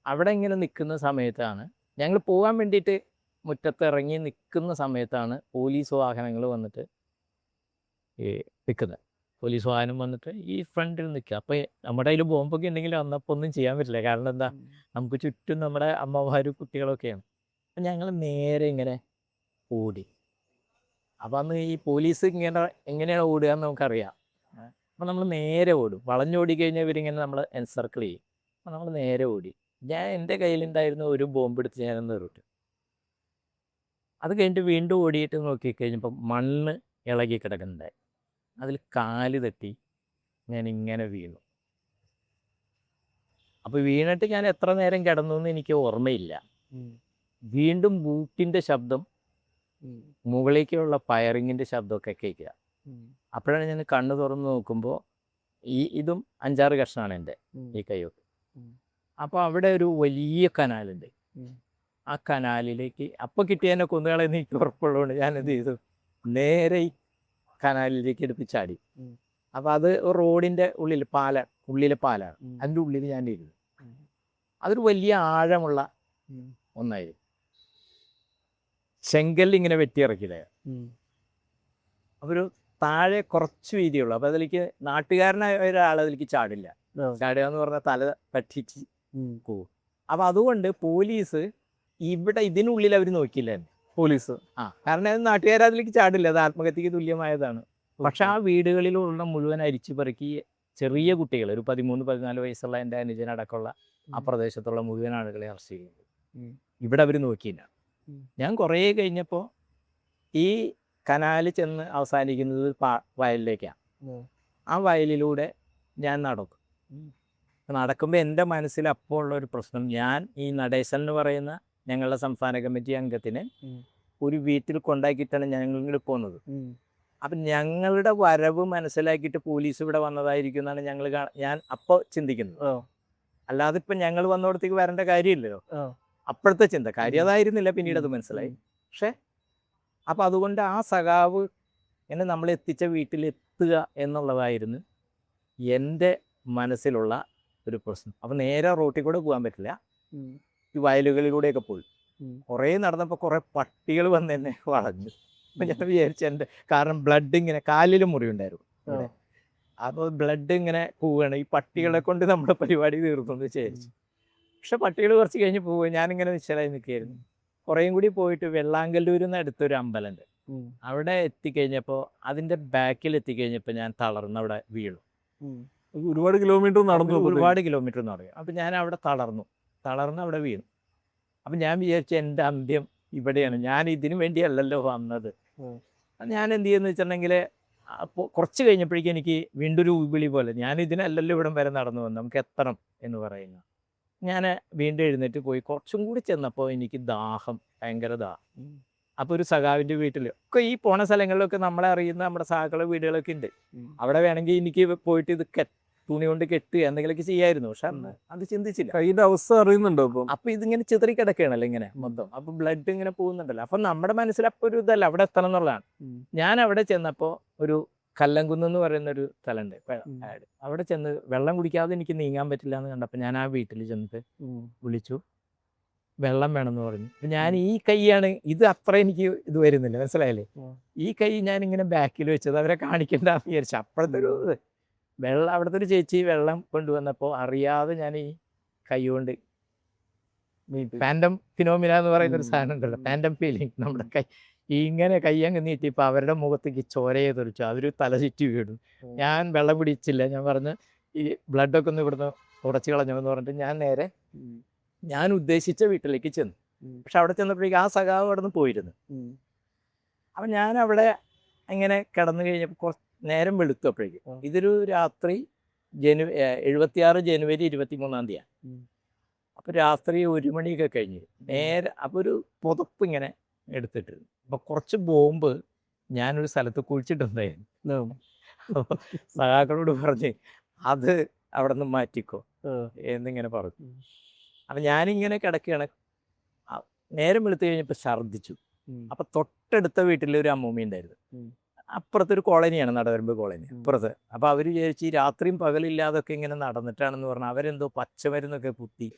അവിടെ ഇങ്ങനെ നിൽക്കുന്ന സമയത്താണ്, ഞങ്ങൾ പോകാൻ വേണ്ടിയിട്ട് മുറ്റത്ത് ഇറങ്ങി നിൽക്കുന്ന സമയത്താണ് പോലീസ് വാഹനങ്ങൾ വന്നിട്ട് നിൽക്കുന്നത്. പോലീസ് വാഹനം വന്നിട്ട് ഈ ഫ്രണ്ടിൽ നിൽക്കുക. അപ്പോൾ നമ്മുടെ കയ്യിൽ ബോംബൊക്കെ ഉണ്ടെങ്കിലും അന്നപ്പോൾ ഒന്നും ചെയ്യാൻ പറ്റില്ല. കാരണം എന്താ, നമുക്ക് ചുറ്റും നമ്മുടെ അമ്മമാരും കുട്ടികളൊക്കെയാണ്. അപ്പം ഞങ്ങൾ നേരെ ഇങ്ങനെ ഓടി. അപ്പം അന്ന് ഈ പോലീസ് എങ്ങനെയാണ് ഓടുക എന്ന് നമുക്കറിയാം. അപ്പം നമ്മൾ നേരെ ഓടും, വളഞ്ഞോടി കഴിഞ്ഞാൽ ഇവരിങ്ങനെ നമ്മൾ എൻസർക്കിൾ ചെയ്യും. അപ്പം നമ്മൾ നേരെ ഓടി. ഞാൻ എൻ്റെ കയ്യിലുണ്ടായിരുന്ന ഒരു ബോംബ് എടുത്ത് ഞാനൊന്ന് എറിഞ്ഞു. അത് കഴിഞ്ഞിട്ട് വീണ്ടും ഓടിയിട്ട് നോക്കിക്കഴിഞ്ഞപ്പോൾ മണ്ണ് ഇളകി കിടക്കുന്നുണ്ടായി. അതിൽ കാല് തട്ടി ഞാൻ ഇങ്ങനെ വീണു. അപ്പോൾ വീണിട്ട് ഞാൻ എത്ര നേരം കിടന്നു എന്ന് എനിക്ക് ഓർമ്മയില്ല. വീണ്ടും ബൂട്ടിൻ്റെ ശബ്ദം, മുകളിലേക്കുള്ള ഫയറിങ്ങിൻ്റെ ശബ്ദമൊക്കെ കേൾക്കുക. അപ്പോഴാണ് ഞാൻ കണ്ണ് തുറന്ന് നോക്കുമ്പോൾ ഇതും 5-6 കഷ്ണമാണ് എൻ്റെ ഈ കൈയൊക്കെ. അപ്പോൾ അവിടെ ഒരു വലിയ കനാലുണ്ട്. ആ കനാലിലേക്ക് അപ്പോൾ കിട്ടിയതിനെ കൊന്നുകളെന്ന് എനിക്ക് ഉറപ്പുള്ളതുകൊണ്ട് ഞാനെന്ത് ചെയ്തു, നേരെ ഈ കനാലിലേക്ക് എടുത്ത് ചാടി. അപ്പോൾ അത് റോഡിൻ്റെ ഉള്ളിലെ പാലാണ്. അതിൻ്റെ ഉള്ളിൽ ഞാൻ ഇരുന്നു. അതൊരു വലിയ ആഴമുള്ള ഒന്നായിരുന്നു. ചെങ്കല്ലിങ്ങനെ വെട്ടിയിറക്കില്ല. അപ്പോൾ ഒരു താഴെ കുറച്ച് വീതിയുള്ളൂ. അപ്പോൾ അതിലേക്ക് നാട്ടുകാരനായ ഒരാൾ അതിലേക്ക് ചാടില്ല. ചാടുക എന്ന് പറഞ്ഞാൽ തല പറ്റിച്ച് പോകും. അപ്പോൾ അതുകൊണ്ട് പോലീസ് ഇതിനുള്ളിൽ അവർ നോക്കില്ല. പോലീസ് കാരണം അത് നാട്ടുകാരതിലേക്ക് ചാടില്ല, അത് ആത്മഹത്യക്ക് തുല്യമായതാണ്. പക്ഷെ ആ വീടുകളിലുള്ള മുഴുവൻ അരിച്ചു പെറുക്കി ചെറിയ കുട്ടികൾ, ഒരു 13-14 വയസ്സുള്ള എൻ്റെ അനുജനടക്കമുള്ള ആ പ്രദേശത്തുള്ള മുഴുവൻ ആളുകളെ അറസ്റ്റ് ചെയ്യുന്നത്. ഇവിടെ അവർ നോക്കിയില്ല. ഞാൻ കുറേ കഴിഞ്ഞപ്പോൾ ഈ കനാല് ചെന്ന് അവസാനിക്കുന്നത് വയലിലേക്കാണ്. ആ വയലിലൂടെ ഞാൻ നടക്കുമ്പോൾ എൻ്റെ മനസ്സിൽ അപ്പോൾ ഉള്ളൊരു പ്രശ്നം, ഞാൻ ഈ നടേശൻ എന്ന് പറയുന്ന ഞങ്ങളുടെ സംസ്ഥാന കമ്മിറ്റി അംഗത്തിന് ഒരു വീട്ടിൽ കൊണ്ടാക്കിയിട്ടാണ് ഞങ്ങൾ പോകുന്നത്. അപ്പം ഞങ്ങളുടെ വരവ് മനസ്സിലാക്കിയിട്ട് പോലീസ് ഇവിടെ വന്നതായിരിക്കും എന്നാണ് ഞാൻ അപ്പോൾ ചിന്തിക്കുന്നത്. അല്ലാതെ ഇപ്പം ഞങ്ങൾ വന്നോടത്തേക്ക് വരേണ്ട കാര്യമില്ലല്ലോ. അപ്പോഴത്തെ ചിന്ത കാര്യം അതായിരുന്നില്ല, പിന്നീട് അത് മനസ്സിലായി. പക്ഷേ അപ്പം അതുകൊണ്ട് ആ സഖാവ് എന്നെ നമ്മൾ എത്തിച്ച വീട്ടിലെത്തുക എന്നുള്ളതായിരുന്നു എൻ്റെ മനസ്സിലുള്ള ഒരു പ്രശ്നം. അപ്പം നേരെ റോട്ടിൽ കൂടെ പോകാൻ പറ്റില്ല, ഈ വയലുകളിലൂടെയൊക്കെ പോയി. കുറേ നടന്നപ്പോൾ കുറേ പട്ടികൾ വന്ന് എന്നെ വളഞ്ഞു. അപ്പം ഞാൻ വിചാരിച്ചു എൻ്റെ, കാരണം ബ്ലഡ് ഇങ്ങനെ കാലിൽ മുറിവുണ്ടായിരുന്നു ഇവിടെ, അപ്പോൾ ബ്ലഡ് ഇങ്ങനെ പോവുകയാണ്, ഈ പട്ടികളെ കൊണ്ട് നമ്മുടെ പരിപാടി തീർന്നു എന്ന് വിചാരിച്ചു. പക്ഷെ പട്ടികൾ കുറച്ച് കഴിഞ്ഞ് പോവുക, ഞാനിങ്ങനെ നിശ്ചലായി നിൽക്കുകയായിരുന്നു. കുറേയും കൂടി പോയിട്ട് വെള്ളാങ്കല്ലൂരിൽ നിന്ന് അടുത്തൊരു അമ്പലമുണ്ട്, അവിടെ എത്തിക്കഴിഞ്ഞപ്പോൾ അതിൻ്റെ ബാക്കിൽ എത്തിക്കഴിഞ്ഞപ്പോൾ ഞാൻ തളർന്ന് അവിടെ വീണു. ഒരുപാട് കിലോമീറ്റർ നടന്നു, ഒരുപാട് കിലോമീറ്റർ നടന്നു. അപ്പം ഞാൻ അവിടെ തളർന്ന് അവിടെ വീണു. അപ്പം ഞാൻ വിചാരിച്ചു എൻ്റെ അന്ത്യം ഇവിടെയാണ്, ഞാൻ ഇതിനു വേണ്ടിയല്ലല്ലോ വന്നത്. ഞാൻ എന്ത് ചെയ്യുന്നു വെച്ചിട്ടുണ്ടെങ്കിൽ, അപ്പോൾ കുറച്ച് കഴിഞ്ഞപ്പോഴേക്കും എനിക്ക് വീണ്ടും ഒരു വിളി പോലെ, ഞാൻ ഇതിനല്ലല്ലോ ഇവിടം വരെ നടന്നു വന്നു, നമുക്ക് എത്തണം എന്ന് പറയുന്നു. ഞാൻ വീണ്ടും എഴുന്നേറ്റ് പോയി. കുറച്ചും കൂടി ചെന്നപ്പോൾ എനിക്ക് ദാഹം, ഭയങ്കര ദാഹം. അപ്പോൾ ഒരു സഖാവിൻ്റെ വീട്ടിൽ ഒക്കെ, ഈ പോണ സ്ഥലങ്ങളിലൊക്കെ നമ്മളെ അറിയുന്ന നമ്മുടെ സഖാക്കളുടെ വീടുകളൊക്കെ ഉണ്ട്. അവിടെ വേണമെങ്കിൽ എനിക്ക് പോയിട്ട് ഇത് തുണി കൊണ്ട് കെട്ടുക എന്തെങ്കിലുമൊക്കെ ചെയ്യായിരുന്നു. പക്ഷെ അന്ന് അത് ചിന്തിച്ചില്ല. കൈയുടെ അവസ്ഥ അറിയുന്നുണ്ടോ? അപ്പം ഇതിങ്ങനെ ചിതറി കിടക്കുകയാണല്ലോ ഇങ്ങനെ മൊത്തം. അപ്പം ബ്ലഡ് ഇങ്ങനെ പോകുന്നുണ്ടല്ലോ. അപ്പം നമ്മുടെ മനസ്സിൽ അപ്പോൾ ഒരു ഇതല്ല, അവിടെ എത്തണം എന്നുള്ളതാണ്. ഞാൻ അവിടെ ചെന്നപ്പോൾ ഒരു കല്ലംകുന്ന് എന്ന് പറയുന്നൊരു സ്ഥലമുണ്ട്, അവിടെ ചെന്ന് വെള്ളം കുടിക്കാതെ എനിക്ക് നീങ്ങാൻ പറ്റില്ല എന്ന് കണ്ടപ്പോൾ ഞാൻ ആ വീട്ടിൽ ചെന്നിട്ട് വിളിച്ചു, വെള്ളം വേണമെന്ന് പറഞ്ഞു. ഞാൻ ഈ കൈയാണ്, ഇത് അത്ര എനിക്ക് ഇത് വരുന്നില്ല, മനസ്സിലായില്ലേ? ഈ കൈ ഞാനിങ്ങനെ ബാക്കിൽ വെച്ചത് അവരെ കാണിക്കണ്ടെന്ന് വിചാരിച്ചു. അപ്പോഴത്തെ ഒരു വെള്ളം, അവിടുത്തെ ഒരു ചേച്ചി വെള്ളം കൊണ്ടുവന്നപ്പോൾ അറിയാതെ ഞാൻ ഈ കൈ കൊണ്ട്, ഫാൻറ്റം ഫിനോമിന എന്ന് പറയുന്ന ഒരു സാധനം ഉണ്ടല്ലോ, ഫാൻറ്റം ഫീലിംഗ്, നമ്മുടെ കൈ ഇങ്ങനെ കൈ അങ്ങ് നീട്ടിയപ്പോൾ അവരുടെ മുഖത്തേക്ക് ചോരയെ തെറിച്ചു. അതൊരു തല ചുറ്റി വീണു. ഞാൻ വെള്ളം പിടിച്ചില്ല, ഞാൻ പറഞ്ഞ് ഈ ബ്ലഡൊക്കെ ഒന്ന് ഇവിടുന്ന് ഉടച്ചു കളഞ്ഞു എന്ന് പറഞ്ഞിട്ട് ഞാൻ നേരെ ഞാൻ ഉദ്ദേശിച്ച വീട്ടിലേക്ക് ചെന്നു. പക്ഷെ അവിടെ ചെന്നപ്പോഴേക്കും ആ സഖാവ് അവിടെ നിന്ന് പോയിരുന്നു. അപ്പം ഞാൻ അവിടെ ഇങ്ങനെ കിടന്നു കഴിഞ്ഞപ്പോൾ കുറച്ച് നേരം വെളുത്തപ്പോഴേക്കും, ഇതൊരു രാത്രി 76 ജനുവരി 23 അപ്പോൾ രാത്രി 1 മണിയൊക്കെ കഴിഞ്ഞ് നേരെ, അപ്പോൾ ഒരു പുതപ്പ് ഇങ്ങനെ എടുത്തിട്ട്, അപ്പോൾ കുറച്ച് ബോംബ് ഞാനൊരു സ്ഥലത്ത് കുഴിച്ചിട്ടുണ്ടായിരുന്നു. സഖാക്കളോട് പറഞ്ഞ് അത് അവിടെ നിന്ന് മാറ്റിക്കോ എന്നിങ്ങനെ പറഞ്ഞു. അപ്പം ഞാനിങ്ങനെ കിടക്കുകയാണ്. നേരം വെളുത്ത് കഴിഞ്ഞപ്പോൾ ഛർദ്ദിച്ചു. അപ്പം തൊട്ടടുത്ത വീട്ടിൽ ഒരു അമ്മൂമ്മ ഉണ്ടായിരുന്നു. അപ്പുറത്തൊരു കോളനിയാണ്, നടവരമ്പ് കോളനി അപ്പുറത്ത്. അപ്പോൾ അവർ വിചാരിച്ച് ഈ രാത്രിയും പകലില്ലാതൊക്കെ ഇങ്ങനെ നടന്നിട്ടാണെന്ന് പറഞ്ഞാൽ അവരെന്തോ പച്ചമരുന്നൊക്കെ കുത്തി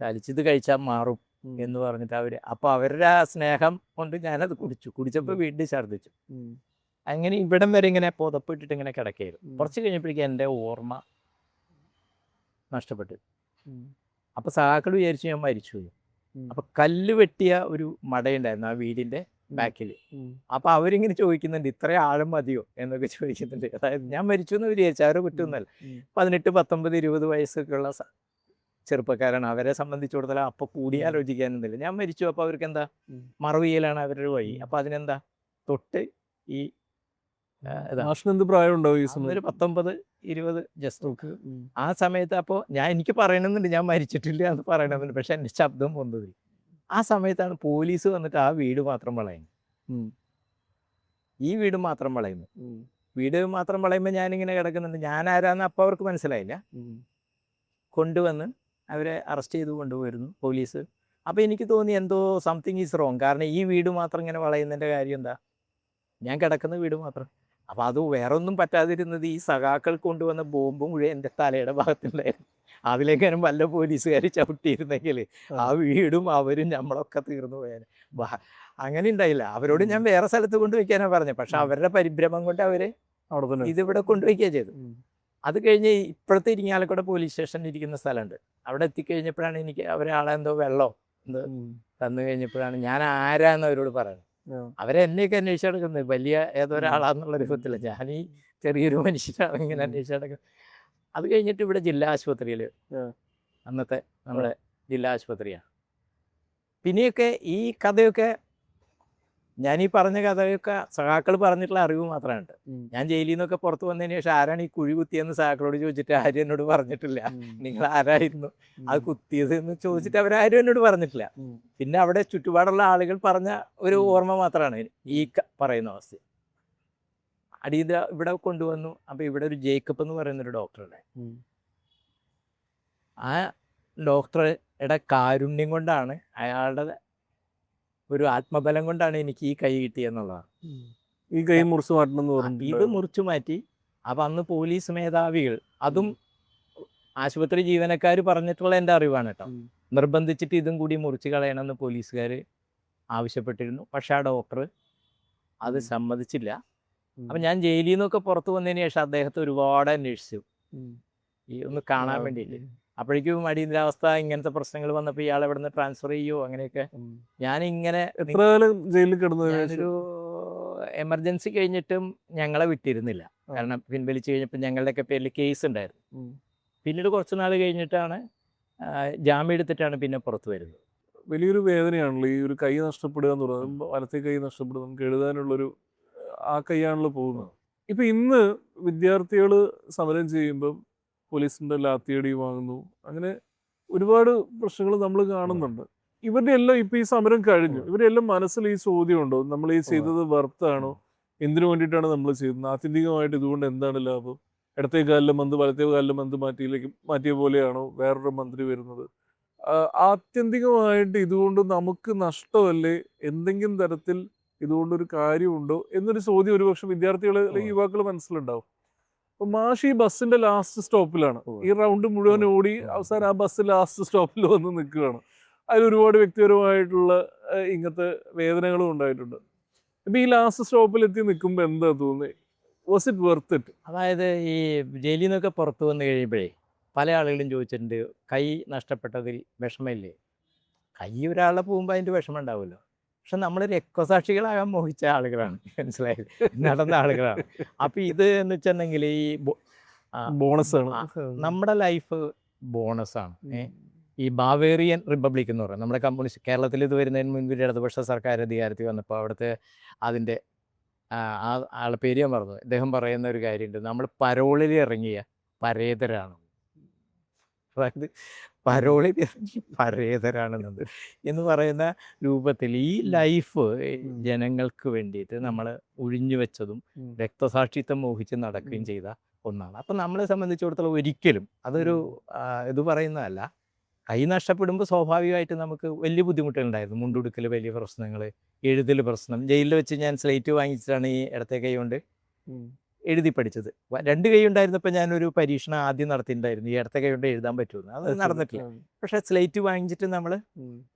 ചലിച്ചിത് കഴിച്ചാൽ മാറും എന്ന് പറഞ്ഞിട്ട് അപ്പോൾ അവരുടെ ആ സ്നേഹം കൊണ്ട് ഞാനത് കുടിച്ചപ്പോൾ വീണ്ടും ഛർദ്ദിച്ചു. അങ്ങനെ ഇവിടം വരെ ഇങ്ങനെ പുതപ്പിട്ടിട്ട് ഇങ്ങനെ കിടക്കുകയായിരുന്നു. കുറച്ച് കഴിഞ്ഞപ്പോഴേക്കും എൻ്റെ ഓർമ്മ നഷ്ടപ്പെട്ടു. അപ്പോൾ സഖാക്കൾ വിചാരിച്ചു ഞാൻ മരിച്ചുപോയി. അപ്പോൾ കല്ല് വെട്ടിയ ഒരു മടയുണ്ടായിരുന്നു ആ വീടിൻ്റെ ബാക്കിൽ. അപ്പോൾ അവരിങ്ങനെ ചോദിക്കുന്നുണ്ട്, ഇത്ര ആഴം മതിയോ എന്നൊക്കെ ചോദിക്കുന്നുണ്ട്. അതായത് ഞാൻ മരിച്ചു എന്ന് വിചാരിച്ചു, അവരെ കുറ്റമൊന്നുമല്ല. 18, 19, 20 വയസ്സൊക്കെ ഉള്ള ചെറുപ്പക്കാരാണ്. അവരെ സംബന്ധിച്ചിടത്തോളം അപ്പോൾ കൂടിയാലോചിക്കാനൊന്നുമില്ല. ഞാൻ മരിച്ചു, അപ്പോൾ അവർക്ക് എന്താ മറവിയലാണ് അവരുടെ വഴി. അപ്പോൾ അതിനെന്താ തൊട്ട് ഈ എന്ത് പ്രായമുണ്ടോ ഈ സമയം? ഒരു 19, 20 ജസ്റ്റ്. ആ സമയത്ത് അപ്പോൾ എനിക്ക് പറയണമെന്നുണ്ട്, ഞാൻ മരിച്ചിട്ടില്ല എന്ന് പറയണമെന്നുണ്ട്. പക്ഷെ എൻ്റെ ശബ്ദം വന്നത് ആ സമയത്താണ് പോലീസ് വന്നിട്ട് ആ വീട് മാത്രം വളയുന്നു. ഈ വീട് മാത്രം വളയുന്നു. വീട് മാത്രം വളയുമ്പോൾ ഞാനിങ്ങനെ കിടക്കുന്നുണ്ട്. ഞാൻ ആരാന്ന് അപ്പോൾ അവർക്ക് മനസ്സിലായില്ല. കൊണ്ടുവന്ന് അവരെ അറസ്റ്റ് ചെയ്ത് കൊണ്ടുപോയിരുന്നു പോലീസ്. അപ്പോൾ എനിക്ക് തോന്നി എന്തോ സംതിങ് ഈസ് റോങ്. കാരണം ഈ വീട് മാത്രം ഇങ്ങനെ വളയുന്നതിൻ്റെ കാര്യം എന്താ? ഞാൻ കിടക്കുന്ന വീട് മാത്രം. അപ്പോൾ അത് വേറെ ഒന്നും പറ്റാതിരുന്നത് ഈ സഖാക്കൾ കൊണ്ടുവന്ന ബോംബും മുഴുവൻ എൻ്റെ തലയുടെ ഭാഗത്തുണ്ടായിരുന്നു. അതിലേക്കാനും വല്ല പോലീസുകാർ ചവിട്ടിയിരുന്നെങ്കിൽ ആ വീടും അവരും നമ്മളൊക്കെ തീർന്നു പോയാൽ. അങ്ങനെ ഉണ്ടായില്ല. അവരോട് ഞാൻ വേറെ സ്ഥലത്ത് കൊണ്ടുവയ്ക്കാനാണ് പറഞ്ഞത്. പക്ഷെ അവരുടെ പരിഭ്രമം കൊണ്ട് അവർ ഇതിവിടെ കൊണ്ടുവയ്ക്കുക ചെയ്തു. അത് കഴിഞ്ഞ് ഇപ്പോഴത്തെ ഇരിങ്ങാലക്കുട പോലീസ് സ്റ്റേഷനിൽ ഇരിക്കുന്ന സ്ഥലമുണ്ട്. അവിടെ എത്തിക്കഴിഞ്ഞപ്പോഴാണ് എനിക്ക് അവരാളെന്തോ വെള്ളമോ എന്തോ തന്നു കഴിഞ്ഞപ്പോഴാണ് ഞാൻ ആരാന്ന് അവരോട് പറയുന്നത്. അവരെന്നെയൊക്കെ അന്വേഷിച്ചെടുക്കുന്നത് വലിയ ഏതൊരാളാന്നുള്ള രൂപത്തില്ല. ഞാൻ ഈ ചെറിയൊരു മനുഷ്യനാണ് ഇങ്ങനെ അന്വേഷിച്ചെടുക്കുന്നത്. അത് കഴിഞ്ഞിട്ട് ഇവിടെ ജില്ലാ ആശുപത്രിയിൽ, അന്നത്തെ നമ്മുടെ ജില്ലാ ആശുപത്രിയാണ്. പിന്നെയൊക്കെ ഈ കഥയൊക്കെ ഞാൻ ഈ പറഞ്ഞ കഥയൊക്കെ സഖാക്കൾ പറഞ്ഞിട്ടുള്ള അറിവ് മാത്രമാണ്. ഞാൻ ജയിലിൽ നിന്നൊക്കെ പുറത്ത് വന്നതിന് ശേഷം ആരാണ് ഈ കുഴി കുത്തിയെന്ന് സഖാക്കളോട് ചോദിച്ചിട്ട് ആരും എന്നോട് പറഞ്ഞിട്ടില്ല. നിങ്ങൾ ആരായിരുന്നു അത് കുത്തിയത് എന്ന് ചോദിച്ചിട്ട് അവരാരും എന്നോട് പറഞ്ഞിട്ടില്ല. പിന്നെ അവിടെ ചുറ്റുപാടുള്ള ആളുകൾ പറഞ്ഞ ഒരു ഓർമ്മ മാത്രമാണ് ഈ പറയുന്ന അവസ്ഥ. അടിയന്തര ഇവിടെ കൊണ്ടുവന്നു. അപ്പോൾ ഇവിടെ ഒരു ജേക്കബ് എന്ന് പറയുന്നൊരു ഡോക്ടറുടെ, ആ ഡോക്ടറുടെ കാരുണ്യം കൊണ്ടാണ്, അയാളുടെ ഒരു ആത്മബലം കൊണ്ടാണ് എനിക്ക് ഈ കൈ കിട്ടിയെന്നുള്ളതാണ്. ഈ കൈ മുറിച്ച് മാറ്റണം എന്ന് പറഞ്ഞു ഇത് മുറിച്ചു മാറ്റി. അപ്പം അന്ന് പോലീസ് മേധാവികൾ, അതും ആശുപത്രി ജീവനക്കാർ പറഞ്ഞിട്ടുള്ള എൻ്റെ അറിവാണ് കേട്ടോ, നിർബന്ധിച്ചിട്ട് ഇതും കൂടി മുറിച്ച് കളയണമെന്ന് പോലീസുകാർ ആവശ്യപ്പെട്ടിരുന്നു. പക്ഷെ ആ ഡോക്ടർ അത് സമ്മതിച്ചില്ല. അപ്പം ഞാൻ ജയിലിൽ നിന്നൊക്കെ പുറത്ത് വന്നതിന് ശേഷം അദ്ദേഹത്തെ ഒരുപാട് അന്വേഷിച്ചു ഈ ഒന്ന് കാണാൻ വേണ്ടിയിട്ട്. അപ്പോഴേക്കും അടിയന്തരാവസ്ഥ ഇങ്ങനത്തെ പ്രശ്നങ്ങൾ വന്നപ്പോൾ ഇയാൾ എവിടെ നിന്ന് ട്രാൻസ്ഫർ ചെയ്യുമോ അങ്ങനെയൊക്കെ. ഞാനിങ്ങനെ എത്ര കാലം ജയിലിൽ കിടന്നു? ഞാനൊരു എമർജൻസി കഴിഞ്ഞിട്ടും ഞങ്ങളെ വിട്ടിരുന്നില്ല. കാരണം പിൻവലിച്ച് കഴിഞ്ഞപ്പോൾ ഞങ്ങളുടെയൊക്കെ പേരിൽ കേസ് ഉണ്ടായിരുന്നു. പിന്നീട് കുറച്ച് നാൾ കഴിഞ്ഞിട്ടാണ് ജാമ്യം എടുത്തിട്ടാണ് പിന്നെ പുറത്ത് വരുന്നത്. വലിയൊരു വേദനയാണല്ലോ ഈ ഒരു കൈ നഷ്ടപ്പെടുക എന്ന് പറയുന്നത്. വലത്തെ കൈ നഷ്ടപ്പെടുക, നമുക്ക് എഴുതാനുള്ളൊരു ആ കൈയാണല്ലോ പോകുന്നത്. ഇപ്പം ഇന്ന് വിദ്യാർത്ഥികൾ സമരം ചെയ്യുമ്പം പോലീസിൻ്റെ ലാത്തിയടി വാങ്ങുന്നു, അങ്ങനെ ഒരുപാട് പ്രശ്നങ്ങൾ നമ്മൾ കാണുന്നുണ്ട്. ഇവരുടെ എല്ലാം ഇപ്പം ഈ സമരം കഴിഞ്ഞു, ഇവരുടെ എല്ലാം മനസ്സിൽ ഈ ചോദ്യമുണ്ടോ, നമ്മൾ ഈ ചെയ്തത് വർത്താണോ, എന്തിനു വേണ്ടിയിട്ടാണ് നമ്മൾ ചെയ്യുന്നത്, ആത്യന്തികമായിട്ട് ഇതുകൊണ്ട് എന്താണ് ലാഭം, ഇടത്തേ കാലിലെ മന്ത് വലത്തേ കാലിലെ മന്ത് മാറ്റിയ പോലെയാണോ വേറൊരു മന്ത്രി വരുന്നത്, ആത്യന്തികമായിട്ട് ഇതുകൊണ്ട് നമുക്ക് നഷ്ടമല്ലേ, എന്തെങ്കിലും തരത്തിൽ ഇതുകൊണ്ടൊരു കാര്യമുണ്ടോ എന്നൊരു ചോദ്യം ഒരുപക്ഷെ വിദ്യാർത്ഥികൾ അല്ലെങ്കിൽ യുവാക്കൾ മനസ്സിലുണ്ടാവും. അപ്പൊ മാഷ് ഈ ബസ്സിന്റെ ലാസ്റ്റ് സ്റ്റോപ്പിലാണ്, ഈ റൗണ്ട് മുഴുവൻ ഓടി അവസാനം ആ ബസ് ലാസ്റ്റ് സ്റ്റോപ്പിൽ വന്ന് നിൽക്കുകയാണ്. അതിൽ ഒരുപാട് വ്യക്തിപരമായിട്ടുള്ള ഇങ്ങനത്തെ വേദനകളും ഉണ്ടായിട്ടുണ്ട്. അപ്പൊ ഈ ലാസ്റ്റ് സ്റ്റോപ്പിൽ എത്തി നിൽക്കുമ്പോൾ എന്താ തോന്നുന്നത്? Was it worth it? അതായത് ഈ ജയിലിൽ നിന്നൊക്കെ പുറത്ത് വന്നു കഴിയുമ്പോഴേ പല ആളുകളും ചോദിച്ചിട്ടുണ്ട്, കൈ നഷ്ടപ്പെട്ടതിൽ വിഷമമില്ലേ? കൈ ഒരാളെ പോകുമ്പോൾ അതിൻ്റെ വിഷമം ഉണ്ടാവുമല്ലോ. പക്ഷെ നമ്മൾ രക്തസാക്ഷികളാകാൻ മോഹിച്ച ആളുകളാണ്, മനസ്സിലായത്, നടന്ന ആളുകളാണ്. അപ്പം ഇത് എന്ന് വെച്ചിട്ടുണ്ടെങ്കിൽ ഈ ബോണസാണ്, നമ്മുടെ ലൈഫ് ബോണസാണ്. ഈ ബാവേറിയൻ റിപ്പബ്ലിക് എന്ന് പറയുന്നത് നമ്മുടെ കമ്മ്യൂണിസ്റ്റ് കേരളത്തിൽ ഇത് വരുന്നതിന് മുൻപ് ഇടതുപക്ഷ സർക്കാർ അധികാരത്തിൽ വന്നപ്പോൾ അവിടുത്തെ അതിൻ്റെ ആളെ പേര് ഞാൻ പറഞ്ഞു, അദ്ദേഹം പറയുന്ന ഒരു കാര്യമുണ്ട്, നമ്മൾ പരോളിൽ ഇറങ്ങിയ പരേതരാണ്. അതായത് പരോളിൽ ഇറങ്ങി പരേതരാണെന്നത് എന്ന് പറയുന്ന രൂപത്തിൽ ഈ ലൈഫ് ജനങ്ങൾക്ക് വേണ്ടിയിട്ട് നമ്മൾ ഒഴിഞ്ഞു വെച്ചതും രക്തസാക്ഷിത്വം മോഹിച്ച് നടക്കുകയും ചെയ്ത ഒന്നാണ്. അപ്പം നമ്മളെ സംബന്ധിച്ചിടത്തോളം ഒരിക്കലും അതൊരു ഇത് പറയുന്നതല്ല. കൈ നഷ്ടപ്പെടുമ്പോൾ സ്വാഭാവികമായിട്ട് നമുക്ക് വലിയ ബുദ്ധിമുട്ടുകളുണ്ടായിരുന്നു. മുണ്ടുടുക്കൽ വലിയ പ്രശ്നങ്ങൾ, എഴുതൽ പ്രശ്നം. ജയിലിൽ വെച്ച് ഞാൻ സ്ലേറ്റ് വാങ്ങിച്ചിട്ടാണ് ഈ ഇടത്തെ കൈ കൊണ്ട് എഴുതി പഠിച്ചത്. 2 കൈ ഉണ്ടായിരുന്നപ്പോൾ ഞാനൊരു പരീക്ഷണം ആദ്യം നടത്തിയിട്ടുണ്ടായിരുന്നു, ഈ ഇടത്തെ കൈ കൊണ്ട് എഴുതാൻ പറ്റുമെന്ന്. അത് നടന്നിട്ടില്ല. പക്ഷെ സ്ലേറ്റ് വാങ്ങിച്ചിട്ട് നമ്മൾ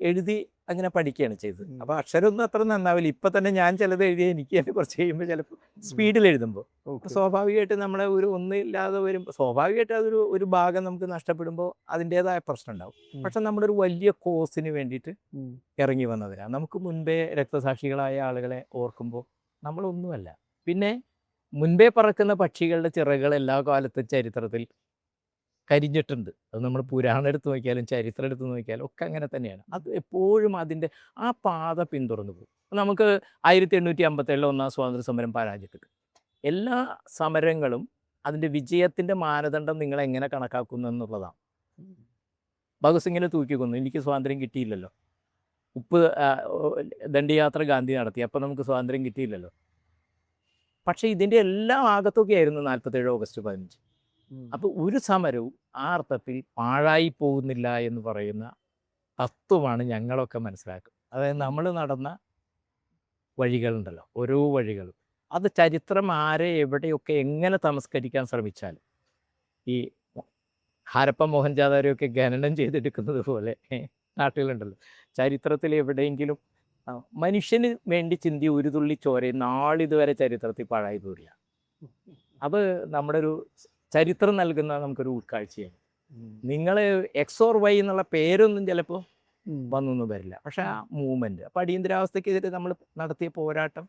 എഴുതി അങ്ങനെ പഠിക്കുകയാണ് ചെയ്തത്. അപ്പോൾ അക്ഷരമൊന്നും അത്ര നന്നാവില്ല. ഇപ്പം തന്നെ ഞാൻ ചിലത് എഴുതിയ എനിക്ക് തന്നെ കുറച്ച് കഴിയുമ്പോൾ ചിലപ്പോൾ സ്പീഡിൽ എഴുതുമ്പോൾ സ്വാഭാവികമായിട്ട് നമ്മളെ ഒന്നില്ലാതെ വരുമ്പോൾ സ്വാഭാവികമായിട്ട് ഒരു ഭാഗം നമുക്ക് നഷ്ടപ്പെടുമ്പോൾ അതിൻ്റേതായ പ്രശ്നം ഉണ്ടാവും. പക്ഷെ നമ്മളൊരു വലിയ കോസിന് വേണ്ടിയിട്ട് ഇറങ്ങി വന്നതിനാണ്. നമുക്ക് മുൻപേ രക്തസാക്ഷികളായ ആളുകളെ ഓർക്കുമ്പോൾ നമ്മളൊന്നുമല്ല. പിന്നെ മുൻപേ പറക്കുന്ന പക്ഷികളുടെ ചിറകുകൾ എല്ലാ കാലത്തും ചരിത്രത്തിൽ കരിഞ്ഞിട്ടുണ്ട്. അത് നമ്മൾ പുരാണം എടുത്ത് നോക്കിയാലും ചരിത്രം എടുത്ത് നോക്കിയാലും ഒക്കെ അങ്ങനെ തന്നെയാണ്. അത് എപ്പോഴും അതിൻ്റെ ആ പാത പിന്തുടർന്നു പോകും. നമുക്ക് 1857 ഒന്നാം സ്വാതന്ത്ര്യ സമരം പരാജയപ്പെട്ടു. എല്ലാ സമരങ്ങളും അതിൻ്റെ വിജയത്തിൻ്റെ മാനദണ്ഡം നിങ്ങൾ എങ്ങനെ കണക്കാക്കുന്നു എന്നുള്ളതാണ്. ഭഗത് സിംഗിനെ തൂക്കിക്കൊന്നു, എനിക്ക് സ്വാതന്ത്ര്യം കിട്ടിയില്ലല്ലോ. ദണ്ഡിയാത്ര ഗാന്ധി നടത്തി, അപ്പോൾ നമുക്ക് സ്വാതന്ത്ര്യം കിട്ടിയില്ലല്ലോ. പക്ഷേ ഇതിൻ്റെ എല്ലാം ആകത്തൊക്കെയായിരുന്നു 47 ഓഗസ്റ്റ് 15. അപ്പോൾ ഒരു സമരവും ആ അർത്ഥത്തിൽ പാഴായി പോകുന്നില്ല എന്ന് പറയുന്ന തത്വമാണ് ഞങ്ങളൊക്കെ മനസ്സിലാക്കുന്നത്. അതായത് നമ്മൾ നടന്ന വഴികളുണ്ടല്ലോ, ഓരോ വഴികളും അത് ചരിത്രം ആരെ എവിടെയൊക്കെ എങ്ങനെ തമസ്കരിക്കാൻ ശ്രമിച്ചാലും, ഈ ഹാരപ്പ മോഹൻജാദാരൊക്കെ ഖനനം ചെയ്തെടുക്കുന്നത് പോലെ നാട്ടിലുണ്ടല്ലോ, ചരിത്രത്തിൽ എവിടെയെങ്കിലും മനുഷ്യന് വേണ്ടി ചിന്തിയ ഒരു തുള്ളി ചോരയും നാളിതുവരെ ചരിത്രത്തിൽ പാഴായി പോരില്ല. അത് നമ്മുടെ ഒരു ചരിത്രം നൽകുന്ന നമുക്കൊരു ഉൾക്കാഴ്ചയാണ്. നിങ്ങൾ എക്സ് ഓർ വൈ എന്നുള്ള പേരൊന്നും ചിലപ്പോൾ വന്നൊന്നും വരില്ല. പക്ഷെ ആ മൂവ്മെൻറ്റ്, അപ്പോൾ അടിയന്തരാവസ്ഥയ്ക്കെതിരെ നമ്മൾ നടത്തിയ പോരാട്ടം,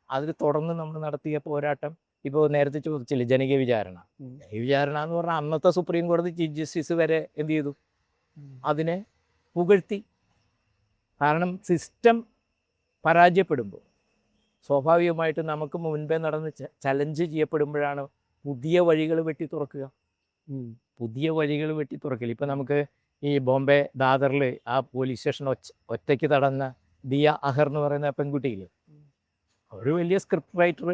അതിൽ തുടർന്ന് നമ്മൾ നടത്തിയ പോരാട്ടം, ഇപ്പോൾ നേരത്തെ ചോദിച്ചില്ലേ ജനകീയ വിചാരണ. ജനകീയ വിചാരണ എന്ന് പറഞ്ഞാൽ അന്നത്തെ സുപ്രീം കോടതി ചീഫ് ജസ്റ്റിസ് വരെ എന്ത് ചെയ്തു, അതിനെ പുകഴ്ത്തി. കാരണം സിസ്റ്റം പരാജയപ്പെടുമ്പോൾ സ്വാഭാവികമായിട്ടും നമുക്ക് മുൻപേ നടന്ന് ചലഞ്ച് ചെയ്യപ്പെടുമ്പോഴാണ് പുതിയ വഴികൾ വെട്ടി തുറക്കുക. പുതിയ വഴികൾ വെട്ടി തുറക്കില്ല. ഇപ്പം നമുക്ക് ഈ ബോംബെ ദാദറിൽ ആ പോലീസ് സ്റ്റേഷൻ ഒറ്റയ്ക്ക് തടഞ്ഞ ദിയ അഹർ എന്ന് പറയുന്ന പെൺകുട്ടിയില്ലേ, ഒരു വലിയ സ്ക്രിപ്റ്റ് റൈറ്റർ,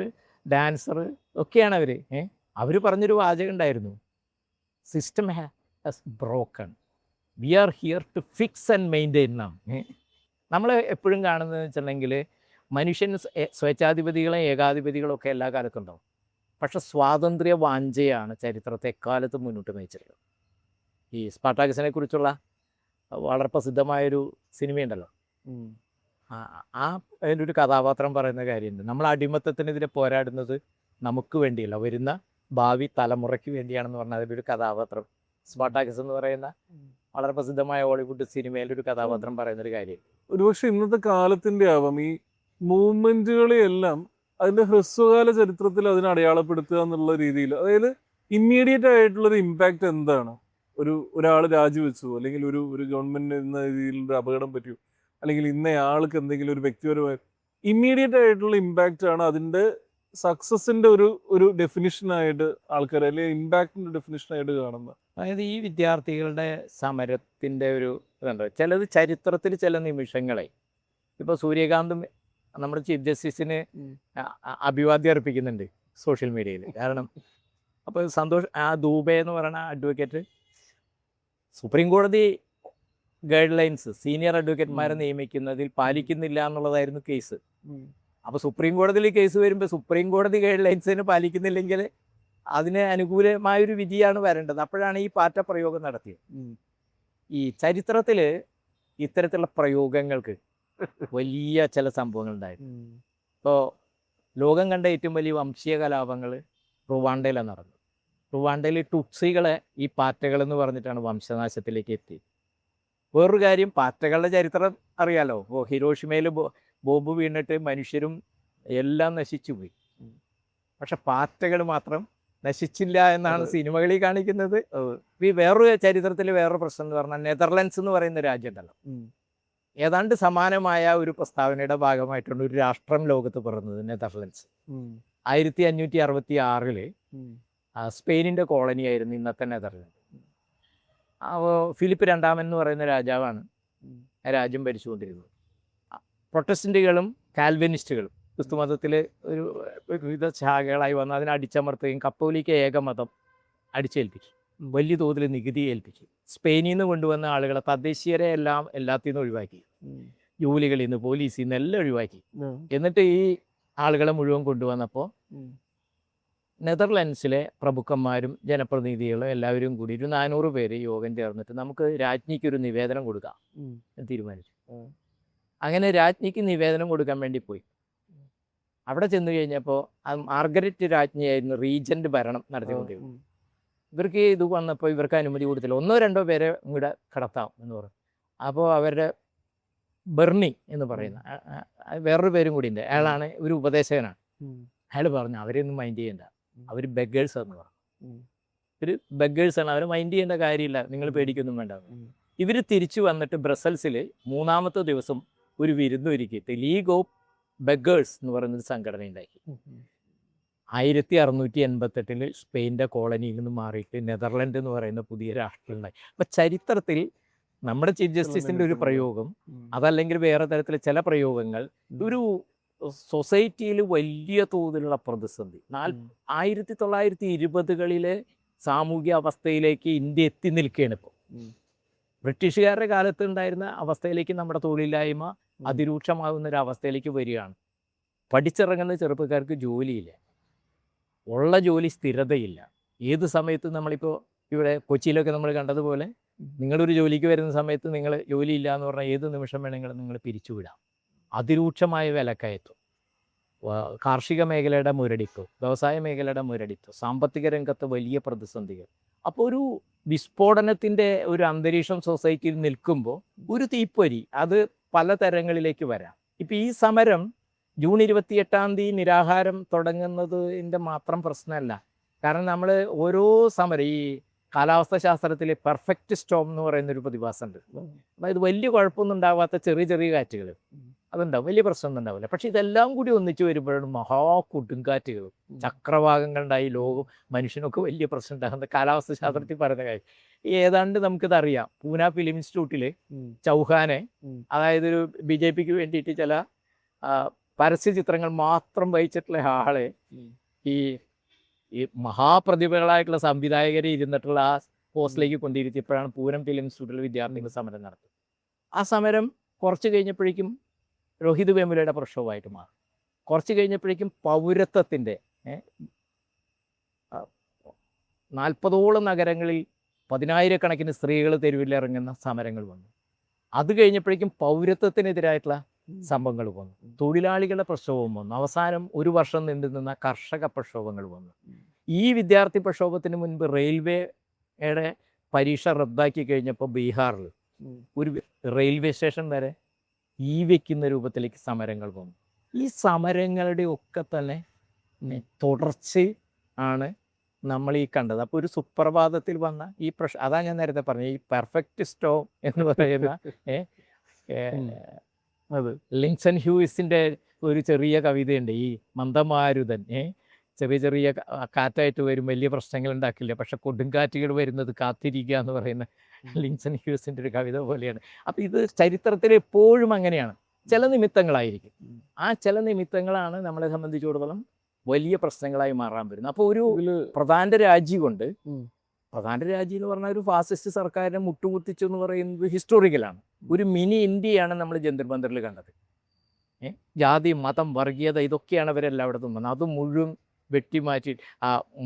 ഡാൻസർ ഒക്കെയാണ് അവർ. അവർ പറഞ്ഞൊരു വാചകം ഉണ്ടായിരുന്നു, system has broken, we are here to fix and maintain നാം. നമ്മൾ എപ്പോഴും കാണുന്നതെന്ന് വെച്ചിട്ടുണ്ടെങ്കിൽ മനുഷ്യൻ സ്വേച്ഛാധിപതികളും ഏകാധിപതികളും ഒക്കെ എല്ലാ കാലത്തും ഉണ്ടാവും. പക്ഷെ സ്വാതന്ത്ര്യ വാഞ്ചയാണ് ചരിത്രത്തെ എക്കാലത്തും മുന്നോട്ട് നയിച്ചിട്ടുള്ളത്. ഈ സ്പാർട്ടാക്കസിനെ കുറിച്ചുള്ള വളരെ പ്രസിദ്ധമായൊരു സിനിമയുണ്ടല്ലോ, അതിലൊരു കഥാപാത്രം പറയുന്ന കാര്യമുണ്ട്, നമ്മൾ അടിമത്തത്തിനെതിരെ പോരാടുന്നത് നമുക്ക് വേണ്ടിയല്ല, വരുന്ന ഭാവി തലമുറയ്ക്ക് വേണ്ടിയാണെന്ന് പറഞ്ഞാൽ അതിലൊരു കഥാപാത്രം, സ്പാർട്ടാക്കസ് എന്ന് പറയുന്ന വളരെ പ്രസിദ്ധമായ ഹോളിവുഡ് സിനിമയിലൊരു കഥാപാത്രം പറയുന്നൊരു കാര്യം. ഒരുപക്ഷെ ഇന്നത്തെ കാലത്തിന്റെ ആവാം ഈ മൂവ്മെന്റുകളെയെല്ലാം അതിന്റെ ഹ്രസ്വകാല ചരിത്രത്തിൽ അതിനെ അടയാളപ്പെടുത്തുക എന്നുള്ള രീതിയിൽ. അതായത് ഇമ്മീഡിയറ്റ് ആയിട്ടുള്ളൊരു ഇമ്പാക്റ്റ് എന്താണ്? ഒരാൾ രാജിവെച്ചു, അല്ലെങ്കിൽ ഒരു ഗവൺമെന്റിന് ഇന്ന രീതിയിലൊരു അപകടം പറ്റിയോ, അല്ലെങ്കിൽ ഇന്നയാൾക്ക് എന്തെങ്കിലും ഒരു വ്യക്തിപരമായ ഇമ്മീഡിയറ്റ് ആയിട്ടുള്ള ഇമ്പാക്റ്റ് ആണ് അതിന്റെ സക്സസിന്റെ ഒരു ഡെഫിനിഷനായിട്ട് ആൾക്കാർ, അല്ലെങ്കിൽ ഇമ്പാക്റ്റിന്റെ ഡെഫിനിഷനായിട്ട് കാണുന്നത്. അതായത് ഈ വിദ്യാർത്ഥികളുടെ സമരത്തിൻ്റെ ഒരു ഇതുണ്ട്. ചിലത് ചരിത്രത്തിൽ ചില നിമിഷങ്ങളെ, ഇപ്പോൾ സൂര്യകാന്തും നമ്മുടെ ചീഫ് ജസ്റ്റിസിന് അഭിവാദ്യം അർപ്പിക്കുന്നുണ്ട് സോഷ്യൽ മീഡിയയിൽ. കാരണം അപ്പോൾ സന്തോഷ് ദൂബെ എന്ന് പറയുന്ന അഡ്വക്കേറ്റ് സുപ്രീം കോടതി ഗൈഡ് ലൈൻസ് സീനിയർ അഡ്വക്കേറ്റ്മാരെ നിയമിക്കുന്നതിൽ പാലിക്കുന്നില്ല എന്നുള്ളതായിരുന്നു കേസ്. അപ്പോൾ സുപ്രീം കോടതിയിൽ കേസ് വരുമ്പോൾ സുപ്രീം കോടതി ഗൈഡ് ലൈൻസിന് പാലിക്കുന്നില്ലെങ്കിൽ അതിന് അനുകൂലമായൊരു വിധിയാണ് വരേണ്ടത്. അപ്പോഴാണ് ഈ പാറ്റ പ്രയോഗം നടത്തിയത്. ഈ ചരിത്രത്തിൽ ഇത്തരത്തിലുള്ള പ്രയോഗങ്ങൾക്ക് വലിയ ചില സംഭവങ്ങൾ ഉണ്ടായിരുന്നു. ഇപ്പോൾ ലോകം കണ്ട ഏറ്റവും വലിയ വംശീയ കലാപങ്ങൾ റുവാണ്ടയിലാണ് നടന്നത്. റുവാണ്ടയിൽ ടുട്സികളെ ഈ പാറ്റകളെന്ന് പറഞ്ഞിട്ടാണ് വംശനാശത്തിലേക്ക് എത്തി. വേറൊരു കാര്യം, പാറ്റകളുടെ ചരിത്രം അറിയാലോ. ഹിരോഷിമയിൽ ബോംബ് വീണിട്ട് മനുഷ്യരും എല്ലാം നശിച്ചു പോയി. പക്ഷെ പാറ്റകൾ മാത്രം നശിച്ചില്ല എന്നാണ് സിനിമകളിൽ കാണിക്കുന്നത്. ഈ വേറൊരു ചരിത്രത്തിൽ വേറൊരു പ്രശ്നം എന്ന് പറഞ്ഞാൽ നെതർലൻഡ്സ് എന്ന് പറയുന്ന രാജ്യമുണ്ടല്ലോ, ഏതാണ്ട് സമാനമായ ഒരു പ്രസ്താവനയുടെ ഭാഗമായിട്ടാണ് ഒരു രാഷ്ട്രം ലോകത്ത് പിറന്നത്, നെതർലൻഡ്സ്. 1566 സ്പെയിനിൻ്റെ കോളനിയായിരുന്നു ഇന്നത്തെ നെതർലൻഡ്. ഫിലിപ്പ് രണ്ടാമൻ എന്ന് പറയുന്ന രാജാവാണ് രാജ്യം ഭരിച്ചുകൊണ്ടിരുന്നത്. പ്രൊട്ടസ്റ്റന്റുകളും കാൽവിനിസ്റ്റുകളും ക്രിസ്തുമതത്തിൽ ഒരു വിവിധ ശാഖകളായി വന്ന് അതിനെ അടിച്ചമർത്തുകയും കത്തോലിക്ക ഏകമതം അടിച്ചേൽപ്പിച്ചു, വലിയ തോതിൽ നികുതി ഏൽപ്പിച്ചു. സ്പെയിനിൽ നിന്ന് കൊണ്ടുവന്ന ആളുകളെ, തദ്ദേശീയരെ എല്ലാത്തിൽ നിന്നും ഒഴിവാക്കി, ജോലികളിൽ നിന്ന്, പോലീസിൽ നിന്ന് എല്ലാം ഒഴിവാക്കി. എന്നിട്ട് ഈ ആളുകളെ മുഴുവൻ കൊണ്ടുവന്നപ്പോൾ നെതർലൻഡ്സിലെ പ്രഭുക്കന്മാരും ജനപ്രതിനിധികളും എല്ലാവരും കൂടി ഒരു 400 പേര് യോഗം ചേർന്നിട്ട് നമുക്ക് രാജ്ഞിക്കൊരു നിവേദനം കൊടുക്കാം എന്ന് തീരുമാനിച്ചു. അങ്ങനെ രാജ്ഞിക്ക് നിവേദനം കൊടുക്കാൻ വേണ്ടി പോയി. അവിടെ ചെന്ന് കഴിഞ്ഞപ്പോൾ മാർഗരറ്റ് രാജ്ഞിയായിരുന്നു റീജന്റ് ഭരണം നടത്തിക്കൊണ്ടിരുന്നത്. ഇവർക്ക് ഇത് വന്നപ്പോൾ ഇവർക്ക് അനുമതി കൊടുത്തില്ല. 1-2 പേരെ ഇവിടെ കടത്താം എന്ന് പറഞ്ഞു. അപ്പോൾ അവരുടെ ബെർണി എന്ന് പറയുന്ന വേറൊരു പേരും കൂടി ഉണ്ട്, അയാളാണ് ഒരു ഉപദേശകനാണ്. അയാൾ പറഞ്ഞു അവരെയൊന്നും മൈൻഡ് ചെയ്യണ്ട, അവർ ബെഗേഴ്സ് എന്ന് പറഞ്ഞു. ഒരു ബെഗേഴ്സാണ്, അവർ മൈൻഡ് ചെയ്യേണ്ട കാര്യമില്ല, നിങ്ങൾ പേടിക്കൊന്നും വേണ്ട. ഇവർ തിരിച്ചു വന്നിട്ട് ബ്രസൽസിൽ 3-ാമത്തെ ദിവസം ഒരു വിരുന്നൊരുക്കി ലീഗ് ഓഫ് ബെഗേഴ്സ് എന്ന് പറയുന്നൊരു സംഘടന ഉണ്ടാക്കി. 1688 സ്പെയിൻ്റെ കോളനിയിൽ നിന്ന് മാറിയിട്ട് നെതർലൻഡ് എന്ന് പറയുന്ന പുതിയ രാഷ്ട്രം ഉണ്ടായി. അപ്പം ചരിത്രത്തിൽ നമ്മുടെ ചീഫ് ജസ്റ്റിസിൻ്റെ ഒരു പ്രയോഗം, അതല്ലെങ്കിൽ വേറെ തരത്തിലെ ചില പ്രയോഗങ്ങൾ ഒരു സൊസൈറ്റിയിൽ വലിയ തോതിലുള്ള പ്രതിസന്ധി, 1920-കളിലെ സാമൂഹ്യ അവസ്ഥയിലേക്ക് ഇന്ത്യ എത്തി നിൽക്കുകയാണ്. ഇപ്പോൾ ബ്രിട്ടീഷുകാരുടെ കാലത്ത് ഉണ്ടായിരുന്ന അവസ്ഥയിലേക്ക് നമ്മുടെ തൊഴിലില്ലായ്മ അതിരൂക്ഷമാകുന്ന ഒരു അവസ്ഥയിലേക്ക് വരികയാണ്. പഠിച്ചിറങ്ങുന്ന ചെറുപ്പക്കാർക്ക് ജോലിയില്ല, ഉള്ള ജോലി സ്ഥിരതയില്ല. ഏത് സമയത്ത് നമ്മളിപ്പോൾ ഇവിടെ കൊച്ചിയിലൊക്കെ നമ്മൾ കണ്ടതുപോലെ നിങ്ങളൊരു ജോലിക്ക് വരുന്ന സമയത്ത് നിങ്ങൾ ജോലിയില്ല എന്ന് പറഞ്ഞാൽ ഏത് നിമിഷം വേണമെങ്കിലും നിങ്ങൾ പിരിച്ചുവിടാം. അതിരൂക്ഷമായ വിലക്കയറ്റം, കാർഷിക മേഖലയുടെ മുരടിപ്പ്, വ്യവസായ മേഖലയുടെ മുരടിപ്പ്, സാമ്പത്തിക രംഗത്ത് വലിയ പ്രതിസന്ധികൾ. അപ്പോൾ ഒരു വിസ്ഫോടനത്തിൻ്റെ ഒരു അന്തരീക്ഷം സൊസൈറ്റിയിൽ നിൽക്കുമ്പോൾ ഒരു തീപ്പൊരി അത് പല തരങ്ങളിലേക്ക് വരാം. ഇപ്പം ഈ സമരം ജൂൺ 28 നിരാഹാരം തുടങ്ങുന്നതിൻ്റെ മാത്രം പ്രശ്നമല്ല. കാരണം നമ്മൾ ഓരോ സമരം, ഈ കാലാവസ്ഥ ശാസ്ത്രത്തിൽ പെർഫെക്റ്റ് സ്റ്റോം എന്ന് പറയുന്നൊരു പ്രതിഭാസമുണ്ട്. അതായത് വലിയ കുഴപ്പമൊന്നും ഉണ്ടാവാത്ത ചെറിയ ചെറിയ കാറ്റുകൾ, അതുണ്ടാവും, വലിയ പ്രശ്നമൊന്നും ഉണ്ടാവില്ല. പക്ഷെ ഇതെല്ലാം കൂടി ഒന്നിച്ച് വരുമ്പോഴാണ് മഹാ കൊടുങ്കാറ്റുകൾ, ചക്രവാകങ്ങളുണ്ടായി ലോകം മനുഷ്യനൊക്കെ വലിയ പ്രശ്നം ഉണ്ടാകുന്നത് കാലാവസ്ഥ ശാസ്ത്രത്തിൽ പറയുന്ന കാര്യം. ഏതാണ്ട് നമുക്കിതറിയാം. പൂന ഫിലിം ഇൻസ്റ്റിറ്റ്യൂട്ടിൽ ചൗഹാനെ, അതായത് ഒരു BJPക്ക് വേണ്ടിയിട്ട് ചില പരസ്യ ചിത്രങ്ങൾ മാത്രം വഹിച്ചിട്ടുള്ള ആളെ ഈ മഹാപ്രതിഭകളായിട്ടുള്ള സംവിധായകരെ ഇരുന്നിട്ടുള്ള ആ പോസ്റ്റിലേക്ക് കൊണ്ടിരുത്തിയപ്പോഴാണ് പൂനം ഫിലിം ഇൻസ്റ്റിറ്റ്യൂട്ടിൽ വിദ്യാർത്ഥികൾ സമരം നടത്തുന്നത്. ആ സമരം കുറച്ച് കഴിഞ്ഞപ്പോഴേക്കും രോഹിത് വേമുലയുടെ പ്രക്ഷോഭമായിട്ട് മാറി. കുറച്ച് കഴിഞ്ഞപ്പോഴേക്കും പൗരത്വത്തിൻ്റെ 40ഓളം നഗരങ്ങളിൽ 10,000കണക്കിന് സ്ത്രീകൾ തെരുവിലിറങ്ങുന്ന സമരങ്ങൾ വന്നു. അത് കഴിഞ്ഞപ്പോഴേക്കും പൗരത്വത്തിനെതിരായിട്ടുള്ള സംഭവങ്ങൾ വന്നു. തൊഴിലാളികളുടെ പ്രക്ഷോഭം വന്നു. അവസാനം 1 വർഷം നീണ്ടു നിന്ന കർഷക പ്രക്ഷോഭങ്ങൾ വന്നു. ഈ വിദ്യാർത്ഥി പ്രക്ഷോഭത്തിന് മുൻപ് റെയിൽവേയുടെ പരീക്ഷ റദ്ദാക്കി കഴിഞ്ഞപ്പോൾ ബീഹാറിൽ ഒരു റെയിൽവേ സ്റ്റേഷൻ വരെ വയ്ക്കുന്ന രൂപത്തിലേക്ക് സമരങ്ങൾ വന്നു. ഈ സമരങ്ങളുടെ ഒക്കെ തന്നെ തുടർച്ച ആണ് നമ്മൾ ഈ കണ്ടത്. അപ്പോൾ ഒരു സുപ്രഭാതത്തിൽ വന്ന ഈ അതാ ഞാൻ നേരത്തെ പറഞ്ഞത്, ഈ പെർഫെക്റ്റ് സ്റ്റോം എന്ന് പറയുന്ന അത് ലിങ്സൺ ഹ്യൂസിൻ്റെ ഒരു ചെറിയ കവിതയുണ്ട്, ഈ മന്ദമാരുതൻ. ചെറിയ ചെറിയ കാറ്റായിട്ട് വരും, വലിയ പ്രശ്നങ്ങൾ ഉണ്ടാക്കില്ല, പക്ഷെ കൊടുങ്കാറ്റുകൾ വരുന്നത് കാത്തിരിക്കുക എന്ന് പറയുന്ന ലിങ്സൺ ഹ്യൂസിൻ്റെ ഒരു കവിത പോലെയാണ്. അപ്പോൾ ഇത് ചരിത്രത്തിൽ എപ്പോഴും അങ്ങനെയാണ്, ചില നിമിത്തങ്ങളായിരിക്കും. ആ ചില നിമിത്തങ്ങളാണ് നമ്മളെ സംബന്ധിച്ചിടത്തോളം വലിയ പ്രശ്നങ്ങളായി മാറാൻ വരുന്നത്. അപ്പോൾ ഒരു പ്രധാന രാജ്യം കൊണ്ട്, പ്രധാന രാജ്യം എന്ന് പറഞ്ഞാൽ ഒരു ഫാസിസ്റ്റ് സർക്കാരിനെ മുട്ടുകുത്തിച്ചു എന്ന് പറയുന്നത് ഹിസ്റ്റോറിക്കലാണ്. ഒരു മിനി ഇന്ത്യയാണ് നമ്മൾ ജന്തർ മന്ദിറിൽ കണ്ടത്. ജാതി, മതം, വർഗീയത ഇതൊക്കെയാണ് അവരെല്ലായിടത്തും വന്നത്. അത് മുഴുവൻ വെട്ടിമാറ്റി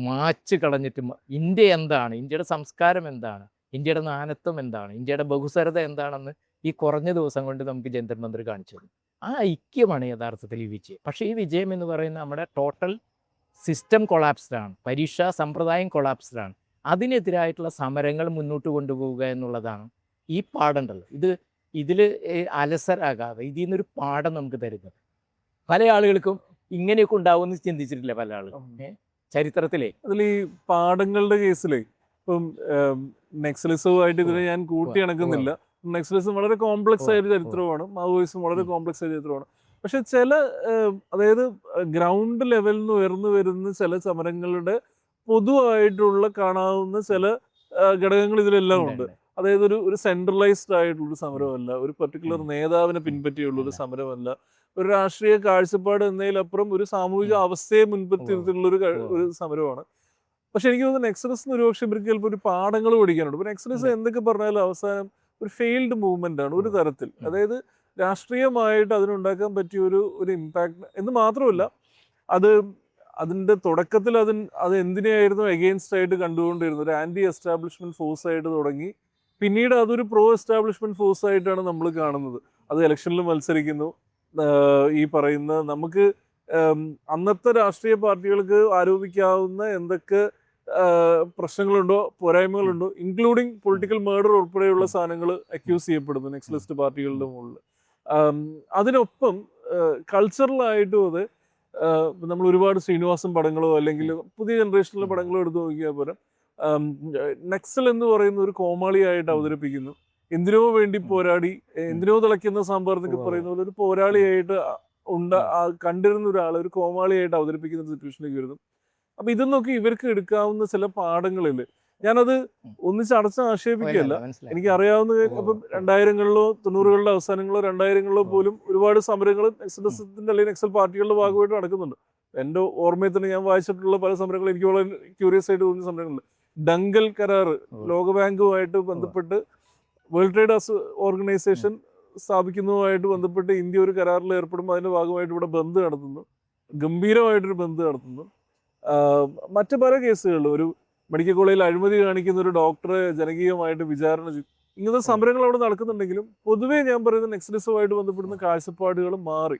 മാച്ച് കളഞ്ഞിട്ട് ഇന്ത്യ എന്താണ്, ഇന്ത്യയുടെ സംസ്കാരം എന്താണ്, ഇന്ത്യയുടെ നാനത്വം എന്താണ്, ഇന്ത്യയുടെ ബഹുസ്വരത എന്താണെന്ന് ഈ കുറഞ്ഞ ദിവസം കൊണ്ട് നമുക്ക് ജന്തർ മന്ദിർ കാണിച്ചു തരും. ആ ഐക്യമാണ് യഥാർത്ഥത്തിൽ ഈ വിജയം. പക്ഷേ ഈ വിജയം എന്ന് പറയുന്നത് നമ്മുടെ ടോട്ടൽ സിസ്റ്റം കൊളാപ്സ്ഡാണ്, പരീക്ഷാ സമ്പ്രദായം കൊളാപ്സ്ഡാണ്. അതിനെതിരായിട്ടുള്ള സമരങ്ങൾ മുന്നോട്ട് കൊണ്ടുപോവുക എന്നുള്ളതാണ് ഈ പാഠമുണ്ടല്ലോ. ഇതിൽ അലസരാകാതെ ഇതിൽ നിന്നൊരു പാഠം നമുക്ക് തരുന്നത്. പല ആളുകൾക്കും ഇങ്ങനെയൊക്കെ ഉണ്ടാവുമെന്ന് ചിന്തിച്ചിട്ടില്ല പല ആളുകളും ചരിത്രത്തിലെ. അതിൽ ഈ പാഠങ്ങളുടെ കേസിലേ ഇപ്പം നെക്സലിസവുമായിട്ട് ഇതിനെ ഞാൻ കൂട്ടിയിണക്കുന്നില്ല. നെക്സലിസം വളരെ കോംപ്ലക്സ് ആയ ഒരു ചരിത്രമാണ്, മാവോയിസം വളരെ കോംപ്ലക്സ് ആയ ചരിത്രമാണ്. പക്ഷെ ചില അതായത് ഗ്രൗണ്ട് ലെവലിൽ നിന്ന് ഉയർന്നു വരുന്ന ചില സമരങ്ങളുടെ പൊതുവായിട്ടുള്ള കാണാവുന്ന ചില ഘടകങ്ങൾ ഇതിലെല്ലാം ഉണ്ട്. അതായത് ഒരു സെൻട്രലൈസ്ഡ് ആയിട്ടുള്ളൊരു സമരമല്ല, ഒരു പെർട്ടിക്കുലർ നേതാവിനെ പിൻപറ്റിയുള്ളൊരു സമരമല്ല, ഒരു രാഷ്ട്രീയ കാഴ്ചപ്പാട് എന്നതിലപ്പുറം ഒരു സാമൂഹിക അവസ്ഥയെ മുൻപത്തിയുള്ള ഒരു സമരമാണ്. പക്ഷെ എനിക്ക് തോന്നുന്നു നെക്സലസ് ഒരുപക്ഷെ ഇവർക്ക് ചിലപ്പോൾ ഒരു പാഠങ്ങൾ പഠിക്കാനുണ്ട്. ഇപ്പൊ നെക്സലസ് എന്തൊക്കെ പറഞ്ഞാലും അവസാനം ഒരു ഫെയിൽഡ് മൂവ്മെന്റ് ആണ് ഒരു തരത്തിൽ. അതായത് രാഷ്ട്രീയമായിട്ട് അതിനുണ്ടാക്കാൻ പറ്റിയ ഒരു ഇമ്പാക്ട് എന്ന് മാത്രമല്ല, അതിന്റെ തുടക്കത്തിൽ അത് എന്തിനെയായിരുന്നു എഗെയിൻസ്റ്റ് ആയിട്ട് കണ്ടുകൊണ്ടിരുന്നത്, ഒരു ആന്റി എസ്റ്റാബ്ലിഷ്മെന്റ് ഫോഴ്സ് ആയിട്ട് തുടങ്ങി. പിന്നീട് അതൊരു പ്രോ എസ്റ്റാബ്ലിഷ്മെന്റ് ഫോഴ്സ് ആയിട്ടാണ് നമ്മൾ കാണുന്നത്. അത് ഇലക്ഷനിൽ മത്സരിക്കുന്നു. ഈ പറയുന്ന നമുക്ക് അന്നത്തെ രാഷ്ട്രീയ പാർട്ടികൾക്ക് ആരോപിക്കാവുന്ന എന്തൊക്കെ പ്രശ്നങ്ങളുണ്ടോ, പോരായ്മകളുണ്ടോ, ഇൻക്ലൂഡിങ് പൊളിറ്റിക്കൽ മേർഡർ ഉൾപ്പെടെയുള്ള സാധനങ്ങൾ അക്യൂസ് ചെയ്യപ്പെടുന്നു നെക്സലിസ്റ്റ് പാർട്ടികളുടെ മുകളിൽ. അതിനൊപ്പം കൾച്ചറലായിട്ടും അത് നമ്മൾ ഒരുപാട് ശ്രീനിവാസൻ പടങ്ങളോ അല്ലെങ്കിൽ പുതിയ ജനറേഷനിലെ പടങ്ങളോ എടുത്തു നോക്കിയാൽ പോലും നക്സൽ എന്ന് പറയുന്ന ഒരു കോമാളിയായിട്ട് അവതരിപ്പിക്കുന്നു. എന്തിനോ വേണ്ടി പോരാടി, എന്തിനോ തിളയ്ക്കുന്ന സാമ്പാർ എന്നൊക്കെ പറയുന്ന പോലെ ഒരു പോരാളിയായിട്ട് കണ്ടിരുന്ന ഒരാളെ ഒരു കോമാളിയായിട്ട് അവതരിപ്പിക്കുന്ന സിറ്റുവേഷനിലേക്ക് വരുന്നു. അപ്പൊ ഇതൊന്നൊക്കെ ഇവർക്ക് എടുക്കാവുന്ന ചില പാഠങ്ങളില് ഞാനത് ഒന്നിച്ച് അടച്ച് ആക്ഷേപിക്കുകയല്ല. എനിക്ക് അറിയാവുന്ന അപ്പം 2000-കളിലോ 90-കളുടെ അവസാനങ്ങളോ 2000-കളിലോ പോലും ഒരുപാട് സമരങ്ങൾ നെക്സലിസത്തിന്റെ അല്ലെങ്കിൽ നെക്സൽ പാർട്ടികളുടെ ഭാഗമായിട്ട് നടക്കുന്നുണ്ട്. എൻ്റെ ഓർമ്മയിൽ തന്നെ ഞാൻ വായിച്ചിട്ടുള്ള പല സമരങ്ങളും എനിക്ക് വളരെ ക്യൂരിയസ് ആയിട്ട് തോന്നിയ സമരങ്ങളുണ്ട്. ഡങ്കൽ കരാർ ലോകബാങ്കുമായിട്ട് ബന്ധപ്പെട്ട് വേൾഡ് ട്രേഡ് ഓർഗനൈസേഷൻ സ്ഥാപിക്കുന്നതുമായിട്ട് ബന്ധപ്പെട്ട് ഇന്ത്യ ഒരു കരാറിൽ ഏർപ്പെടുമ്പോൾ അതിന്റെ ഭാഗമായിട്ട് ഇവിടെ ബന്ദ് നടത്തുന്നു, ഗംഭീരമായിട്ടൊരു ബന്ദ് നടത്തുന്നു. മറ്റു പല കേസുകളിലും ഒരു മെഡിക്കൽ കോളേജിൽ അഴിമതി കാണിക്കുന്ന ഒരു ഡോക്ടറെ ജനകീയമായിട്ട് വിചാരണ ചെയ്യും. ഇങ്ങനത്തെ സമരങ്ങൾ അവിടെ നടക്കുന്നുണ്ടെങ്കിലും പൊതുവേ ഞാൻ പറയുന്ന നെക്സലിസവുമായിട്ട് ബന്ധപ്പെടുന്ന കാഴ്ചപ്പാടുകൾ മാറി.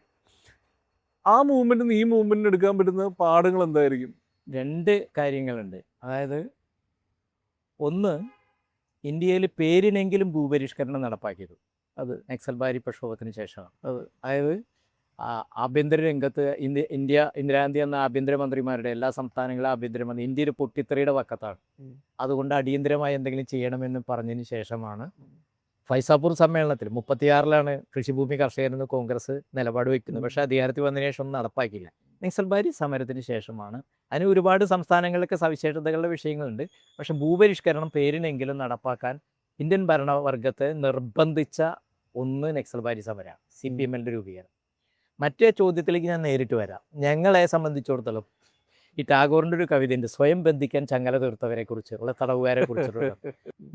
ആ മൂവ്മെന്റിന് ഈ മൂവ്മെന്റിന് എടുക്കാൻ പറ്റുന്ന പാഠങ്ങൾ എന്തായിരിക്കും? 2 കാര്യങ്ങളുണ്ട്. അതായത് ഒന്ന്, ഇന്ത്യയിൽ പേരിനെങ്കിലും ഭൂപരിഷ്കരണം നടപ്പാക്കിയത് അത് നക്സൽബാരി പ്രക്ഷോഭത്തിന് ശേഷമാണ്. അതായത് ആഭ്യന്തര രംഗത്ത് ഇന്ദിരാഗാന്ധി എന്ന ആഭ്യന്തരമന്ത്രിമാരുടെ എല്ലാ സംസ്ഥാനങ്ങളിലും ആഭ്യന്തരമന്ത്രി ഇന്ത്യയിൽ പൊട്ടിത്തെറിയുടെ വക്കത്താണ്. അതുകൊണ്ട് അടിയന്തരമായി എന്തെങ്കിലും ചെയ്യണമെന്ന് പറഞ്ഞതിന് ശേഷമാണ് ഫൈസാപൂർ സമ്മേളനത്തിൽ 36-ലാണ് കൃഷിഭൂമി കർഷകരെന്ന് കോൺഗ്രസ് നിലപാട് വയ്ക്കുന്നത്. പക്ഷേ അധികാരത്തിൽ വന്നതിന് ശേഷം ഒന്നും നടപ്പാക്കിയില്ല. നക്സൽബാരി സമരത്തിന് ശേഷമാണ്. അതിന് ഒരുപാട് സംസ്ഥാനങ്ങളിലൊക്കെ സവിശേഷതകളുടെ വിഷയങ്ങളുണ്ട്. പക്ഷെ ഭൂപരിഷ്കരണം പേരിനെങ്കിലും നടപ്പാക്കാൻ ഇന്ത്യൻ ഭരണവർഗത്തെ നിർബന്ധിച്ച ഒന്ന് നക്സൽബാരി സമരമാണ്, CPM-ന്റെ രൂപീകരണം. മറ്റേ ചോദ്യത്തിലേക്ക് ഞാൻ നേരിട്ട് വരാം. ഞങ്ങളെ സംബന്ധിച്ചിടത്തോളം ഈ ടാഗോറിൻ്റെ ഒരു കവിതയുണ്ട്, സ്വയം ബന്ധിക്കാൻ ചങ്ങല തീർത്തവരെ കുറിച്ചുള്ള തടവുകാരെ കുറിച്ചുള്ള.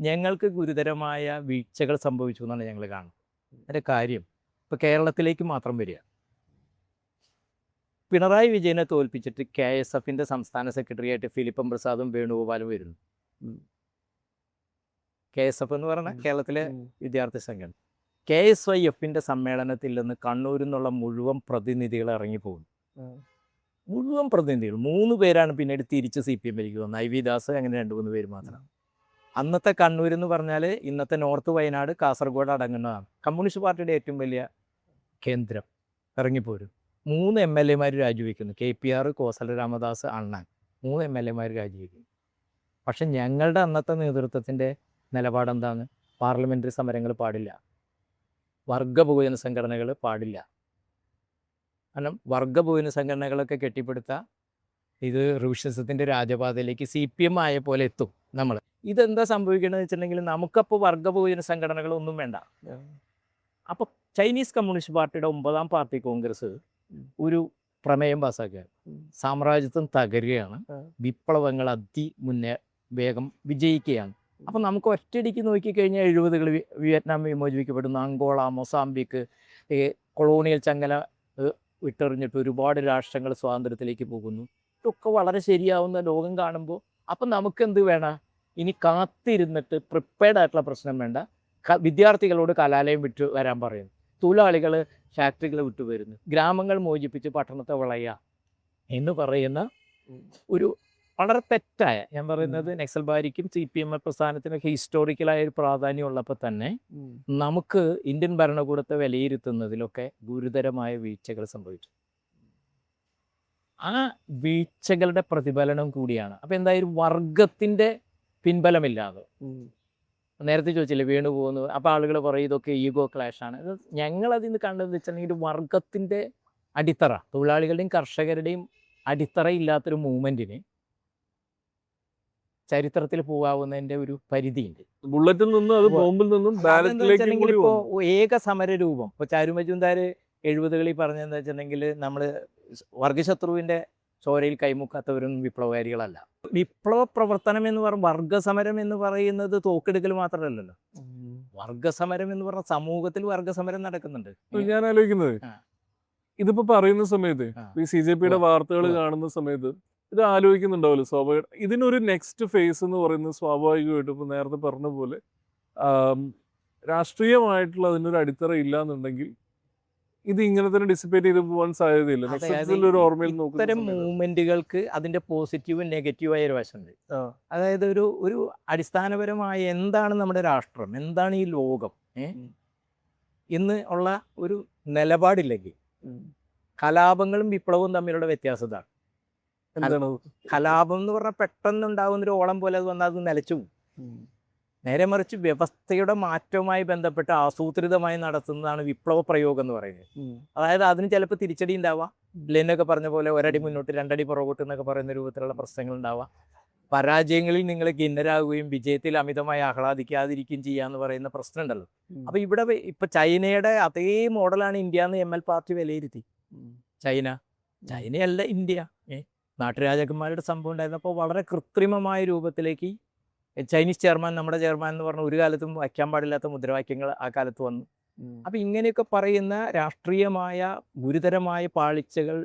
ഞങ്ങൾക്ക് ഗുരുതരമായ വീഴ്ചകൾ സംഭവിച്ചു എന്നാണ് ഞങ്ങൾ കാണുന്നത്. അതിൻ്റെ കാര്യം ഇപ്പോൾ കേരളത്തിലേക്ക് മാത്രം വരിക. പിണറായി വിജയനെ തോൽപ്പിച്ചിട്ട് KSFന്റെ സംസ്ഥാന സെക്രട്ടറി ആയിട്ട് ഫിലിപ്പം പ്രസാദും വേണുഗോപാലും വരുന്നു. KSF എന്ന് പറഞ്ഞാൽ കേരളത്തിലെ വിദ്യാർത്ഥി സംഘടന. KSYFന്റെ സമ്മേളനത്തിൽ നിന്ന് കണ്ണൂരിൽ നിന്നുള്ള മുഴുവൻ പ്രതിനിധികൾ ഇറങ്ങിപ്പോകുന്നു. മുഴുവൻ പ്രതിനിധികൾ 3 പേരാണ് പിന്നീട് തിരിച്ച് CPM-ലേക്ക് വന്നത്. IV ദാസ്, അങ്ങനെ 2-3 പേര് മാത്രം. അന്നത്തെ കണ്ണൂരെന്ന് പറഞ്ഞാൽ ഇന്നത്തെ നോർത്ത് വയനാട്, കാസർഗോഡ് അടങ്ങുന്നതാണ്. കമ്മ്യൂണിസ്റ്റ് പാർട്ടിയുടെ ഏറ്റവും വലിയ കേന്ദ്രം. ഇറങ്ങിപ്പോരും. 3 MLA-മാർ രാജിവെക്കുന്നു. KPR, കോസല രാമദാസ്, അണ്ണൻ. 3 MLA-മാർ രാജിവെക്കുന്നു. പക്ഷെ ഞങ്ങളുടെ അന്നത്തെ നേതൃത്വത്തിൻ്റെ നിലപാടെന്താണ്? പാർലമെൻ്ററി സമരങ്ങൾ പാടില്ല, വർഗ ബഹുജന സംഘടനകൾ പാടില്ല. കാരണം വർഗ ബഹുജന സംഘടനകളൊക്കെ കെട്ടിപ്പടുത്താൽ ഇത് റിവിഷനിസത്തിൻ്റെ രാജപാതയിലേക്ക് CPM ആയ പോലെ എത്തും നമ്മൾ. ഇതെന്താ സംഭവിക്കണമെന്ന് വെച്ചിട്ടുണ്ടെങ്കിൽ നമുക്കപ്പോൾ വർഗ ബഹുജന സംഘടനകളൊന്നും വേണ്ട. അപ്പോൾ ചൈനീസ് കമ്മ്യൂണിസ്റ്റ് പാർട്ടിയുടെ 9-ാം പാർട്ടി കോൺഗ്രസ് ഒരു പ്രമേയം പാസ്സാക്കുകയാണ്. സാമ്രാജ്യത്വം തകരുകയാണ്, വിപ്ലവങ്ങൾ വേഗം വിജയിക്കുകയാണ്. അപ്പം നമുക്ക് ഒറ്റയടിക്ക് നോക്കിക്കഴിഞ്ഞാൽ 70-കൾ വിയറ്റ്നാം വിമോചിപ്പിക്കപ്പെടുന്നു, അങ്കോള, മൊസാംബിക്ക്, കൊളോണിയൽ ചങ്ങല വിട്ടെറിഞ്ഞിട്ട് ഒരുപാട് രാഷ്ട്രങ്ങൾ സ്വാതന്ത്ര്യത്തിലേക്ക് പോകുന്നു. ഇതൊക്കെ വളരെ ശരിയാവുന്ന ലോകം കാണുമ്പോൾ അപ്പം നമുക്കെന്ത് വേണം? ഇനി കാത്തിരുന്നിട്ട് പ്രിപ്പയർഡ് ആയിട്ടുള്ള പ്രശ്നം വേണ്ട. വിദ്യാർത്ഥികളോട് കലാലയം വിട്ടു വരാൻ പറയുന്നു, തൊഴിലാളികൾ ഫാക്ടറികൾ വിട്ടു വരുന്നു, ഗ്രാമങ്ങൾ മോചിപ്പിച്ച് പട്ടണത്തെ വളയുക എന്ന് പറയുന്ന ഒരു വളരെ തെറ്റായ, ഞാൻ പറയുന്നത് നക്സൽബാരിക്കും CPM പ്രസ്ഥാനത്തിനൊക്കെ ഹിസ്റ്റോറിക്കലായ ഒരു പ്രാധാന്യം ഉള്ളപ്പോൾ തന്നെ നമുക്ക് ഇന്ത്യൻ ഭരണകൂടത്തെ വിലയിരുത്തുന്നതിലൊക്കെ ഗുരുതരമായ വീഴ്ചകൾ സംഭവിച്ചു. ആ വീഴ്ചകളുടെ പ്രതിഫലനം കൂടിയാണ്. അപ്പം എന്തായാലും വർഗത്തിൻ്റെ പിൻബലമില്ലാതെ, നേരത്തെ ചോദിച്ചില്ലേ വീണു പോകുന്നു, അപ്പോൾ ആളുകൾ പറയും ഇതൊക്കെ ഈഗോ ക്ലാഷാണ്. ഞങ്ങളതിൽ നിന്ന് കണ്ടതെന്ന് വെച്ചിട്ടുണ്ടെങ്കിൽ വർഗത്തിൻ്റെ അടിത്തറ, തൊഴിലാളികളുടെയും കർഷകരുടെയും അടിത്തറ ഇല്ലാത്തൊരു മൂവ്മെൻറ്റിന് ചരിത്രത്തിൽ പോകാവുന്നതിൻ്റെ ഒരു പരിധിയുണ്ട്. ബുള്ളറ്റിൽ നിന്നും അത് ബോംബിൽ നിന്നും ബാലറ്റിലേക്ക് ഇപ്പോൾ ഏക സമര രൂപം ഇപ്പോൾ ചാരു മജുംദാർ 70-കളിൽ പറഞ്ഞതെന്ന് വെച്ചിട്ടുണ്ടെങ്കിൽ നമ്മൾ വർഗശത്രുവിൻ്റെ ചോരയിൽ കൈമുക്കാത്തവരൊന്നും വിപ്ലവകാരികളല്ല. വിപ്ലവ പ്രവർത്തനം എന്ന് പറഞ്ഞ വർഗസമരം എന്ന് പറയുന്നത് തോക്കെടുക്കൽ മാത്രമല്ലല്ലോ. വർഗസമരം എന്ന് പറഞ്ഞ സമൂഹത്തിൽ വർഗസമരം നടക്കുന്നുണ്ട്. ഞാൻ ആലോചിക്കുന്നത് ഇതിപ്പോ പറയുന്ന സമയത്ത് ഈ CJPയുടെ വാർത്തകൾ കാണുന്ന സമയത്ത് ഇത് ആലോചിക്കുന്നുണ്ടാവല്ലോ സ്വാഭാവികം. ഇതിനൊരു നെക്സ്റ്റ് ഫേസ് എന്ന് പറയുന്നത് സ്വാഭാവികമായിട്ടും ഇപ്പൊ നേരത്തെ പറഞ്ഞ പോലെ രാഷ്ട്രീയമായിട്ടുള്ള അതിനൊരു അടിത്തറ ഇല്ല എന്നുണ്ടെങ്കിൽ ഇത് ഇങ്ങനെ തന്നെ ഡിസിപ്പേറ്റ് ചെയ്ത് പോകാൻ സാധ്യതയില്ല. ഒരു ഓർമ്മയിൽ ഇത്തരം മൂവ്മെന്റുകൾക്ക് അതിന്റെ പോസിറ്റീവും നെഗറ്റീവായ ഒരു വശമുണ്ട്. അതായത് ഒരു അടിസ്ഥാനപരമായ എന്താണ് നമ്മുടെ രാഷ്ട്രം, എന്താണ് ഈ ലോകം എന്ന് ഉള്ള ഒരു നിലപാടില്ലെങ്കിൽ കലാപങ്ങളും വിപ്ലവവും തമ്മിലുള്ള വ്യത്യാസതാണ്. കലാപം എന്ന് പറഞ്ഞാൽ പെട്ടെന്ന് ഉണ്ടാകുന്നൊരു ഓളം പോലെ അത് വന്നാൽ അത് നിലച്ചു പോകും. നേരെ മറിച്ച് വ്യവസ്ഥയുടെ മാറ്റവുമായി ബന്ധപ്പെട്ട് ആസൂത്രിതമായി നടത്തുന്നതാണ് വിപ്ലവ പ്രയോഗം എന്ന് പറയുന്നത്. അതായത് അതിന് ചിലപ്പോൾ തിരിച്ചടി ഉണ്ടാവാം, ലെനൊക്കെ പറഞ്ഞ പോലെ 1 അടി മുന്നോട്ട് 2 അടി പുറകോട്ട് എന്നൊക്കെ പറയുന്ന രൂപത്തിലുള്ള പ്രശ്നങ്ങൾ ഉണ്ടാവാം. പരാജയങ്ങളിൽ നിങ്ങൾ ഖിന്നരാകുകയും വിജയത്തിൽ അമിതമായി ആഹ്ലാദിക്കാതിരിക്കുകയും ചെയ്യാന്ന് പറയുന്ന പ്രശ്നം ഉണ്ടല്ലോ. അപ്പൊ ഇവിടെ ഇപ്പൊ ചൈനയുടെ അതേ മോഡലാണ് ഇന്ത്യ എന്ന് ML പാർട്ടി വിലയിരുത്തി. ചൈനയല്ല ഇന്ത്യ. നാട്ടുരാജാക്കന്മാരുടെ സംഭവം ഉണ്ടായിരുന്നപ്പോൾ വളരെ കൃത്രിമമായ രൂപത്തിലേക്ക് ചൈനീസ് ചെയർമാൻ, നമ്മുടെ ചെയർമാൻ എന്ന് പറഞ്ഞ ഒരു കാലത്തും വയ്ക്കാൻ പാടില്ലാത്ത മുദ്രാവാക്യങ്ങൾ ആ കാലത്ത് വന്നു. അപ്പം ഇങ്ങനെയൊക്കെ പറയുന്ന രാഷ്ട്രീയമായ ഗുരുതരമായ പാളിച്ചകൾ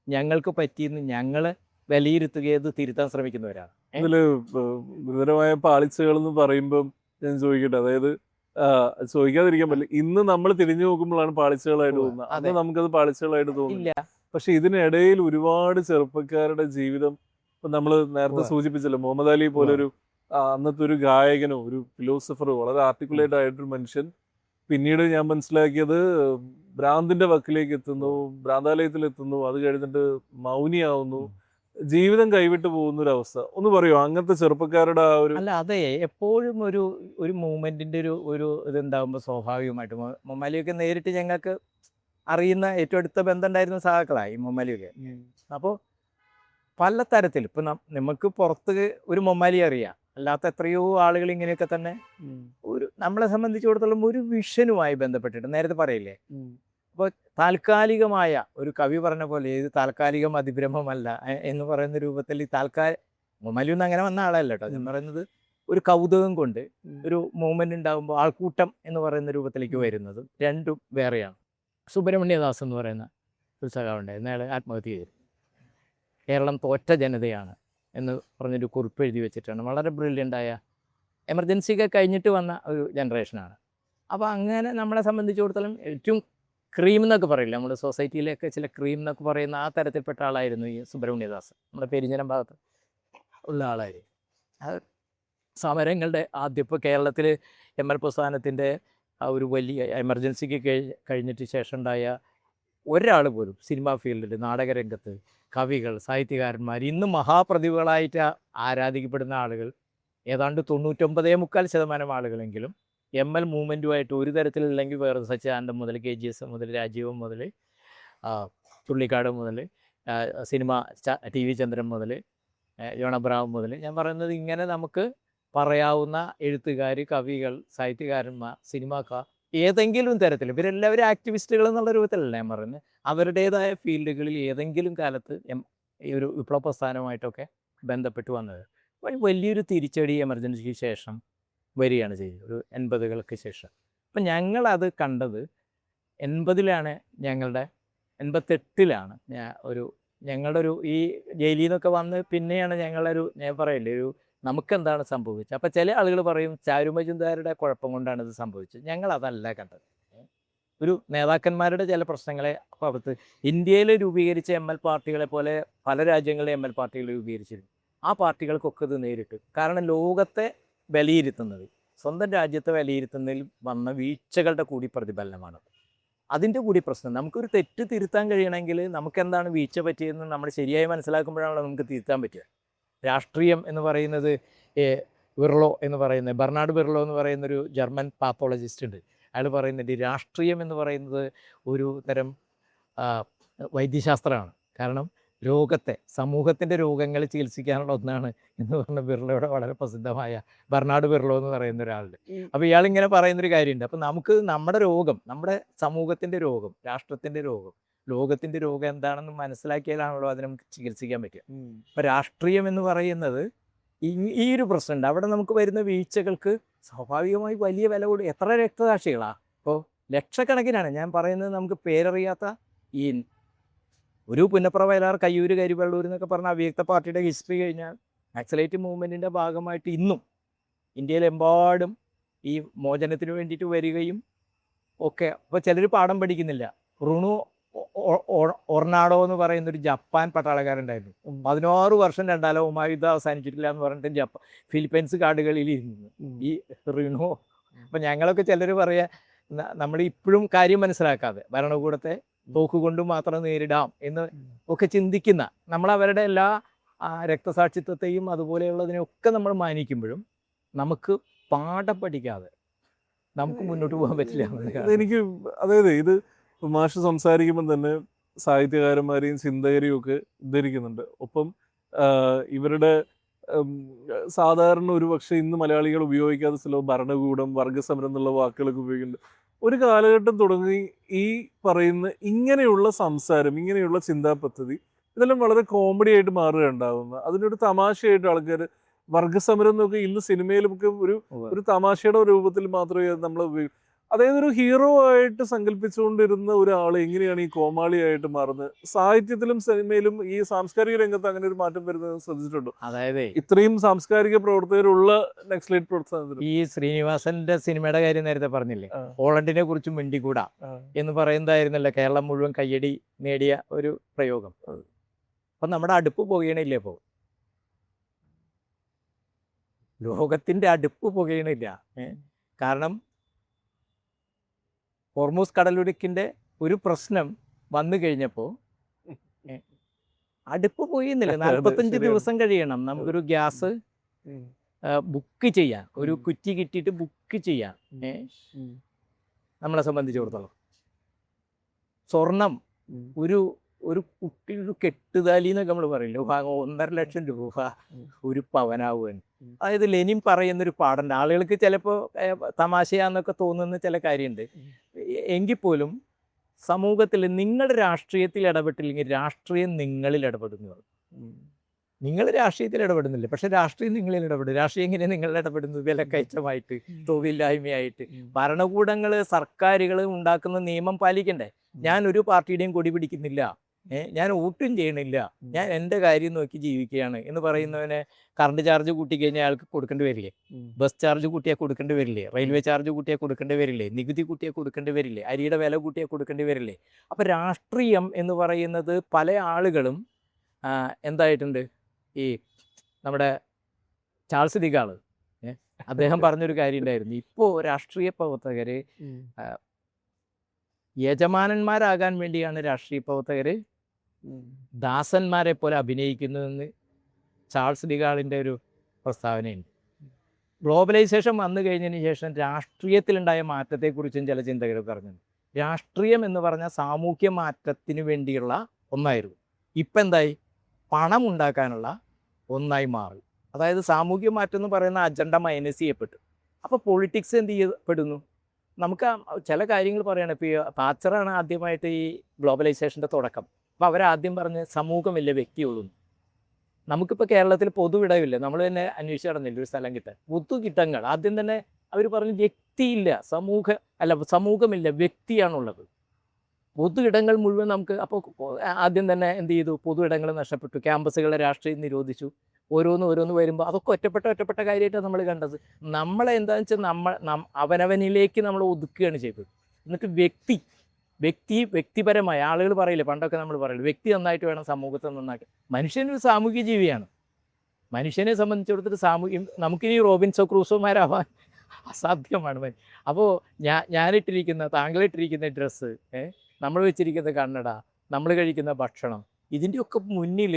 ഞങ്ങൾക്ക് പറ്റിയെന്ന് ഞങ്ങൾ വിലയിരുത്തുകയത് തിരുത്താൻ ശ്രമിക്കുന്നവരാണ്. ഇതില് ഗുരുതരമായ പാളിച്ചകൾ എന്ന് പറയുമ്പം ഞാൻ ചോദിക്കട്ടെ, അതായത് ചോദിക്കാതിരിക്കാൻ പറ്റില്ല, ഇന്ന് നമ്മൾ തിരിഞ്ഞു നോക്കുമ്പോഴാണ് പാളിച്ചകളായിട്ട് തോന്നുന്നത്. അന്ന് നമുക്കത് പാളിച്ചകളായിട്ട് തോന്നുന്നില്ല. പക്ഷെ ഇതിനിടയിൽ ഒരുപാട് ചെറുപ്പക്കാരുടെ ജീവിതം, ഇപ്പൊ നമ്മൾ നേരത്തെ സൂചിപ്പിച്ചല്ലോ, മുഹമ്മദ് അലി പോലൊരു അന്നത്തെ ഒരു ഗായകനോ ഒരു ഫിലോസഫറോ വളരെ ആർട്ടിക്കുലേറ്റ് ആയിട്ടൊരു മനുഷ്യൻ പിന്നീട് ഞാൻ മനസ്സിലാക്കിയത് ഭ്രാന്തിന്റെ വക്കിലേക്ക് എത്തുന്നു, ഭ്രാന്താലയത്തിൽ എത്തുന്നു, അത് കഴിഞ്ഞിട്ട് മൗനിയാവുന്നു, ജീവിതം കൈവിട്ട് പോകുന്ന ഒരു അവസ്ഥ ഒന്ന് പറയുമോ അങ്ങനത്തെ ചെറുപ്പക്കാരുടെ ആ ഒരു അല്ല അതെ, എപ്പോഴും ഒരു മൂവ്മെന്റിന്റെ ഒരു ഇതുണ്ടാകുമ്പോൾ സ്വാഭാവികമായിട്ട് മൊമാലിയൊക്കെ നേരിട്ട് ഞങ്ങൾക്ക് അറിയുന്ന ഏറ്റവും അടുത്ത ബന്ധം ഉണ്ടായിരുന്ന സഹാക്കളായി മൊമാലിയൊക്കെ. അപ്പോൾ പല തരത്തിൽ ഇപ്പം നമുക്ക് പുറത്ത് ഒരു മൊമാലി അറിയാം, അല്ലാത്ത എത്രയോ ആളുകൾ ഇങ്ങനെയൊക്കെ തന്നെ നമ്മളെ സംബന്ധിച്ചിടത്തോളം ഒരു വിഷനുമായി ബന്ധപ്പെട്ടിട്ട് നേരത്തെ പറയില്ലേ. അപ്പോൾ താൽക്കാലികമായ ഒരു കവി പറഞ്ഞ പോലെ ഇത് താൽക്കാലികം അതിഭ്രമമല്ല എന്ന് പറയുന്ന രൂപത്തിൽ ഈ മൊമാലിയൊന്നും അങ്ങനെ വന്ന ആളല്ല കേട്ടോ. ഞാൻ പറയുന്നത് ഒരു കൗതുകം കൊണ്ട് ഒരു മൂവ്മെന്റ് ഉണ്ടാകുമ്പോൾ ആൾക്കൂട്ടം എന്ന് പറയുന്ന രൂപത്തിലേക്ക് വരുന്നതും രണ്ടും വേറെയാണ്. സുബ്രഹ്മണ്യദാസ് എന്ന് പറയുന്ന ഒരു സഖാവുണ്ടായിരുന്നു, അയാൾ ആത്മഹത്യ ചെയ്തു. കേരളം തോറ്റ ജനതയാണ് എന്ന് പറഞ്ഞൊരു കുറിപ്പ് എഴുതി വെച്ചിട്ടാണ്. വളരെ ബ്രില്യൻ്റായ എമർജൻസിയൊക്കെ കഴിഞ്ഞിട്ട് വന്ന ഒരു ജനറേഷനാണ്. അപ്പോൾ അങ്ങനെ നമ്മളെ സംബന്ധിച്ചിടത്തോളം ഏറ്റവും ക്രീം എന്നൊക്കെ പറയില്ല, നമ്മുടെ സൊസൈറ്റിയിലൊക്കെ ചില ക്രീം എന്നൊക്കെ പറയുന്ന ആ തരത്തിൽപ്പെട്ട ആളായിരുന്നു ഈ സുബ്രഹ്മണ്യദാസ്. നമ്മുടെ പെരിഞ്ഞനം ഭാഗത്ത് ഉള്ള ആളായിരുന്നു. സമരങ്ങളുടെ ആദ്യം ഇപ്പോൾ കേരളത്തിൽ ML പ്രസ്ഥാനത്തിൻ്റെ ആ ഒരു വലിയ എമർജൻസിക്ക് കഴിഞ്ഞിട്ട് ശേഷം ഉണ്ടായ ഒരാൾ പോലും സിനിമാ ഫീൽഡിൽ, നാടകരംഗത്ത്, കവികൾ, സാഹിത്യകാരന്മാർ, ഇന്ന് മഹാപ്രതിഭകളായിട്ട് ആരാധിക്കപ്പെടുന്ന ആളുകൾ ഏതാണ്ട് 99.4% ആളുകളെങ്കിലും ML മൂവ്മെൻറ്റുമായിട്ട് ഒരു തരത്തിലില്ലെങ്കിൽ വേറെ സച്ചിദാനന്ദൻ മുതൽ KGS മുതൽ രാജീവൻ മുതൽ ചുള്ളിക്കാട് മുതൽ സിനിമ TV ചന്ദ്രൻ മുതൽ ജോൺ അബ്രഹാം മുതൽ, ഞാൻ പറയുന്നത് ഇങ്ങനെ നമുക്ക് പറയാവുന്ന എഴുത്തുകാർ, കവികൾ, സാഹിത്യകാരന്മാർ, സിനിമാക്കാർ, ഏതെങ്കിലും തരത്തിൽ ഇവരെല്ലാവരും ആക്ടിവിസ്റ്റുകൾ എന്നുള്ള രൂപത്തിലല്ല ഞാൻ പറയുന്നത്. അവരുടേതായ ഫീൽഡുകളിൽ ഏതെങ്കിലും കാലത്ത് ഈ ഒരു വിപ്ലവ പ്രസ്ഥാനവുമായിട്ടൊക്കെ ബന്ധപ്പെട്ട് വന്നത് വലിയൊരു തിരിച്ചടി എമർജൻസിക്ക് ശേഷം വരികയാണ് ചെയ്തത്, ഒരു 80-കൾക്ക് ശേഷം. അപ്പം ഞങ്ങളത് കണ്ടത് 80-ലാണ്, 88-ലാണ് ഞങ്ങളുടെ ഒരു ഈ ജയിലിൽ നിന്നൊക്കെ വന്ന് പിന്നെയാണ് ഞങ്ങളൊരു, ഞാൻ പറയില്ലേ, നമുക്കെന്താണ് സംഭവിച്ചത്. അപ്പോൾ ചില ആളുകൾ പറയും ചാരു മജുംദാരുടെ കുഴപ്പം കൊണ്ടാണ് ഇത് സംഭവിച്ചത്. ഞങ്ങളതല്ല കണ്ടത്. ഒരു നേതാക്കന്മാരുടെ ചില പ്രശ്നങ്ങളെ പുറത്ത് ഇന്ത്യയിൽ രൂപീകരിച്ച ML പാർട്ടികളെ പോലെ പല രാജ്യങ്ങളിലെ ML പാർട്ടികൾ രൂപീകരിച്ചിരുന്നു. ആ പാർട്ടികൾക്കൊക്കെ ഇത് നേരിട്ട്, കാരണം ലോകത്തെ വിലയിരുത്തുന്നത്, സ്വന്തം രാജ്യത്തെ വിലയിരുത്തുന്നതിൽ വന്ന വീഴ്ചകളുടെ കൂടി പ്രതിഫലനമാണ്. അതിൻ്റെ കൂടി പ്രശ്നം, നമുക്കൊരു തെറ്റ് തിരുത്താൻ കഴിയണമെങ്കിൽ നമുക്കെന്താണ് വീഴ്ച പറ്റിയതെന്ന് നമ്മൾ ശരിയായി മനസ്സിലാക്കുമ്പോഴാണല്ലോ നമുക്ക് തിരുത്താൻ പറ്റുക. രാഷ്ട്രീയം എന്ന് പറയുന്നത് ബെർണാഡ് ബിർലോ എന്ന് പറയുന്നൊരു ജർമ്മൻ പാത്തോളജിസ്റ്റ് ഉണ്ട്. അയാൾ പറയുന്നുണ്ട് രാഷ്ട്രീയം എന്ന് പറയുന്നത് ഒരു തരം വൈദ്യശാസ്ത്രമാണ്. കാരണം സമൂഹത്തിൻ്റെ രോഗങ്ങൾ ചികിത്സിക്കാനുള്ള ഒന്നാണ് എന്ന് പറഞ്ഞ ബിർളോയുടെ വളരെ പ്രസിദ്ധമായ ബെർണാഡ് ബിർലോ എന്ന് പറയുന്ന ഒരാളുണ്ട്. അപ്പോൾ ഇയാളിങ്ങനെ പറയുന്നൊരു കാര്യമുണ്ട്. അപ്പോൾ നമുക്ക് നമ്മുടെ രോഗം, നമ്മുടെ സമൂഹത്തിൻ്റെ രോഗം, രാഷ്ട്രത്തിൻ്റെ രോഗം, ലോകത്തിൻ്റെ രോഗം എന്താണെന്ന് മനസ്സിലാക്കിയാലാണല്ലോ അതിനെ നമുക്ക് ചികിത്സിക്കാൻ പറ്റുക. അപ്പോൾ രാഷ്ട്രീയം എന്ന് പറയുന്നത് ഈ ഒരു പ്രശ്നമുണ്ട്. അവിടെ നമുക്ക് വരുന്ന വീഴ്ചകൾക്ക് സ്വാഭാവികമായി വലിയ വില കൊടുക്കും. എത്ര രക്തസാക്ഷികളാണ്, ഇപ്പോൾ ലക്ഷക്കണക്കിനാണ്. ഞാൻ പറയുന്നത് നമുക്ക് പേരറിയാത്ത ഈ ഒരു പുന്നപ്ര, വയലാർ, കയ്യൂർ, കരിവെള്ളൂർ എന്നൊക്കെ പറഞ്ഞ അവ്യക്ത പാർട്ടിയുടെ ഹിസ്റ്ററി കഴിഞ്ഞാൽ നക്സലൈറ്റ് മൂവ്മെൻറ്റിൻ്റെ ഭാഗമായിട്ട് ഇന്നും ഇന്ത്യയിലെമ്പാടും ഈ മോചനത്തിന് വേണ്ടിയിട്ട് വരികയും ഒക്കെ. അപ്പോൾ ചിലർ പാഠം പഠിക്കുന്നില്ല. റുണു ഒർണാഡോ എന്ന് പറയുന്നൊരു ജപ്പാൻ പട്ടാളക്കാരുണ്ടായിരുന്നു. 16 വർഷം രണ്ടാലോകമായുദ്ധം അവസാനിച്ചിട്ടില്ല എന്ന് പറഞ്ഞിട്ട് ഫിലിപ്പൈൻസ് കാടുകളിൽ ഇരുന്നു ഈ റിണു. അപ്പം ഞങ്ങളൊക്കെ ചിലർ പറയാ, നമ്മൾ ഇപ്പോഴും കാര്യം മനസ്സിലാക്കാതെ ഭരണകൂടത്തെ തോക്കുകൊണ്ട് മാത്രം നേരിടാം എന്ന് ഒക്കെ ചിന്തിക്കുന്ന, നമ്മളവരുടെ എല്ലാ രക്തസാക്ഷിത്വത്തെയും അതുപോലെയുള്ളതിനെയൊക്കെ നമ്മൾ മാനിക്കുമ്പോഴും നമുക്ക് പാഠം പഠിക്കാതെ നമുക്ക് മുന്നോട്ട് പോകാൻ പറ്റില്ല. എനിക്ക് അതായത് ഇത് മാഷ് സംസാരിക്കുമ്പോൾ തന്നെ സാഹിത്യകാരന്മാരെയും ചിന്തകരെയും ഒക്കെ ഉദ്ധരിക്കുന്നുണ്ട്. ഒപ്പം ഇവരുടെ സാധാരണ ഒരു പക്ഷേ ഇന്ന് മലയാളികൾ ഉപയോഗിക്കാത്ത ചില ഭരണകൂടം, വർഗസമരം എന്നുള്ള വാക്കുകളൊക്കെ ഉപയോഗിക്കുന്നുണ്ട്. ഒരു കാലഘട്ടം തുടങ്ങി ഈ പറയുന്ന ഇങ്ങനെയുള്ള സംസാരം, ഇങ്ങനെയുള്ള ചിന്താ പദ്ധതി ഇതെല്ലാം വളരെ കോമഡി ആയിട്ട് മാറുകയുണ്ടാകുന്ന, അതിനൊരു തമാശയായിട്ട് ആൾക്കാർ വർഗസമരം എന്നൊക്കെ ഇന്ന് സിനിമയിലൊക്കെ ഒരു തമാശയുടെ രൂപത്തിൽ മാത്രമേ നമ്മൾ ഉപയോഗിക്കൂ. അതായത് ഒരു ഹീറോ ആയിട്ട് സങ്കല്പിച്ചുകൊണ്ടിരുന്ന ഒരാൾ എങ്ങനെയാണ് ഈ കോമാളിയായിട്ട് മാറുന്നത്? സാഹിത്യത്തിലും സിനിമയിലും ഈ സാംസ്കാരിക രംഗത്ത് അങ്ങനെ ഒരു മാറ്റം വരുന്നത് ശ്രദ്ധിച്ചിട്ടുണ്ടോ? അതായത് ഇത്രയും സാംസ്കാരിക പ്രവർത്തകരുള്ള നക്സലൈറ്റ് പ്രവർത്തനം, ഈ ശ്രീനിവാസന്റെ സിനിമയുടെ കാര്യം നേരത്തെ പറഞ്ഞില്ലേ, പോളണ്ടിനെ കുറിച്ച് മിണ്ടിക്കൂടാ എന്ന് പറയുന്നതായിരുന്നല്ലോ കേരളം മുഴുവൻ കയ്യടി നേടിയ ഒരു പ്രയോഗം. അപ്പം നമ്മുടെ അടുപ്പ് പുകയണില്ലേ? ഇപ്പോൾ ലോകത്തിൻ്റെ അടുപ്പ് പുകയണില്ല. കാരണം ഹോർമൂസ് കടലിടുക്കിൻ്റെ ഒരു പ്രശ്നം വന്നു കഴിഞ്ഞപ്പോൾ അടുപ്പ് പോയി എന്നില്ല, 45 ദിവസം കഴിയണം നമുക്കൊരു ഗ്യാസ് ബുക്ക് ചെയ്യാൻ, ഒരു കുറ്റി കിട്ടിയിട്ട് ബുക്ക് ചെയ്യാൻ. നമ്മളെ സംബന്ധിച്ചിടത്തോളം സ്വർണം ഒരു ഒരു കുട്ടി, ഒരു കെട്ടുതാലി എന്നൊക്കെ നമ്മൾ പറയില്ല, 1.5 ലക്ഷം രൂപ ഒരു പവനാവുകയാണ്. അതായത് ലെനിൻ പറയുന്നൊരു പാടുണ്ട്, ആളുകൾക്ക് ചിലപ്പോൾ തമാശയാന്നൊക്കെ തോന്നുന്ന ചില കാര്യമുണ്ട്. എങ്കിൽ പോലും സമൂഹത്തിൽ നിങ്ങളുടെ രാഷ്ട്രീയത്തിൽ ഇടപെട്ടില്ലെങ്കിൽ രാഷ്ട്രീയം നിങ്ങളിൽ ഇടപെടുന്നു. നിങ്ങൾ രാഷ്ട്രീയത്തിൽ ഇടപെടുന്നില്ല, പക്ഷെ രാഷ്ട്രീയം നിങ്ങളിൽ ഇടപെടും. രാഷ്ട്രീയം എങ്ങനെ നിങ്ങൾ ഇടപെടുന്നത്? വിലക്കയറ്റമായിട്ട്, തൊഴിലില്ലായ്മയായിട്ട്. ഭരണകൂടങ്ങൾ, സർക്കാരുകൾ ഉണ്ടാക്കുന്ന നിയമം പാലിക്കണ്ടേ? ഞാൻ ഒരു പാർട്ടിയുടെയും കൊടി പിടിക്കുന്നില്ല, ഞാൻ വോട്ടും ചെയ്യണില്ല, ഞാൻ എൻ്റെ കാര്യം നോക്കി ജീവിക്കുകയാണ് എന്ന് പറയുന്നവനെ കറണ്ട് ചാർജ് കൂട്ടിക്കഴിഞ്ഞാൽ അയാൾക്ക് കൊടുക്കേണ്ടി വരില്ലേ? ബസ് ചാർജ് കൂട്ടിയാൽ കൊടുക്കേണ്ടി വരില്ലേ? റെയിൽവേ ചാർജ് കൂട്ടിയാൽ കൊടുക്കേണ്ടി വരില്ലേ? നികുതി കൂട്ടിയാൽ കൊടുക്കേണ്ടി വരില്ലേ? അരിയുടെ വില കൂട്ടിയാൽ കൊടുക്കേണ്ടി വരില്ലേ? അപ്പോൾ രാഷ്ട്രീയം എന്ന് പറയുന്നത് പല ആളുകളും എന്തായിട്ടുണ്ട്, ഈ നമ്മുടെ ചാൾസ് ഡി ഗാൾ അദ്ദേഹം പറഞ്ഞൊരു കാര്യം ഉണ്ടായിരുന്നു, ഇപ്പോൾ രാഷ്ട്രീയ പ്രവർത്തകർ യജമാനന്മാരാകാൻ വേണ്ടിയാണ് രാഷ്ട്രീയ പ്രവർത്തകർ ദാസന്മാരെ പോലെ അഭിനയിക്കുന്നതെന്ന് ചാൾസ് ഡി ഗാളിൻ്റെ ഒരു പ്രസ്താവനയുണ്ട്. ഗ്ലോബലൈസേഷൻ വന്നു കഴിഞ്ഞതിന് ശേഷം രാഷ്ട്രീയത്തിലുണ്ടായ മാറ്റത്തെക്കുറിച്ചും ചില ചിന്തകർ പറഞ്ഞിട്ടുണ്ട്. രാഷ്ട്രീയം എന്ന് പറഞ്ഞാൽ സാമൂഹ്യ മാറ്റത്തിന് വേണ്ടിയുള്ള ഒന്നായിരുന്നു. ഇപ്പം എന്തായി? പണം ഉണ്ടാക്കാനുള്ള ഒന്നായി മാറി. അതായത് സാമൂഹ്യ മാറ്റം എന്ന് പറയുന്ന അജണ്ട മൈനസ് ചെയ്യപ്പെട്ടു. അപ്പോൾ പൊളിറ്റിക്സ് എന്ത് ചെയ്യപ്പെടുന്നു? നമുക്ക് ചില കാര്യങ്ങൾ പറയുകയാണ്. ഇപ്പോൾ ഈ താച്ചറാണ് ആദ്യമായിട്ട് ഈ ഗ്ലോബലൈസേഷൻ്റെ തുടക്കം. അപ്പോൾ അവരാദ്യം പറഞ്ഞ് സമൂഹമില്ല, വ്യക്തിയുള്ളൂ. നമുക്കിപ്പോൾ കേരളത്തിൽ പൊതുവിടമില്ല, നമ്മൾ തന്നെ അന്വേഷിച്ച് നടന്നില്ല ഒരു സ്ഥലം കിട്ടാൻ. പൊതുകിട്ടങ്ങൾ ആദ്യം തന്നെ അവർ പറഞ്ഞു വ്യക്തിയില്ല, സമൂഹമില്ല, വ്യക്തിയാണുള്ളത്. പൊതു ഇടങ്ങൾ മുഴുവൻ നമുക്ക്. അപ്പോൾ ആദ്യം തന്നെ എന്ത് ചെയ്തു? പൊതു ഇടങ്ങൾ നഷ്ടപ്പെട്ടു, ക്യാമ്പസുകളെ രാഷ്ട്രീയം നിരോധിച്ചു. ഓരോന്ന് വരുമ്പോൾ അതൊക്കെ ഒറ്റപ്പെട്ട കാര്യമായിട്ടാണ് നമ്മൾ കണ്ടത്. നമ്മളെ എന്താണെന്ന് വെച്ചാൽ അവനവനിലേക്ക് നമ്മൾ ഒതുക്കുകയാണ് ചെയ്തത്. എന്നിട്ട് വ്യക്തിപരമായ ആളുകൾ പറയില്ലേ, പണ്ടൊക്കെ നമ്മൾ പറയില്ല, വ്യക്തി നന്നായിട്ട് വേണം സമൂഹത്തെ നന്നാക്കി. മനുഷ്യനൊരു സാമൂഹിക ജീവിയാണ്. മനുഷ്യനെ സംബന്ധിച്ചിടത്തോളം സാമൂഹ്യം, നമുക്കിനി റോബിൻസോ ക്രൂസോമാരാവാൻ അസാധ്യമാണ്. അപ്പോൾ ഞാനിട്ടിരിക്കുന്ന, താങ്കളിട്ടിരിക്കുന്ന ഡ്രസ്സ്, നമ്മൾ വെച്ചിരിക്കുന്ന കണ്ണട, നമ്മൾ കഴിക്കുന്ന ഭക്ഷണം, ഇതിൻ്റെയൊക്കെ മുന്നിൽ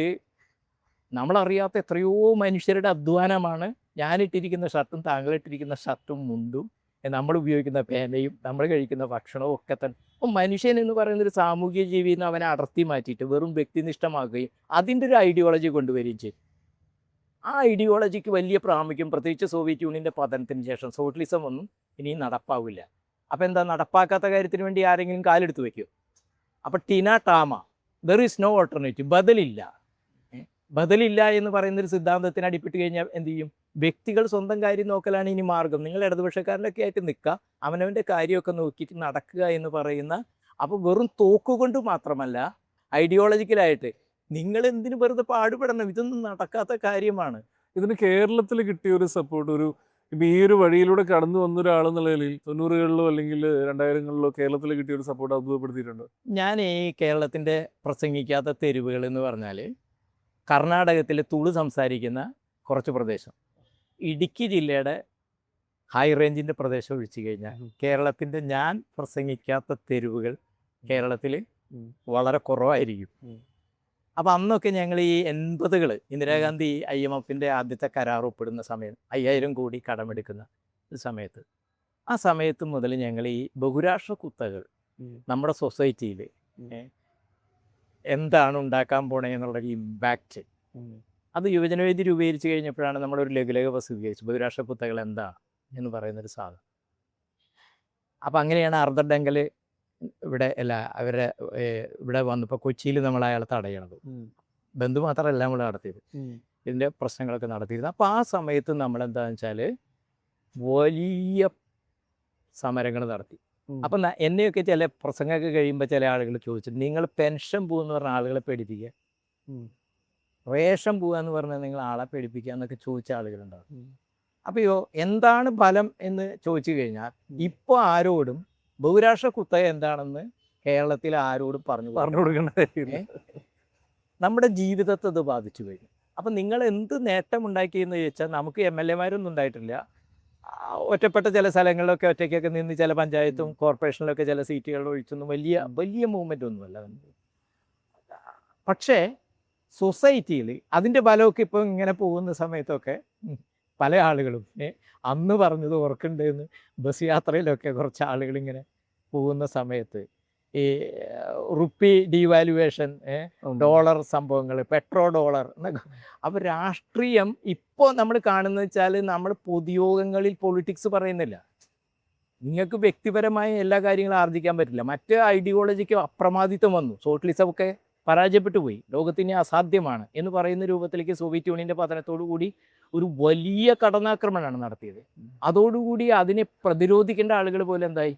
നമ്മളറിയാത്ത എത്രയോ മനുഷ്യരുടെ അധ്വാനമാണ്. ഞാനിട്ടിരിക്കുന്ന ഷർട്ടും താങ്കളിട്ടിരിക്കുന്ന ഷർട്ടും മുണ്ടും, നമ്മൾ ഉപയോഗിക്കുന്ന പേനയും നമ്മൾ കഴിക്കുന്ന ഭക്ഷണവും ഒക്കെ തന്നെ. അപ്പോൾ മനുഷ്യൻ എന്ന് പറയുന്നൊരു സാമൂഹിക ജീവിയിൽ നിന്ന് അവനെ അടർത്തി മാറ്റിയിട്ട് വെറും വ്യക്തിനിഷ്ഠമാക്കുകയും അതിൻ്റെ ഒരു ഐഡിയോളജി കൊണ്ടുവരികയും ചെയ്യും. ആ ഐഡിയോളജിക്ക് വലിയ പ്രാമുഖ്യം, പ്രത്യേകിച്ച് സോവിയറ്റ് യൂണിയൻ്റെ പതനത്തിന് ശേഷം സോഷ്യലിസം ഒന്നും ഇനിയും നടപ്പാവില്ല. അപ്പോൾ എന്താ, നടപ്പാക്കാത്ത കാര്യത്തിന് വേണ്ടി ആരെങ്കിലും കാലെടുത്ത് വയ്ക്കും. അപ്പോൾ TINA TAMA, there is no alternative, ബദലില്ല എന്ന് പറയുന്നൊരു സിദ്ധാന്തത്തിന് അടിപ്പെട്ട് കഴിഞ്ഞാൽ എന്ത് ചെയ്യും? വ്യക്തികൾ സ്വന്തം കാര്യം നോക്കലാണ് ഇനി മാർഗം. നിങ്ങൾ ഇടതുപക്ഷക്കാരിലൊക്കെ ആയിട്ട് നിൽക്കുക, അവനവൻ്റെ കാര്യമൊക്കെ നോക്കിയിട്ട് നടക്കുക എന്ന് പറയുന്ന. അപ്പോൾ വെറും തോക്കുകൊണ്ട് മാത്രമല്ല, ഐഡിയോളജിക്കലായിട്ട് നിങ്ങൾ എന്തിനു വെറുതെ പാടുപെടണം? ഇതൊന്നും നടക്കാത്ത കാര്യമാണ്. ഇതിന് കേരളത്തിൽ കിട്ടിയ ഒരു സപ്പോർട്ട്, ഇപ്പം ഈ ഒരു വഴിയിലൂടെ കടന്നു വന്ന ഒരാളെന്നുള്ള നിലയിൽ 90കളിലോ അല്ലെങ്കിൽ 2000കളിലോ കേരളത്തിൽ കിട്ടിയ ഒരു സപ്പോർട്ട് അത്ഭുതപ്പെടുത്തിയിട്ടുണ്ട്. ഞാൻ ഈ കേരളത്തിൻ്റെ പ്രസംഗിക്കാത്ത തെരുവുകൾ എന്ന് പറഞ്ഞാൽ കർണാടകത്തിൽ തുളു സംസാരിക്കുന്ന കുറച്ച് പ്രദേശം, ഇടുക്കി ജില്ലയുടെ ഹൈ റേഞ്ചിൻ്റെ പ്രദേശം ഒഴിച്ചു കഴിഞ്ഞാൽ കേരളത്തിൻ്റെ ഞാൻ പ്രസംഗിക്കാത്ത തെരുവുകൾ കേരളത്തിൽ വളരെ കുറവായിരിക്കും. അപ്പോൾ അന്നൊക്കെ ഞങ്ങൾ ഈ 80കൾ ഇന്ദിരാഗാന്ധി IMFൻ്റെ ആദ്യത്തെ കരാർ ഒപ്പിടുന്ന സമയം, 5000 കോടി കടമെടുക്കുന്ന സമയത്ത്, ആ സമയത്ത് മുതൽ ഞങ്ങൾ ഈ ബഹുരാഷ്ട്ര കുത്തകൾ നമ്മുടെ സൊസൈറ്റിയിൽ എന്താണ് ഉണ്ടാക്കാൻ പോണേ എന്നുള്ളൊരു ഇമ്പാക്റ്റ്, അത് യുവജനവേദി രൂപീകരിച്ച് കഴിഞ്ഞപ്പോഴാണ് നമ്മളൊരു ലഘുലേഖ പ്രസിദ്ധീകരിച്ചു, ബഹുരാഷ്ട്ര കുത്തകൾ എന്താണ് എന്ന് പറയുന്നൊരു സാധനം. അപ്പം അങ്ങനെയാണ് അർദ്ധ ഡെങ്കൽ അവരെ ഇവിടെ വന്നപ്പോൾ കൊച്ചിയിൽ നമ്മൾ അയാളെ തടയണത്. ബന്ധു മാത്രമല്ല നമ്മൾ നടത്തിയത്, ഇതിൻ്റെ പ്രശ്നങ്ങളൊക്കെ നടത്തിയിരുന്നത്. അപ്പോൾ ആ സമയത്ത് നമ്മളെന്താണെന്ന് വെച്ചാൽ വലിയ സമരങ്ങൾ നടത്തി. അപ്പം എന്നെയൊക്കെ ചില പ്രസംഗമൊക്കെ കഴിയുമ്പോൾ ചില ആളുകൾ ചോദിച്ചു, നിങ്ങൾ പെൻഷൻ പോകുമെന്ന് പറഞ്ഞ ആളുകളെ പേടിപ്പിക്കുക, റേഷൻ പോകുക എന്ന് പറഞ്ഞാൽ നിങ്ങൾ ആളെ പേടിപ്പിക്കുക എന്നൊക്കെ ചോദിച്ച ആളുകളുണ്ടാവും. അപ്പോൾ എന്താണ് ഫലം എന്ന് ചോദിച്ചു കഴിഞ്ഞാൽ ഇപ്പോൾ ആരോടും ബഹുരാഷ്ട്ര കുത്തക എന്താണെന്ന് കേരളത്തിൽ ആരോടും പറഞ്ഞു കൊടുക്കേണ്ട കാര്യമില്ല. നമ്മുടെ ജീവിതത്തെ അത് ബാധിച്ചു കഴിഞ്ഞു. അപ്പം നിങ്ങൾ എന്ത് നേട്ടം ഉണ്ടാക്കിയെന്ന് ചോദിച്ചാൽ നമുക്ക് MLA-മാരൊന്നും ഉണ്ടായിട്ടില്ല. ഒറ്റപ്പെട്ട ചില സ്ഥലങ്ങളിലൊക്കെ ഒറ്റയ്ക്കൊക്കെ നിന്ന് ചില പഞ്ചായത്തും കോർപ്പറേഷനിലൊക്കെ ചില സീറ്റുകൾ ഒഴിച്ചൊന്നും വലിയ മൂവ്മെൻ്റ് ഒന്നുമല്ല. പക്ഷേ സൊസൈറ്റിയിൽ അതിൻ്റെ ബലമൊക്കെ ഇപ്പോൾ ഇങ്ങനെ പോകുന്ന സമയത്തൊക്കെ പല ആളുകളും അന്ന് പറഞ്ഞത് ഓർക്കുന്നുണ്ടെന്ന് ബസ് യാത്രയിലൊക്കെ കുറച്ച് ആളുകൾ ഇങ്ങനെ പോകുന്ന സമയത്ത് ഈ റുപ്പി ഡീവാലുവേഷൻ, ഡോളർ സംഭവങ്ങൾ, പെട്രോ ഡോളർ എന്നൊക്കെ. അപ്പോൾ രാഷ്ട്രീയം ഇപ്പോൾ നമ്മൾ കാണുന്നത് വെച്ചാൽ നമ്മൾ പൊതുയോഗങ്ങളിൽ പൊളിറ്റിക്സ് പറയുന്നില്ല. നിങ്ങൾക്ക് വ്യക്തിപരമായ എല്ലാ കാര്യങ്ങളും ആർജിക്കാൻ പറ്റില്ല. മറ്റ് ഐഡിയോളജിക്ക് അപ്രമാദിത്വം വന്നു, സോഷ്യലിസമൊക്കെ പരാജയപ്പെട്ടു പോയി, ലോകത്തിന് അസാധ്യമാണ് എന്ന് പറയുന്ന രൂപത്തിലേക്ക് സോവിയറ്റ് യൂണിയൻ്റെ പതനത്തോടു കൂടി ഒരു വലിയ കടന്നാക്രമണമാണ് നടത്തിയത്. അതോടുകൂടി അതിനെ പ്രതിരോധിക്കേണ്ട ആളുകൾ പോലെ എന്തായി,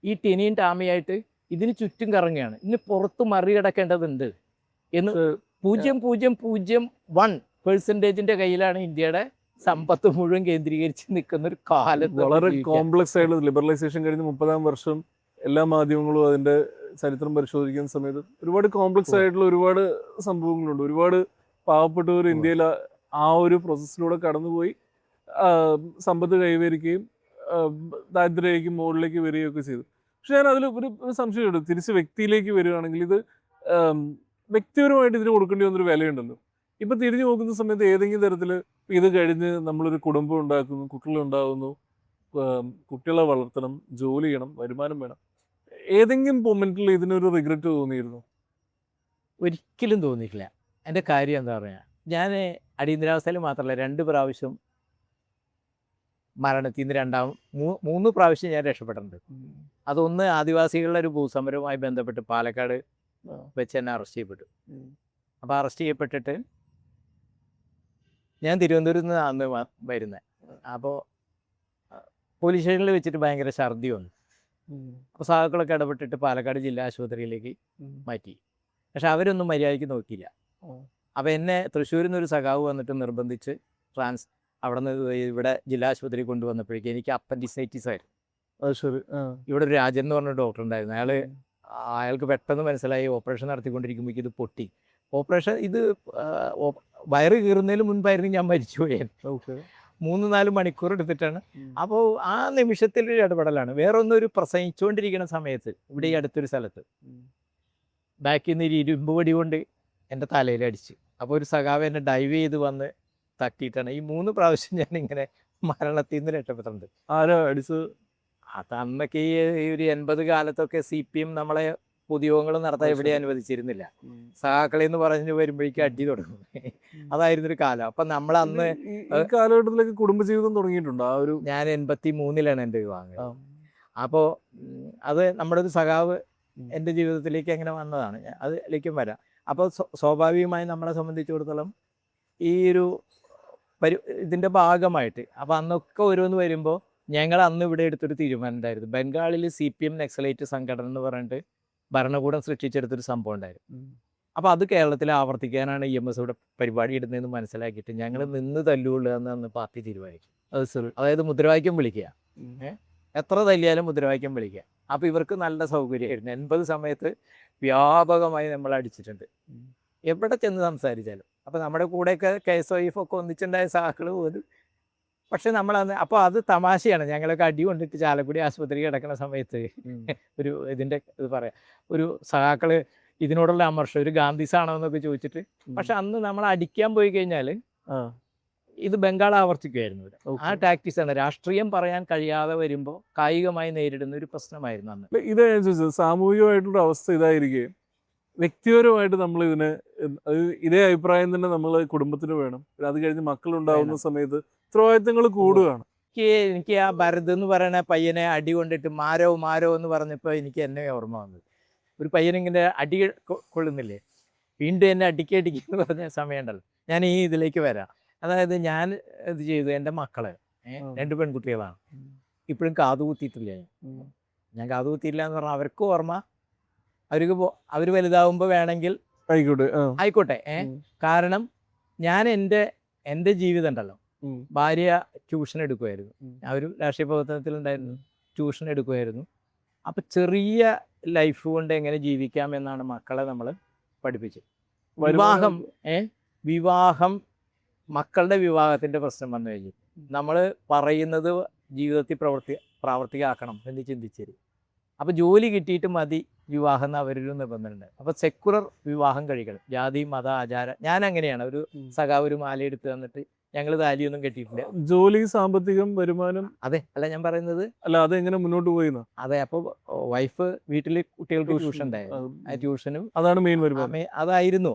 ഈ ടെനിയും ടാമിയായിട്ട് ഇതിന് ചുറ്റും കറങ്ങുകയാണ്. ഇനി പുറത്ത് മറികടക്കേണ്ടതുണ്ട് എന്ന് 0.001% കയ്യിലാണ് ഇന്ത്യയുടെ സമ്പത്ത് മുഴുവൻ കേന്ദ്രീകരിച്ച് നിൽക്കുന്ന ഒരു കാലത്ത്. വളരെ കോംപ്ലക്സ് ആയിട്ടുള്ള ലിബറലൈസേഷൻ കഴിഞ്ഞ 30-ാം വർഷം എല്ലാ മാധ്യമങ്ങളും അതിന്റെ ചരിത്രം പരിശോധിക്കുന്ന സമയത്ത് ഒരുപാട് കോംപ്ലക്സ് ആയിട്ടുള്ള ഒരുപാട് സംഭവങ്ങളുണ്ട്. ഒരുപാട് പാവപ്പെട്ടവർ ഇന്ത്യയിൽ ആ ഒരു പ്രോസസ്സിലൂടെ കടന്നുപോയി സമ്പത്ത് കൈവരിക്കുകയും ദാരിദ്ര്യയ്ക്ക് മുകളിലേക്ക് വരികയൊക്കെ ചെയ്തു. പക്ഷെ ഞാൻ അതിൽ ഒരു സംശയമുണ്ട്. തിരിച്ച് വ്യക്തിയിലേക്ക് വരികയാണെങ്കിൽ ഇത് വ്യക്തിപരമായിട്ട് ഇതിന് കൊടുക്കേണ്ടി വന്നൊരു വിലയുണ്ടല്ലോ. ഇപ്പം തിരിഞ്ഞു നോക്കുന്ന സമയത്ത് ഏതെങ്കിലും തരത്തിൽ ഇത് കഴിഞ്ഞ് നമ്മളൊരു കുടുംബം ഉണ്ടാക്കുന്നു, കുട്ടികളുണ്ടാകുന്നു, കുട്ടികളെ വളർത്തണം, ജോലി ചെയ്യണം, വരുമാനം വേണം, ഏതെങ്കിലും മൊമെന്റിൽ ഇതിനൊരു റിഗ്രറ്റ് തോന്നിയിരുന്നു? ഒരിക്കലും തോന്നിയിട്ടില്ല. എൻ്റെ കാര്യം എന്താ പറയുക, ഞാൻ അടിയന്തരാവസ്ഥയിൽ മാത്രമല്ല 2 പ്രാവശ്യം മരണത്തിൽ നിന്ന് 3 പ്രാവശ്യം ഞാൻ രക്ഷപ്പെട്ടിട്ടുണ്ട്. അതൊന്ന് ആദിവാസികളുടെ ഒരു ഭൂസമരവുമായി ബന്ധപ്പെട്ട് പാലക്കാട് വെച്ച് എന്നെ അറസ്റ്റ് ചെയ്യപ്പെട്ടു. അപ്പോൾ അറസ്റ്റ് ചെയ്യപ്പെട്ടിട്ട് ഞാൻ തിരുവനന്തപുരത്ത് നിന്ന് അന്ന് വരുന്നത്. അപ്പോൾ പോലീസ് സ്റ്റേഷനിൽ വെച്ചിട്ട് ഭയങ്കര ഛർദി വന്നു. അപ്പോൾ സഹാക്കളൊക്കെ ഇടപെട്ടിട്ട് പാലക്കാട് ജില്ലാ ആശുപത്രിയിലേക്ക് മാറ്റി. പക്ഷെ അവരൊന്നും മര്യാദയ്ക്ക് നോക്കിയില്ല. അപ്പോൾ എന്നെ തൃശ്ശൂരിൽ നിന്നൊരു സഖാവ് വന്നിട്ട് നിർബന്ധിച്ച് അവിടെ നിന്ന് ഇവിടെ ജില്ലാ ആശുപത്രി കൊണ്ടുവന്നപ്പോഴേക്കും എനിക്ക് അപ്പൻഡിസൈറ്റിസ് ആയിരുന്നു. അത് ശരി. ഇവിടെ ഒരു രാജൻ എന്ന് പറഞ്ഞ ഡോക്ടർ ഉണ്ടായിരുന്നു. അയാൾക്ക് പെട്ടെന്ന് മനസ്സിലായി ഓപ്പറേഷൻ നടത്തിക്കൊണ്ടിരിക്കുമ്പോഴേക്കും ഇത് പൊട്ടി. ഓപ്പറേഷൻ ഇത് വയറ് കീറുന്നതിന് മുൻപായിരുന്നു ഞാൻ മരിച്ചുപോയി. 3-4 മണിക്കൂർ എടുത്തിട്ടാണ്. അപ്പോൾ ആ നിമിഷത്തിലൊരു ഇടപെടലാണ്. വേറെ ഒന്നൊരു പ്രസംഗിച്ചുകൊണ്ടിരിക്കുന്ന സമയത്ത് ഇവിടെ ഈ അടുത്തൊരു സ്ഥലത്ത് ബാക്കിൽ നിന്ന് ഒരു ഇരുമ്പ് വടി കൊണ്ട് എൻ്റെ തലയിൽ അടിച്ച്. അപ്പോൾ ഒരു സഖാവ് എന്നെ ഡൈവ് ചെയ്ത് വന്ന് തട്ടിയിട്ടാണ് ഈ 3 പ്രാവശ്യം ഞാൻ ഇങ്ങനെ മരണത്തിൽ നിന്ന് രക്ഷപ്പെട്ടിട്ടുണ്ട്. ആരാ അടിച്ച്? അത് അന്നൊക്കെ ഈ ഒരു 80 കാലത്തൊക്കെ CPM നമ്മളെ പൊതുയോഗങ്ങൾ നടത്താൻ എവിടെ അനുവദിച്ചിരുന്നില്ല. സഹാക്കളി എന്ന് പറഞ്ഞു വരുമ്പോഴേക്കും അടി തുടങ്ങും. അതായിരുന്നൊരു കാലം. അപ്പം നമ്മൾ അന്ന് കാലഘട്ടത്തിലേക്ക് കുടുംബജീവിതം തുടങ്ങിയിട്ടുണ്ടോ? ആ ഒരു ഞാൻ 83-ലാണ് എൻ്റെ വിവാഹം. അപ്പോൾ അത് നമ്മുടെ ഒരു സഖാവ് എൻ്റെ ജീവിതത്തിലേക്ക് അങ്ങനെ വന്നതാണ്. അതിലേക്കും വരാം. അപ്പോൾ സ്വാഭാവികമായി നമ്മളെ സംബന്ധിച്ചിടത്തോളം ഈ ഒരു ഇതിൻ്റെ ഭാഗമായിട്ട് അപ്പോൾ അന്നൊക്കെ ഓരോന്ന് വരുമ്പോൾ ഞങ്ങൾ അന്ന് ഇവിടെ എടുത്തൊരു തീരുമാനം ഉണ്ടായിരുന്നു. ബംഗാളിൽ CPM നക്സലൈറ്റ് സംഘടന എന്ന് പറഞ്ഞിട്ട് ഭരണകൂടം സൃഷ്ടിച്ചെടുത്തൊരു സംഭവം ഉണ്ടായിരുന്നു. അപ്പോൾ അത് കേരളത്തിൽ ആവർത്തിക്കാനാണ് EMS ഇവിടെ പരിപാടി ഇടുന്നതെന്ന് മനസ്സിലാക്കിയിട്ട് ഞങ്ങൾ നിന്ന് തല്ലുകൊള്ളുക എന്ന് പാർട്ടി തീരുമാനിക്കും. അതായത് മുദ്രാവാക്യം വിളിക്കുക, എത്ര തല്ലിയാലും മുദ്രാവാക്യം വിളിക്കുക. അപ്പോൾ ഇവർക്ക് നല്ല സൗകര്യമായിരുന്നു. 80 സമയത്ത് വ്യാപകമായി നമ്മൾ അടിച്ചിട്ടുണ്ട് എവിടെ ചെന്ന് സംസാരിച്ചാലും. അപ്പോൾ നമ്മുടെ കൂടെയൊക്കെ KSYF ഒക്കെ ഒന്നിച്ചുണ്ടായ സഹാക്കൾ പോലും. പക്ഷെ നമ്മളന്ന് അപ്പോൾ അത് തമാശയാണ്. ഞങ്ങളൊക്കെ അടി കൊണ്ടിട്ട് ചാലക്കുടി ആശുപത്രി കിടക്കുന്ന സമയത്ത് ഒരു ഇതിൻ്റെ ഇത് പറയാം, ഒരു സഹാക്കള് ഇതിനോടുള്ള അമർഷം ഒരു ഗാന്ധിസാണോ എന്നൊക്കെ ചോദിച്ചിട്ട്. പക്ഷെ അന്ന് നമ്മൾ അടിക്കാൻ പോയി കഴിഞ്ഞാൽ ഇത് ബംഗാൾ ആവർത്തിക്കുമായിരുന്നു. ആ ടാക്ടിക്സാണ് രാഷ്ട്രീയം പറയാൻ കഴിയാതെ വരുമ്പോൾ കായികമായി നേരിടുന്ന ഒരു പ്രശ്നമായിരുന്നു അന്ന്. ഇത് ഞാൻ ചോദിച്ചത് സാമൂഹികമായിട്ടുള്ള അവസ്ഥ ഇതായിരിക്കും. വ്യക്തിപരമായിട്ട് നമ്മൾ ഇതിന് ഇതേ അഭിപ്രായം തന്നെ നമ്മൾ കുടുംബത്തിന് വേണം. അത് കഴിഞ്ഞ് മക്കളുണ്ടാവുന്ന സമയത്ത് ഉത്തരവാദിത്തങ്ങൾ കൂടുകയാണ്. എനിക്ക് ആ ഭരത് എന്ന് പറയുന്ന പയ്യനെ അടി കൊണ്ടിട്ട് മാരോ എന്ന് പറഞ്ഞപ്പോൾ എനിക്ക് എന്നെ ഓർമ്മ വന്നത്. ഒരു പയ്യനിങ്ങനെ അടി കൊള്ളുന്നില്ലേ, വീണ്ടും എന്നെ അടിക്കെന്ന് പറഞ്ഞ സമയമുണ്ടല്ലോ. ഞാൻ ഈ ഇതിലേക്ക് വരാം. അതായത് ഞാൻ ഇത് ചെയ്തു, എൻ്റെ മക്കള് 2 പെൺകുട്ടികളാണ്. ഇപ്പോഴും കാതുകുത്തിയിട്ടില്ല. ഞാൻ കാതുകുത്തിയില്ല എന്ന് പറഞ്ഞാൽ അവർക്കും ഓർമ്മ, അവർ വലുതാവുമ്പോൾ വേണമെങ്കിൽ ആയിക്കോട്ടെ. കാരണം ഞാൻ എൻ്റെ ജീവിതം ഉണ്ടല്ലോ, ഭാര്യ ട്യൂഷൻ എടുക്കുമായിരുന്നു. അവർ രാഷ്ട്രീയ പ്രവർത്തനത്തിലുണ്ടായിരുന്നു, ട്യൂഷൻ എടുക്കുമായിരുന്നു. അപ്പം ചെറിയ ലൈഫ് കൊണ്ട് എങ്ങനെ ജീവിക്കാം എന്നാണ് മക്കളെ നമ്മൾ പഠിപ്പിച്ചത്. വിവാഹം മക്കളുടെ വിവാഹത്തിൻ്റെ പ്രശ്നം വന്നു കഴിഞ്ഞു നമ്മൾ പറയുന്നത് ജീവിതത്തിൽ പ്രാവർത്തികമാക്കണം എന്ന് ചിന്തിച്ചത്. അപ്പോൾ ജോലി കിട്ടിയിട്ട് മതി വിവാഹം എന്ന് അവരൊരു നിബന്ധനയുണ്ട്. അപ്പോൾ സെക്കുലർ വിവാഹം കഴിക്കണം, ജാതി മത ആചാരം. ഞാൻ അങ്ങനെയാണ്, ഒരു സഖാവ് ഒരു മാല എടുത്ത് തന്നിട്ട് ഞങ്ങൾ താലിയൊന്നും കെട്ടിയിട്ടില്ല. ജോലി, സാമ്പത്തികം, വരുമാനം. അതെ, അല്ല ഞാൻ പറയുന്നത്. അല്ല, അതെങ്ങനെ മുന്നോട്ട് പോയിന്ന? അതെ, അപ്പോൾ വൈഫ് വീട്ടിൽ കുട്ടികൾക്ക് ട്യൂഷൻ ഉണ്ടായിരുന്നു, ആ ട്യൂഷനും അതാണ് മെയിൻ വരുമാനം. അതായിരുന്നു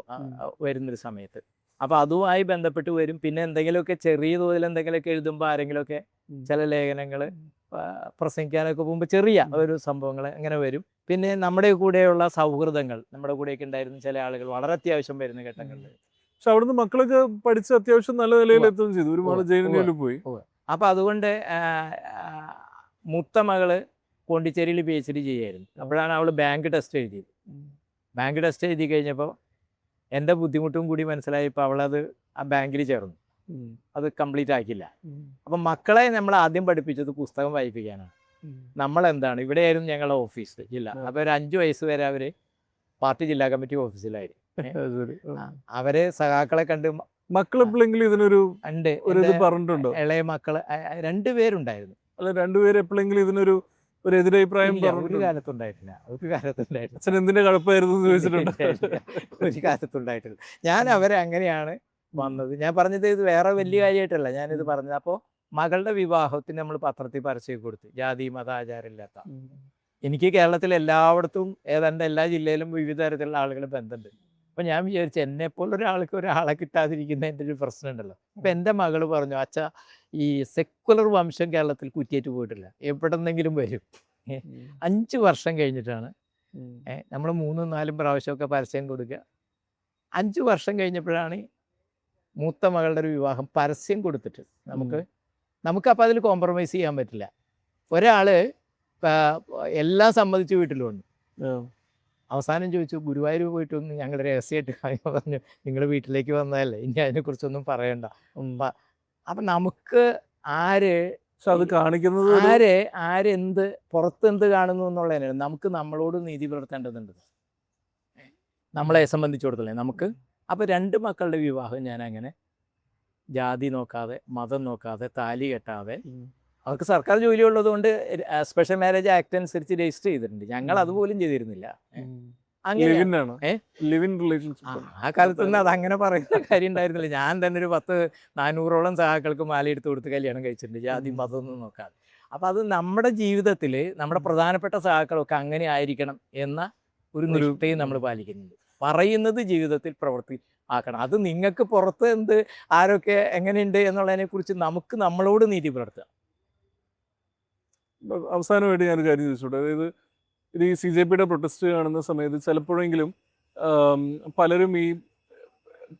വരുന്നൊരു സമയത്ത്. അപ്പോൾ അതുമായി ബന്ധപ്പെട്ട് വരും. പിന്നെ എന്തെങ്കിലുമൊക്കെ ചെറിയ തോതിൽ എന്തെങ്കിലുമൊക്കെ എഴുതുമ്പോൾ ആരെങ്കിലുമൊക്കെ ചില ലേഖനങ്ങൾ പ്രസംഗിക്കാനൊക്കെ പോകുമ്പോൾ ചെറിയ ഒരു സംഭവങ്ങൾ അങ്ങനെ വരും. പിന്നെ നമ്മുടെ കൂടെയുള്ള സൗഹൃദങ്ങൾ, നമ്മുടെ കൂടെയൊക്കെ ഉണ്ടായിരുന്ന ചില ആളുകൾ വളരെ അത്യാവശ്യം വരുന്ന ഘട്ടങ്ങളിൽ. പക്ഷെ അവിടുന്ന് മക്കളൊക്കെ പഠിച്ച് അത്യാവശ്യം നല്ല നിലയിൽ എത്തുകയും ചെയ്തു. ഒരുപാട് ജയിലിൽ പോയി. അപ്പോൾ അതുകൊണ്ട് മൂത്ത മകള് പോണ്ടിച്ചേരിയിൽ PhD ചെയ്യായിരുന്നു. അപ്പോഴാണ് അവൾ ബാങ്ക് ടെസ്റ്റ് എഴുതിയത്. ബാങ്ക് ടെസ്റ്റ് എഴുതി കഴിഞ്ഞപ്പോൾ എൻ്റെ ബുദ്ധിമുട്ടും കൂടി മനസ്സിലായപ്പോൾ അവളത് ആ ബാങ്കിൽ ചേർന്നു. അത് കംപ്ലീറ്റ് ആക്കില്ല. അപ്പം മക്കളെ നമ്മൾ ആദ്യം പഠിപ്പിച്ചത് പുസ്തകം വായിപ്പിക്കാനാണ്. നമ്മളെന്താണ്, ഇവിടെയായിരുന്നു ഞങ്ങളുടെ ഓഫീസ് ജില്ല. അപ്പോൾ ഒരു 5 വയസ്സ് വരെ അവർ പാർട്ടി ജില്ലാ കമ്മിറ്റി ഓഫീസിലായിരുന്നു. അവര് സഖാക്കളെ കണ്ട് മക്കളെപ്പോഴെങ്കിലും ഇതിനൊരു ഉണ്ട് പറഞ്ഞിട്ടുണ്ടോ? ഇളയ മക്കള് 2 പേരുണ്ടായിരുന്നു. അല്ല, 2 പേര് എപ്പോഴെങ്കിലും ഇതിനൊരു ഒരു എതിരഭിപ്രായം ഒരു കാലത്തുണ്ടായിട്ടില്ല. അച്ഛൻ എന്തിന്റെ കഴപ്പായിരുന്നു ചോദിച്ചിട്ടുണ്ട്? ഒരു കാലത്തുണ്ടായിട്ടില്ല. ഞാൻ അവരെ അങ്ങനെയാണ് വന്നത്. ഞാൻ പറഞ്ഞത് ഇത് വേറെ വലിയ കാര്യമായിട്ടല്ല ഞാനിത് പറഞ്ഞത്. അപ്പോൾ മകളുടെ വിവാഹത്തിന് നമ്മൾ പത്രത്തിൽ പരസ്യം കൊടുത്തു, ജാതി മത ആചാരമില്ലാത്ത. എനിക്ക് കേരളത്തിൽ എല്ലായിടത്തും ഏതാണ്ട് എല്ലാ ജില്ലയിലും വിവിധ തരത്തിലുള്ള ആളുകൾ ബന്ധമുണ്ട്. അപ്പം ഞാൻ വിചാരിച്ചു എന്നെപ്പോലൊരാൾക്ക് ഒരാളെ കിട്ടാതിരിക്കുന്നതിൻ്റെ ഒരു പ്രശ്നമുണ്ടല്ലോ. അപ്പം എൻ്റെ മകൾ പറഞ്ഞു, അച്ഛാ ഈ സെക്കുലർ വംശം കേരളത്തിൽ കുറ്റിയേറ്റ് പോയിട്ടില്ല, എവിടെന്നെങ്കിലും വരും. 5 വർഷം കഴിഞ്ഞിട്ടാണ് നമ്മൾ 3-4 പ്രാവശ്യമൊക്കെ പരസ്യം കൊടുക്കുക. 5 വർഷം കഴിഞ്ഞപ്പോഴാണ് മൂത്ത മകളുടെ ഒരു വിവാഹം പരസ്യം കൊടുത്തിട്ട് നമുക്കപ്പോൾ അതിൽ കോംപ്രമൈസ് ചെയ്യാൻ പറ്റില്ല. ഒരാൾ എല്ലാം സമ്മതിച്ച് വീട്ടിൽ വന്നു. അവസാനം ചോദിച്ചു, ഗുരുവായൂർ പോയിട്ടൊന്ന് ഞങ്ങൾ രഹസ്യമായിട്ട് പറഞ്ഞു, നിങ്ങൾ വീട്ടിലേക്ക് വന്നതല്ലേ, ഇനി അതിനെക്കുറിച്ചൊന്നും പറയണ്ട. അപ്പം നമുക്ക് അത് കാണിക്കുന്നത് ആരെന്ത് പുറത്തെന്ത് കാണുന്നു എന്നുള്ളതിനാണ്. നമുക്ക് നമ്മളോട് നീതി പുലർത്തേണ്ടതുണ്ട് നമ്മളെ സംബന്ധിച്ചിടത്തോളം നമുക്ക്. അപ്പോൾ 2 മക്കളുടെ വിവാഹം ഞാൻ അങ്ങനെ ജാതി നോക്കാതെ, മതം നോക്കാതെ, താലി കെട്ടാതെ, അവർക്ക് സർക്കാർ ജോലി ഉള്ളതുകൊണ്ട് സ്പെഷ്യൽ മാരേജ് ആക്ട് അനുസരിച്ച് രജിസ്റ്റർ ചെയ്തിട്ടുണ്ട്. ഞങ്ങൾ അതുപോലും ചെയ്തിരുന്നില്ല. ആ കാലത്തൊന്നും അതങ്ങനെ പറയുന്ന കാര്യം ഉണ്ടായിരുന്നില്ല. ഞാൻ തന്നെ ഒരു 400ഓളം സഹാക്കൾക്ക് മാലയെടുത്ത് കൊടുത്ത് കല്യാണം കഴിച്ചിട്ടുണ്ട്, ജാതി മതമൊന്നും നോക്കാതെ. അപ്പം അത് നമ്മുടെ ജീവിതത്തിൽ നമ്മുടെ പ്രധാനപ്പെട്ട സഹാക്കളൊക്കെ അങ്ങനെ ആയിരിക്കണം എന്ന ഒരു നിഷ്ഠയും നമ്മൾ പാലിക്കുന്നുണ്ട്. പറയുന്നത് ജീവിതത്തിൽ പ്രവൃത്തി ആക്കണം. അത് നിങ്ങൾക്ക് പുറത്ത് എന്ത് ആരൊക്കെ എങ്ങനെയുണ്ട് എന്നുള്ളതിനെക്കുറിച്ച് നമുക്ക് നമ്മളോട് നീതി പുലർത്തുക. അവസാനമായിട്ട് ഞാനൊരു കാര്യം ചോദിച്ചോട്ടെ. അതായത് ഇത് ഈ CJPയുടെ പ്രൊട്ടസ്റ്റ് കാണുന്ന സമയത്ത് ചിലപ്പോഴെങ്കിലും പലരും ഈ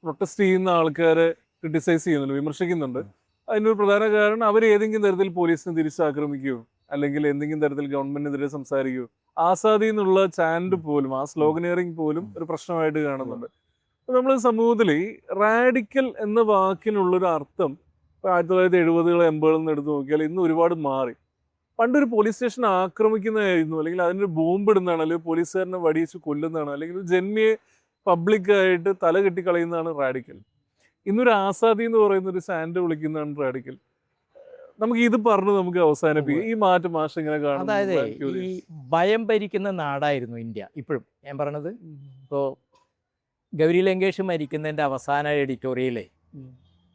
പ്രൊട്ടസ്റ്റ് ചെയ്യുന്ന ആൾക്കാരെ ക്രിട്ടിസൈസ് ചെയ്യുന്നുണ്ട്, വിമർശിക്കുന്നുണ്ട്. അതിനൊരു പ്രധാന കാരണം അവർ ഏതെങ്കിലും തരത്തിൽ പോലീസിനെ തിരിച്ചാക്രമിക്കുകയോ അല്ലെങ്കിൽ എന്തെങ്കിലും തരത്തിൽ ഗവൺമെന്റിനെതിരെ സംസാരിക്കുകയോ, ആസാദി എന്നുള്ള ചാൻഡ് പോലും, ആ സ്ലോഗനിയറിംഗ് പോലും ഒരു പ്രശ്നമായിട്ട് കാണുന്നുണ്ട്. അപ്പോൾ നമ്മൾ സമൂഹത്തിൽ ഈ റാഡിക്കൽ എന്ന വാക്കിനുള്ളൊരു അർത്ഥം 1970-കൾ 80-കളിൽ എടുത്ത് നോക്കിയാൽ ഇന്ന് ഒരുപാട് മാറി. പണ്ടൊരു പോലീസ് സ്റ്റേഷൻ ആക്രമിക്കുന്നതായിരുന്നു, അല്ലെങ്കിൽ അതിനൊരു ബോംബ് ഇടുന്നതാണ്, അല്ലെങ്കിൽ പോലീസുകാരനെ വടിയിച്ച് കൊല്ലുന്നതാണ്, അല്ലെങ്കിൽ ജന്മിയെ പബ്ലിക്കായിട്ട് തല കെട്ടിക്കളയുന്നതാണ് റാഡിക്കൽ. ഇന്നൊരു ആസാദി എന്ന് പറയുന്ന ഒരു സാൻഡ് വിളിക്കുന്നതാണ് റാഡിക്കൽ. നമുക്ക് ഇത് പറഞ്ഞ് നമുക്ക് അവസാനിപ്പിക്കും. ഈ മാറ്റം മാഷ് ഇങ്ങനെ കാണും. അതായത് ഈ ഭയം ഭരിക്കുന്ന നാടായിരുന്നു ഇന്ത്യ ഇപ്പോഴും. ഞാൻ പറഞ്ഞത് ഇപ്പോൾ ഗൗരി ലങ്കേഷ് മരിക്കുന്നതിൻ്റെ അവസാന എഡിറ്റോറിയലേ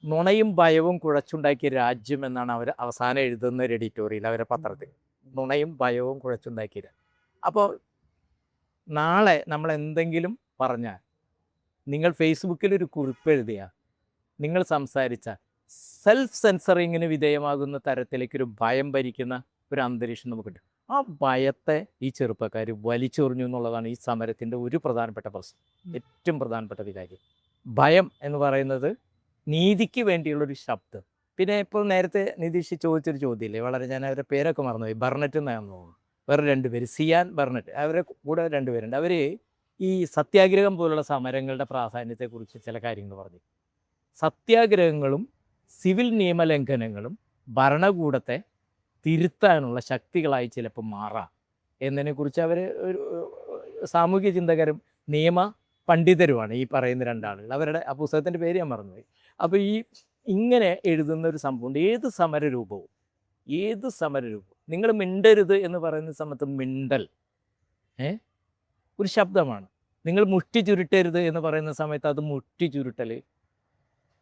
നുണയും ഭയവും കുഴച്ചുണ്ടാക്കിയ രാജ്യം എന്നാണ് അവർ അവസാനം എഴുതുന്ന ഒരു എഡിറ്റോറിയൽ അവരുടെ പത്രത്തിൽ. നുണയും ഭയവും കുഴച്ചുണ്ടാക്കിയത്. അപ്പോൾ നാളെ നമ്മൾ എന്തെങ്കിലും പറഞ്ഞാൽ, നിങ്ങൾ ഫേസ്ബുക്കിൽ ഒരു കുറിപ്പ് എഴുതിയാൽ, നിങ്ങൾ സംസാരിച്ച സെൽഫ് സെൻസറിങ്ങിന് വിധേയമാകുന്ന തരത്തിലേക്കൊരു ഭയം ഭരിക്കുന്ന ഒരു അന്തരീക്ഷം നമുക്കുണ്ട്. ആ ഭയത്തെ ഈ ചെറുപ്പക്കാർ വലിച്ചെറിഞ്ഞു എന്നുള്ളതാണ് ഈ സമരത്തിൻ്റെ ഒരു പ്രധാനപ്പെട്ട പ്രശ്നം, ഏറ്റവും പ്രധാനപ്പെട്ട ഒരു കാര്യം. ഭയം എന്ന് പറയുന്നത് നീതിക്ക് വേണ്ടിയുള്ളൊരു ശബ്ദം. പിന്നെ ഇപ്പോൾ നേരത്തെ നിതീഷ് ചോദിച്ചൊരു ചോദ്യമില്ലേ, വളരെ ഞാൻ അവരുടെ പേരൊക്കെ മറന്നുപോയി, ബർണറ്റ് എന്നാണെന്ന് തോന്നുന്നു, വേറെ 2 പേര്, സിയാൻ ബർണറ്റ്, അവരെ കൂടെ 2 പേരുണ്ട്. അവർ ഈ സത്യാഗ്രഹം പോലുള്ള സമരങ്ങളുടെ പ്രാധാന്യത്തെക്കുറിച്ച് ചില കാര്യങ്ങൾ പറഞ്ഞു. സത്യാഗ്രഹങ്ങളും സിവിൽ നിയമലംഘനങ്ങളും ഭരണകൂടത്തെ തിരുത്താനുള്ള ശക്തികളായി ചിലപ്പോൾ മാറാം എന്നതിനെക്കുറിച്ച് അവർ ഒരു സാമൂഹ്യ ചിന്തകരും നിയമ പണ്ഡിതരുമാണ് ഈ പറയുന്ന 2 ആളുകൾ. അവരുടെ ആ പുസ്തകത്തിൻ്റെ പേര് ഞാൻ മറന്നുപോയി. അപ്പോൾ ഈ ഇങ്ങനെ എഴുതുന്ന ഒരു സംഭവമുണ്ട്. ഏത് സമരരൂപവും നിങ്ങൾ മിണ്ടരുത് എന്ന് പറയുന്ന സമയത്ത് മിണ്ടൽ ഒരു ശബ്ദമാണ്. നിങ്ങൾ മുഷ്ടി ചുരുട്ടരുത് എന്ന് പറയുന്ന സമയത്ത് അത് മുഷ്ടി ചുരുട്ടൽ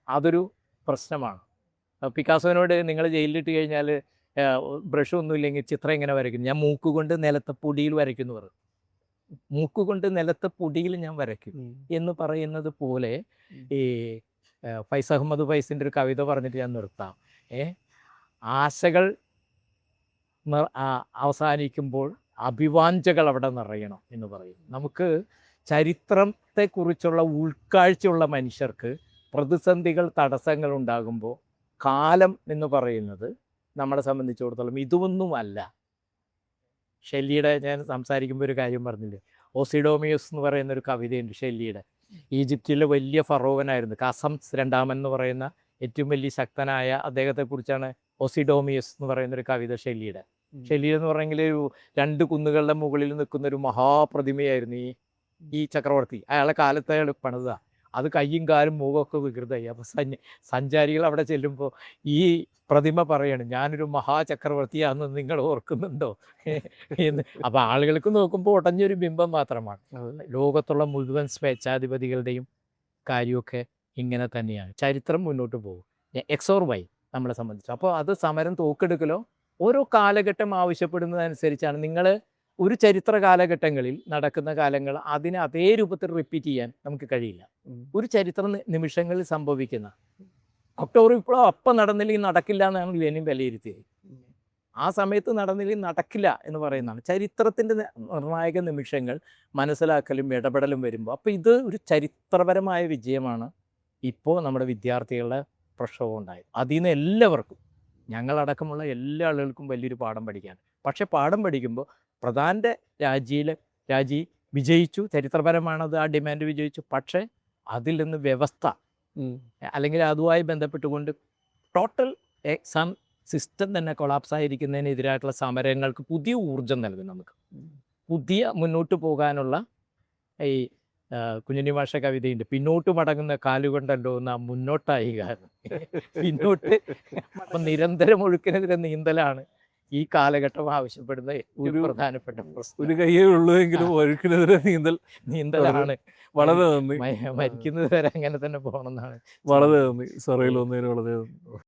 അതൊരു പ്രശ്നമാണ്. പിക്കാസോനോട് നിങ്ങൾ ജയിലിലിട്ട് കഴിഞ്ഞാൽ ബ്രഷ് ഒന്നുമില്ലെങ്കിൽ ചിത്രം എങ്ങനെ വരയ്ക്കും? ഞാൻ മൂക്കുകൊണ്ട് നിലത്തെ പൊടിയിൽ വരയ്ക്കുന്നു പറയും. മൂക്കുകൊണ്ട് നിലത്തെ പൊടിയിൽ ഞാൻ വരയ്ക്കും എന്ന് പറയുന്നത് പോലെ ഈ ഫൈസ് അഹമ്മദ് ഫൈസിൻ്റെ ഒരു കവിത പറഞ്ഞിട്ട് ഞാൻ നിർത്താം. ആശകൾ അവസാനിക്കുമ്പോൾ അഭിവാഞ്ചകൾ അവിടെ നിറയണം എന്ന് പറയും. നമുക്ക് ചരിത്രത്തെക്കുറിച്ചുള്ള ഉൾക്കാഴ്ചയുള്ള മനുഷ്യർക്ക് പ്രതിസന്ധികൾ, തടസ്സങ്ങൾ ഉണ്ടാകുമ്പോൾ കാലം എന്ന് പറയുന്നത് നമ്മളെ സംബന്ധിച്ചിടത്തോളം ഇതൊന്നുമല്ല. ഷെല്ലിയുടെ ഞാൻ സംസാരിക്കുമ്പോൾ ഒരു കാര്യം പറഞ്ഞില്ലേ, ഓസിഡോമിയസ് എന്ന് പറയുന്നൊരു കവിതയുണ്ട് ഷെല്ലിയുടെ. ഈജിപ്തിലെ വലിയ ഫറോവനായിരുന്നു കസംസ് രണ്ടാമൻ എന്ന് പറയുന്ന ഏറ്റവും വലിയ ശക്തനായ അദ്ദേഹത്തെക്കുറിച്ചാണ് ഓസിഡോമിയസ് എന്ന് പറയുന്നൊരു കവിത ഷെല്ലിയുടെ. ഷെല്ലി എന്ന് പറഞ്ഞെങ്കിൽ ഒരു 2 കുന്നുകളുടെ മുകളിൽ നിൽക്കുന്ന ഒരു മഹാപ്രതിമയായിരുന്നു ഈ ചക്രവർത്തി. അയാളെ കാലത്ത് അയാൾ പണിതാ. അത് കയ്യും കാലും മുഖമൊക്കെ വികൃതമായി. അപ്പോൾ സഞ്ചാരികൾ അവിടെ ചെല്ലുമ്പോൾ ഈ പ്രതിമ പറയാണ്, ഞാനൊരു മഹാചക്രവർത്തിയാണെന്ന് നിങ്ങൾ ഓർക്കുന്നുണ്ടോ എന്ന്. അപ്പോൾ ആളുകൾക്ക് നോക്കുമ്പോൾ ഉടഞ്ഞൊരു ബിംബം മാത്രമാണ്. ലോകത്തുള്ള മുഴുവൻ സ്വേച്ഛാധിപതികളുടെയും കാര്യമൊക്കെ ഇങ്ങനെ തന്നെയാണ്. ചരിത്രം മുന്നോട്ട് പോകും എക്സ് ഓർ വൈ നമ്മളെ സംബന്ധിച്ച്. അപ്പോൾ അത് സമരം തോക്കെടുക്കലോ ഓരോ കാലഘട്ടം ആവശ്യപ്പെടുന്നതനുസരിച്ചാണ്. നിങ്ങൾ ഒരു ചരിത്ര കാലഘട്ടങ്ങളിൽ നടക്കുന്ന കാലങ്ങൾ അതിനെ അതേ രൂപത്തിൽ റിപ്പീറ്റ് ചെയ്യാൻ നമുക്ക് കഴിയില്ല. ഒരു ചരിത്ര നിമിഷങ്ങളിൽ സംഭവിക്കുന്ന ഒക്ടോബർ വിപ്ലവം അപ്പം നടന്നില്ലെങ്കിൽ നടക്കില്ല എന്നാണ് ലെനിൻ വിലയിരുത്തിയത്. ആ സമയത്ത് നടന്നില്ലെങ്കിൽ നടക്കില്ല എന്ന് പറയുന്നതാണ്. ചരിത്രത്തിൻ്റെ നിർണായക നിമിഷങ്ങൾ മനസ്സിലാക്കലും ഇടപെടലും വരുമ്പോൾ അപ്പോൾ ഇത് ഒരു ചരിത്രപരമായ വിജയമാണ് ഇപ്പോൾ നമ്മുടെ വിദ്യാർത്ഥികളുടെ പ്രക്ഷോഭം ഉണ്ടായത്. അതിൽ നിന്ന് എല്ലാവർക്കും, ഞങ്ങളടക്കമുള്ള എല്ലാ ആളുകൾക്കും വലിയൊരു പാഠം പഠിക്കാൻ. പക്ഷേ പാഠം പഠിക്കുമ്പോൾ പ്രധാന രാജി വിജയിച്ചു, ചരിത്രപരമാണത്, ആ ഡിമാൻഡ് വിജയിച്ചു. പക്ഷേ അതിൽ നിന്ന് വ്യവസ്ഥ അല്ലെങ്കിൽ അതുമായി ബന്ധപ്പെട്ടുകൊണ്ട് ടോട്ടൽ സിസ്റ്റം തന്നെ കൊളാപ്സ് ആയിരിക്കുന്നതിനെതിരായിട്ടുള്ള സമരങ്ങൾക്ക് പുതിയ ഊർജം നൽകും. നമുക്ക് പുതിയ മുന്നോട്ട് പോകാനുള്ള ഈ കുഞ്ഞുണ്ണി മാഷ കവിതയുണ്ട്, പിന്നോട്ട് മടങ്ങുന്ന കാലുകൊണ്ടല്ലോ എന്നാ മുന്നോട്ടായി കാരണം. പിന്നോട്ട് അപ്പം നിരന്തരം ഒഴുക്കിനെതിരെ നീന്തലാണ് ഈ കാലഘട്ടം ആവശ്യപ്പെടുന്ന ഒരു പ്രധാനപ്പെട്ട പ്രശ്നം. ഒരു കയ്യേ ഉള്ളൂ എങ്കിലും ഒഴുക്കിനെതിരെ നീന്തലാണ്. വളരെ നന്ദി. മരിക്കുന്നത് വരെ അങ്ങനെ തന്നെ പോകണമെന്നാണ്. വളരെ നന്ദി. സറയിൽ വന്നതിന് വളരെ നന്ദി.